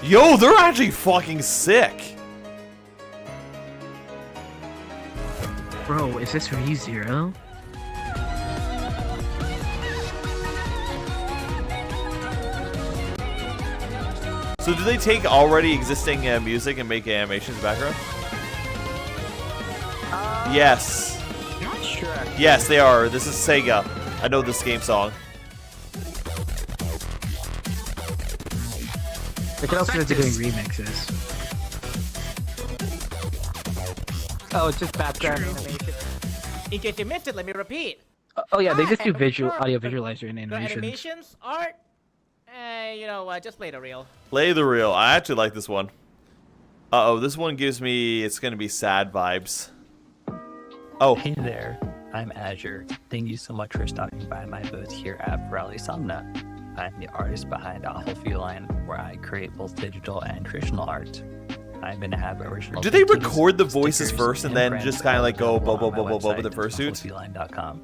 Yo, they're actually fucking sick. Bro, is this ReZero? So do they take already existing music and make animations background? Yes. Not sure. Yes, they are. This is Sega. I know this game song. They could also be doing remixes. Oh, it's just background animation. In case you missed it, let me repeat. Oh yeah, they Hi, just do I'm visual Cora. audio visualizer and The animations. animations, art. Just play the reel. Play the reel. I actually like this one. Uh-oh, this one gives me... It's going to be sad vibes. Oh. Hey there, I'm Azure. Thank you so much for stopping by my booth here at Vrchat. I'm the artist behind Awful Feline, where I create both digital and traditional art. I'm gonna have original. Do they paintings, record the voices stickers, first and then prints just kind of like go available blah, blah, on my blah, blah, blah with the website, fursuit? awfulfeline.com.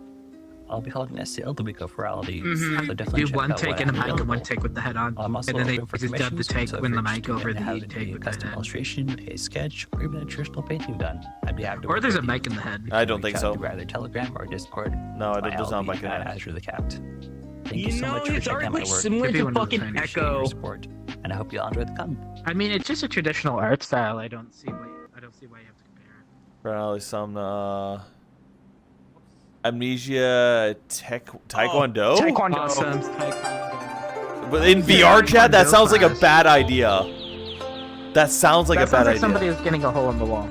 I'll be holding a sale the week of Virality, Mhm. so definitely Do check one out take what and a I have mic and one available. take with the head on, I'm also and then they open for just dub the commissions, take so when if the you're mic over interested in the having take a with the custom head. illustration, a sketch, or even a traditional painting done, I'd be happy to Or work there's a with you. mic in the head. I don't Reach think out so. through either Telegram or Discord. No, It's it does not my mic in the LP head. at Azure the Capped. Thank You you so know, much for it's checking already out my like work. similar to fucking Appreciate Echo. your support, and I hope you all enjoy the con. I mean, it's just a traditional art style. I don't see why you have to compare it. Probably some Amnesia Taekwondo? Awesome. But in VR chat, that sounds like a bad idea. That sounds like That a bad sounds like idea. somebody is getting a hole in the wall.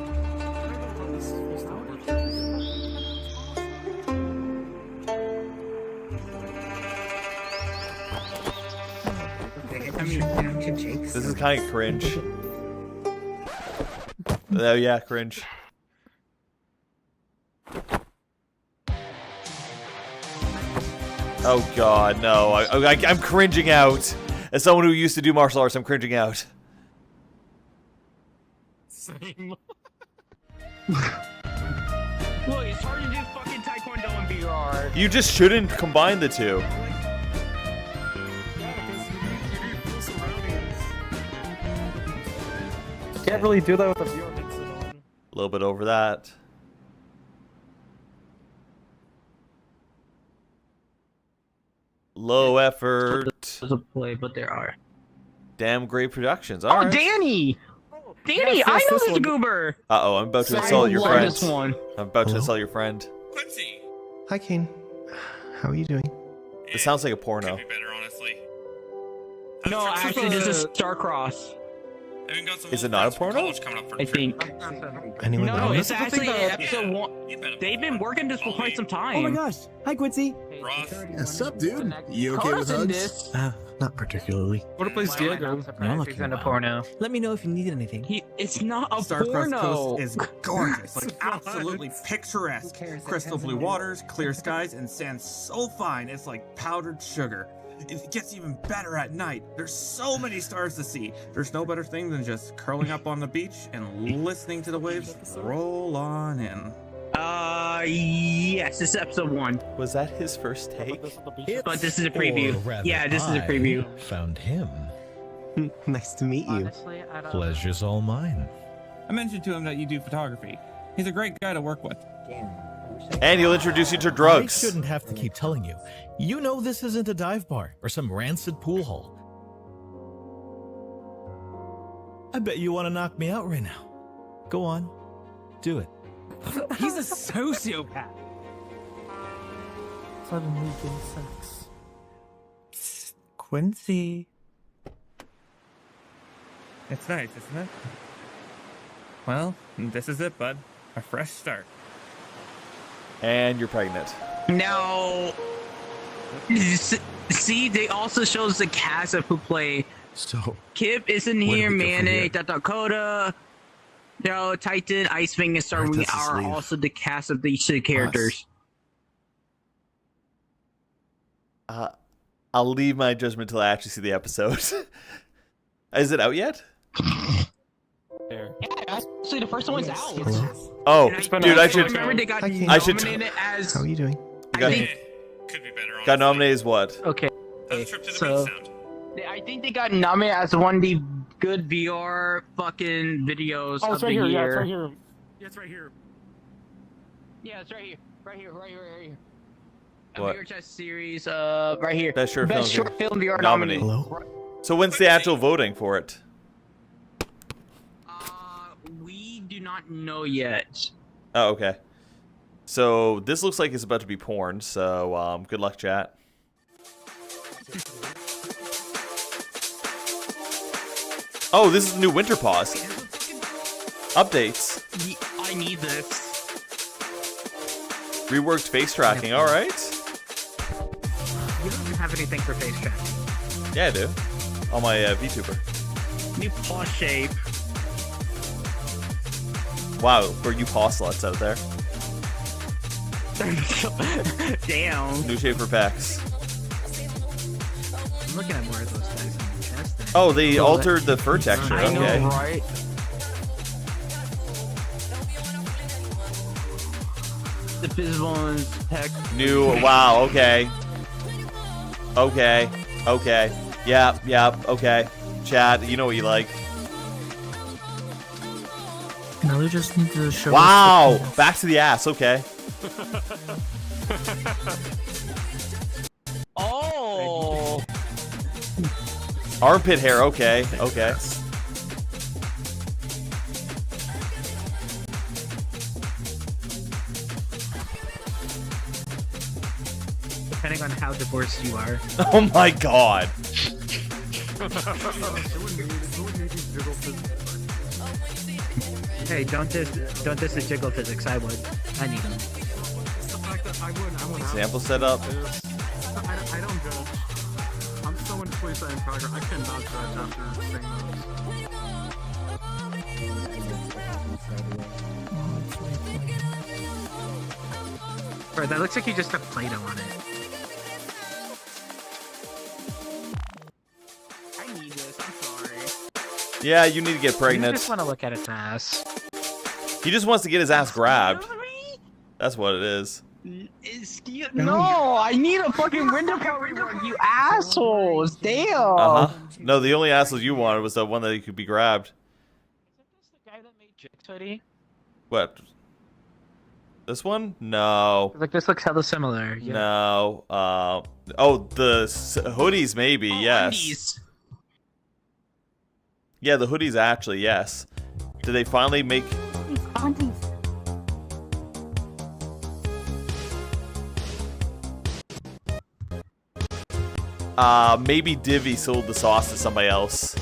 This is kind of cringe. Oh yeah, cringe. Oh god, no. I'm cringing out. As someone who used to do martial arts, I'm cringing out. Same. Look, it's hard to do fucking Taekwondo in VR. You just shouldn't combine the two. Can't really do that with a VR headset on. A little bit over that. Low effort. There's a play, but there are. Damn great productions. Oh, Alright. Danny! Danny, Yes, I know this this one. goober! Uh-oh, I'm about to Sorry, insult your love friend. this one. I'm about to Hello? insult your friend. Hi, Kane. How are you doing? This sounds like a porno. No, actually, this is Starcross. Is it not a porno? I think. Anyone No, know? it's actually episode 1. They've been working this for quite some time. Oh my gosh. Hi, Quincy. What's up, dude? You okay with hugs? Not particularly. What a place Diego. He's in a porno. Let me know if you need anything. It's not a Starcross porno. Coast is gorgeous, like absolutely picturesque. Crystal blue waters, clear skies, and sand so fine it's like powdered sugar. It gets even better at night. There's so many stars to see. There's no better thing than just curling up on the beach and listening to the waves roll on in. Yes, this is episode 1. Was that his first take? But this is a preview. Or rather, Yeah, this is a preview. I found him. Nice to meet you. Honestly, I don't. Pleasure's all mine. I mentioned to him that you do photography. He's a great guy to work with. And he'll introduce you to I drugs. shouldn't have to keep telling you. You know this isn't a dive bar or some rancid pool hall. I bet you want to knock me out right now. Go on. Do it. He's a sociopath. Suddenly gay sex. Quincy. It's nice, isn't it? Well, this is it, bud. A fresh start. And you're pregnant. Now, see, they also shows the cast of who play. So, Kip is in where do here, we go from Mayonnaise, here? Dakota, Titan, Icewing, and Starwing does this are leave also the cast of these two characters. I'll leave my judgment till I actually see the episode. Is it out yet? Yeah, actually, the first one's out. Hello? Oh, And dude, I should. remember they got I should. nominated as. How are you doing? Got, got nominated as what? Okay. So I think they got nominated as one of the good VR fucking videos Oh, of it's the right here. year. Yeah, it's right here. Yeah, it's right here. Yeah, it's right here. Right here. What? A VR test series, right here. Best short Best film. short film VR Nominee. nominee. Hello? So when's the actual voting for it? We do not know yet. Oh, okay. So this looks like it's about to be porn. So good luck, chat. Oh, this is the new winter pause. Updates. I need this. Reworked face tracking. All right. You don't have anything for face tracking. Yeah, I do. On my VTuber. New paw shape. Wow, for you paw sluts out there. Damn. New shape for Pax. I'm looking at more of those tags on the chest. Oh, they altered the fur texture. I know, Okay. right? The Fizzbones heck. New. Wow. Okay. Okay. Okay. Yep. Okay. Chad, you know what you like. Now we just need to show. Wow. Back to the ass. Okay. Oh. Armpit hair. Okay. Okay. Depending on how divorced you are. Oh my god. Hey, don't diss the jiggle physics. I would. I need them. The fact that I wouldn't Sample setup. I don't judge. I'm so into Lisa and Progress. I cannot judge after saying Bro, that looks like you just took Play-Doh on it. I need this. I'm sorry. Yeah, you need to get You pregnant. just want to look at its ass. He just wants to get his ass grabbed. That's what it is. No, I need a fucking window cover, you assholes. Damn. Uh huh. No, the only assholes you wanted was the one that could be grabbed. The guy that made Jig's hoodie? What? This one? No. Like, this looks hella similar. Yeah. No. Oh, the hoodies maybe. Yes. Undies. Yeah, the hoodies actually. Yes. Did they finally make? Aunties. Maybe Divvy sold the sauce to somebody else.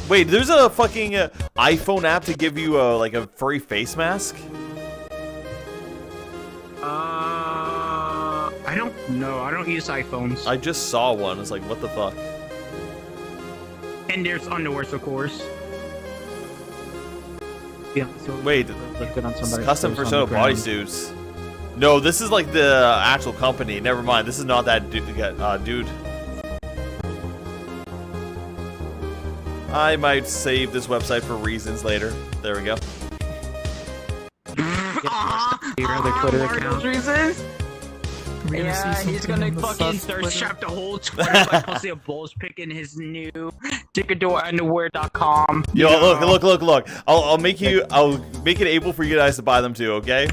Wait, there's a fucking iPhone app to give you like a furry face mask? I don't know. I don't use iPhones. I just saw one. It's like, what the fuck? And there's underwears, of course. Yeah, so Wait, look good on somebody custom else's on Fursona the ground. bodysuits. No, this is like the actual company. Never mind. This is not that dude. I might save this website for reasons later. There we go. Your other Twitter Mario's account. reasons? We're gonna Yeah, see he's something gonna on the fucking sus start Twitter. strap the whole Twitter like Pussy a Bulls picking his new JikerClub.com. Yo, look. I'll make it able for you guys to buy them too, okay?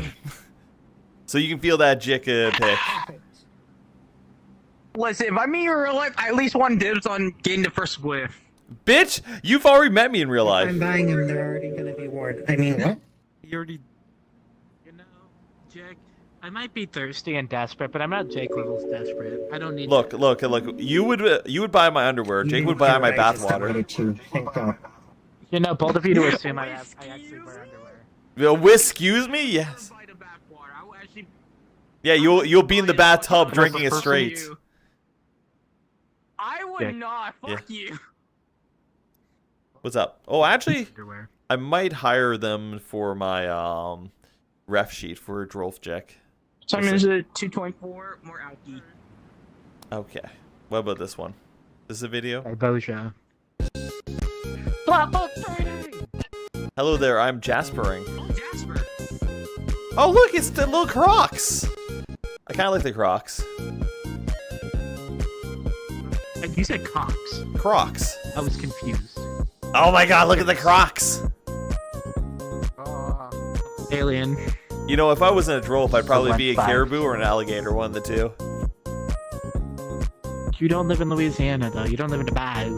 So you can feel that Jik pick. Listen, if I meet you in real life, I at least want dibs on getting the first whiff. Bitch, you've already met me in real life. I'm buying them. They're already gonna be worn. I mean, what? You already. You know, Jake, I might be thirsty and desperate, but I'm not Jake levels desperate. I don't need. Look. You would buy my underwear. Jake would buy my bathwater. You know, both of you to assume I actually wear underwear. Excuse me? Yes. Yeah, you'll be in the bathtub drinking it straight. I would not. Fuck you. What's up? Oh, actually, I might hire them for my ref sheet for Drolf Jack. Time is it 224 more alky. Okay. What about this one? This is a video? Hey, Boja. Hello there, I'm Jaspering. Jasper. Oh, look, it's the little Crocs. I kind of like the Crocs. You said Cox. Crocs. I was confused. Oh my god, look at the Crocs. Alien. You know, if I wasn't a Drolf, I'd probably be a 1-5. caribou or an alligator, one of the two. You don't live in Louisiana, though. You don't live in the bayou.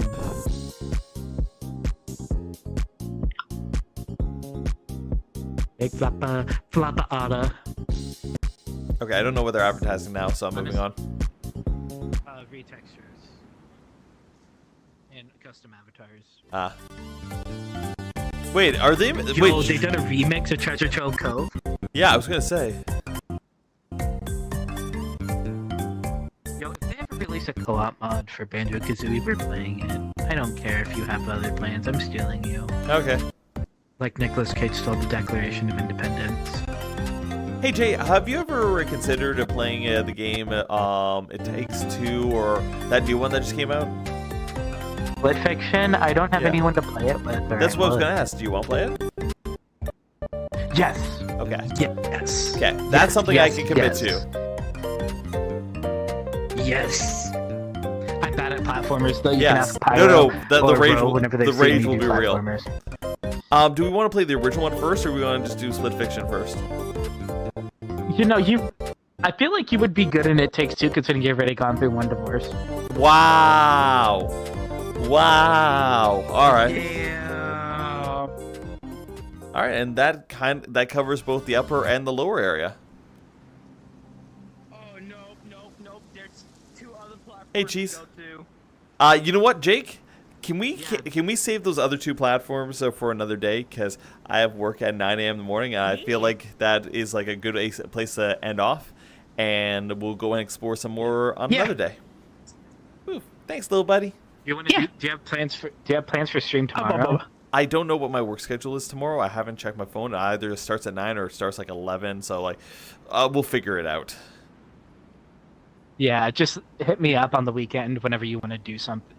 Big flappa otter. Okay, I don't know what they're advertising now, so I'm moving on. Retextures. And custom avatars. Ah. Wait, are they? Yo, Wait, they done a remix of Treasure Trove Cove. yeah, I was gonna say. Yo, if they ever release a co-op mod for Banjo-Kazooie, we're playing it. I don't care if you have other plans, I'm stealing you. Okay. Like Nicolas Cage stole the Declaration of Independence. Hey Jay, have you ever considered playing the game It Takes Two or that new one that just came out? Split Fiction, I don't have Yeah. anyone to play it with. That's what I was gonna ask. Do you want to play it? Yes. Okay. Yes. Okay, that's something I can commit to. Yes. I'm bad at platformers, though. You Yes. can have No, Pyro the or rage Ro will whenever they the see rage me will do be real. platformers. Do we want to play the original one first, or we want to just do Split Fiction first? You know, I feel like you would be good in It Takes Two, considering you've already gone through one divorce. Wow. Wow. All right. Yeah. All right, and that covers both the upper and the lower area. Oh no! There's 2 other platforms. Hey, Cheese. To go to. You know what, Jake? Can we save those other 2 platforms for another day? Because I have work at 9 a.m. in the morning, and I feel like that is like a good place to end off. And we'll go and explore some more on another day. Whew. Thanks, little buddy. Do you have plans for stream tomorrow? I don't know what my work schedule is tomorrow. I haven't checked my phone. It either starts at 9 or it starts like 11. So like, we'll figure it out. Yeah, just hit me up on the weekend whenever you want to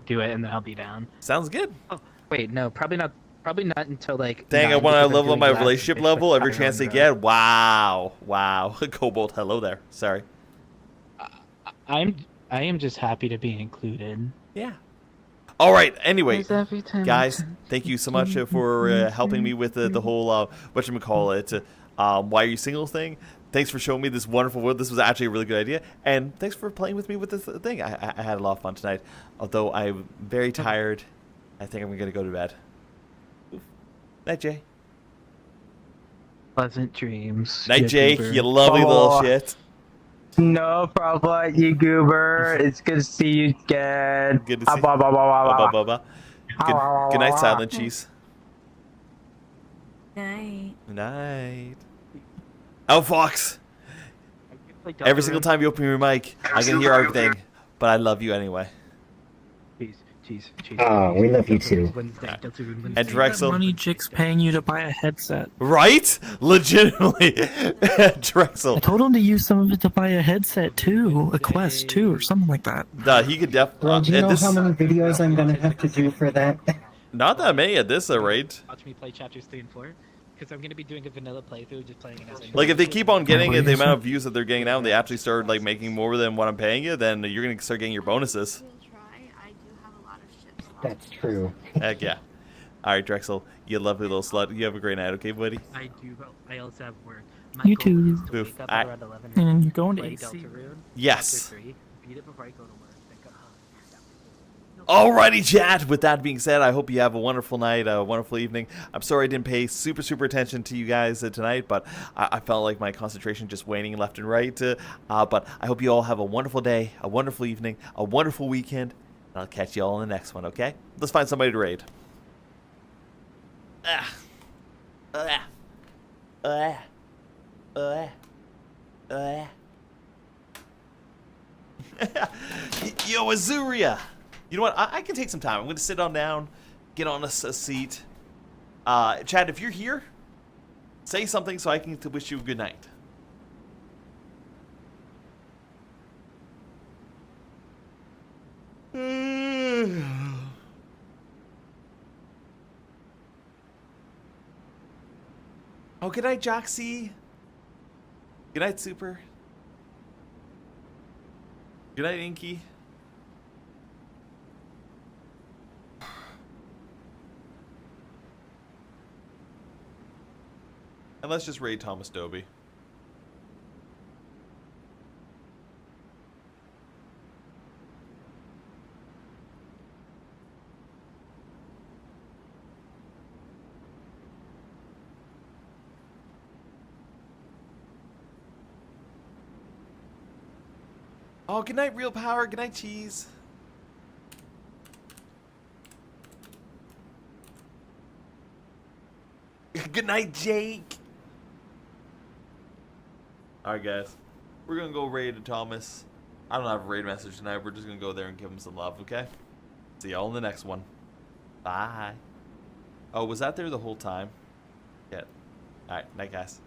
do it, and then I'll be down. Sounds good. Oh, wait, no, probably not until like. Dang, 9, I want to because I'm level up doing my that relationship bitch level with every Pyro chance I and get. Wow. Cobalt, hello there. Sorry. I am just happy to be included. Yeah. All right. Anyway, Because every time guys, thank you so much for helping me with the whole whatchamacallit, why are you single thing. Thanks for showing me this wonderful world. This was actually a really good idea, and thanks for playing with me with this thing. I had a lot of fun tonight. Although I'm very tired, I think I'm gonna go to bed. Oof. Night, Jay. Pleasant dreams. Night, Jake. You lovely little shit. No problem, you goober. It's good to see you again. Good to see you. Good night, Silent Cheese. Night. Night. Oh, Fox. Every single time you open your mic, I can hear everything, but I love you anyway. Cheese. Oh, we love you too. And Drexel. Money Jake's paying you to buy a headset. Right? Legitimately. Drexel. I told him to use some of it to buy a headset too, a Quest 2 or something like that. He could definitely. Well, do you know how many videos I'm gonna have to do for that? Not that many at this rate. Watch me play chapters 3 and 4, because I'm gonna be doing a vanilla playthrough, just playing it as Like if they keep on getting the amount of views that they're getting now, and they actually start like making more than what I'm paying you, then you're gonna start getting your bonuses. That's true. Heck yeah. All right, Drexel, you lovely little slut. You have a great night, okay, buddy? I do, but I also have work. You too. Oof. Around 11 And you're going to play AC. Deltarune, Yes. chapter 3, beat it before I go to work. Think, Alrighty, chat. With that being said, I hope you have a wonderful night, a wonderful evening. I'm sorry I didn't pay super attention to you guys tonight, but I felt like my concentration just waning left and right. But I hope you all have a wonderful day, a wonderful evening, a wonderful weekend. And I'll catch you all in the next one, okay? Let's find somebody to raid. Yo, Azuria! You know what? I can take some time. I'm going to sit on down, get on a seat. Chad, if you're here, say something so I can wish you a good night. Oh, good night, Joxy. Good night, Super. Good night, Inky. And let's just raid Thomas Dobie. Oh, good night, Real Power. Good night, Cheese. Good night, Jake. Alright, guys. We're gonna go raid Thomas. I don't have a raid message tonight. We're just gonna go there and give him some love, okay? See y'all in the next one. Bye. Oh, was that there the whole time? Yeah. Alright, night, guys.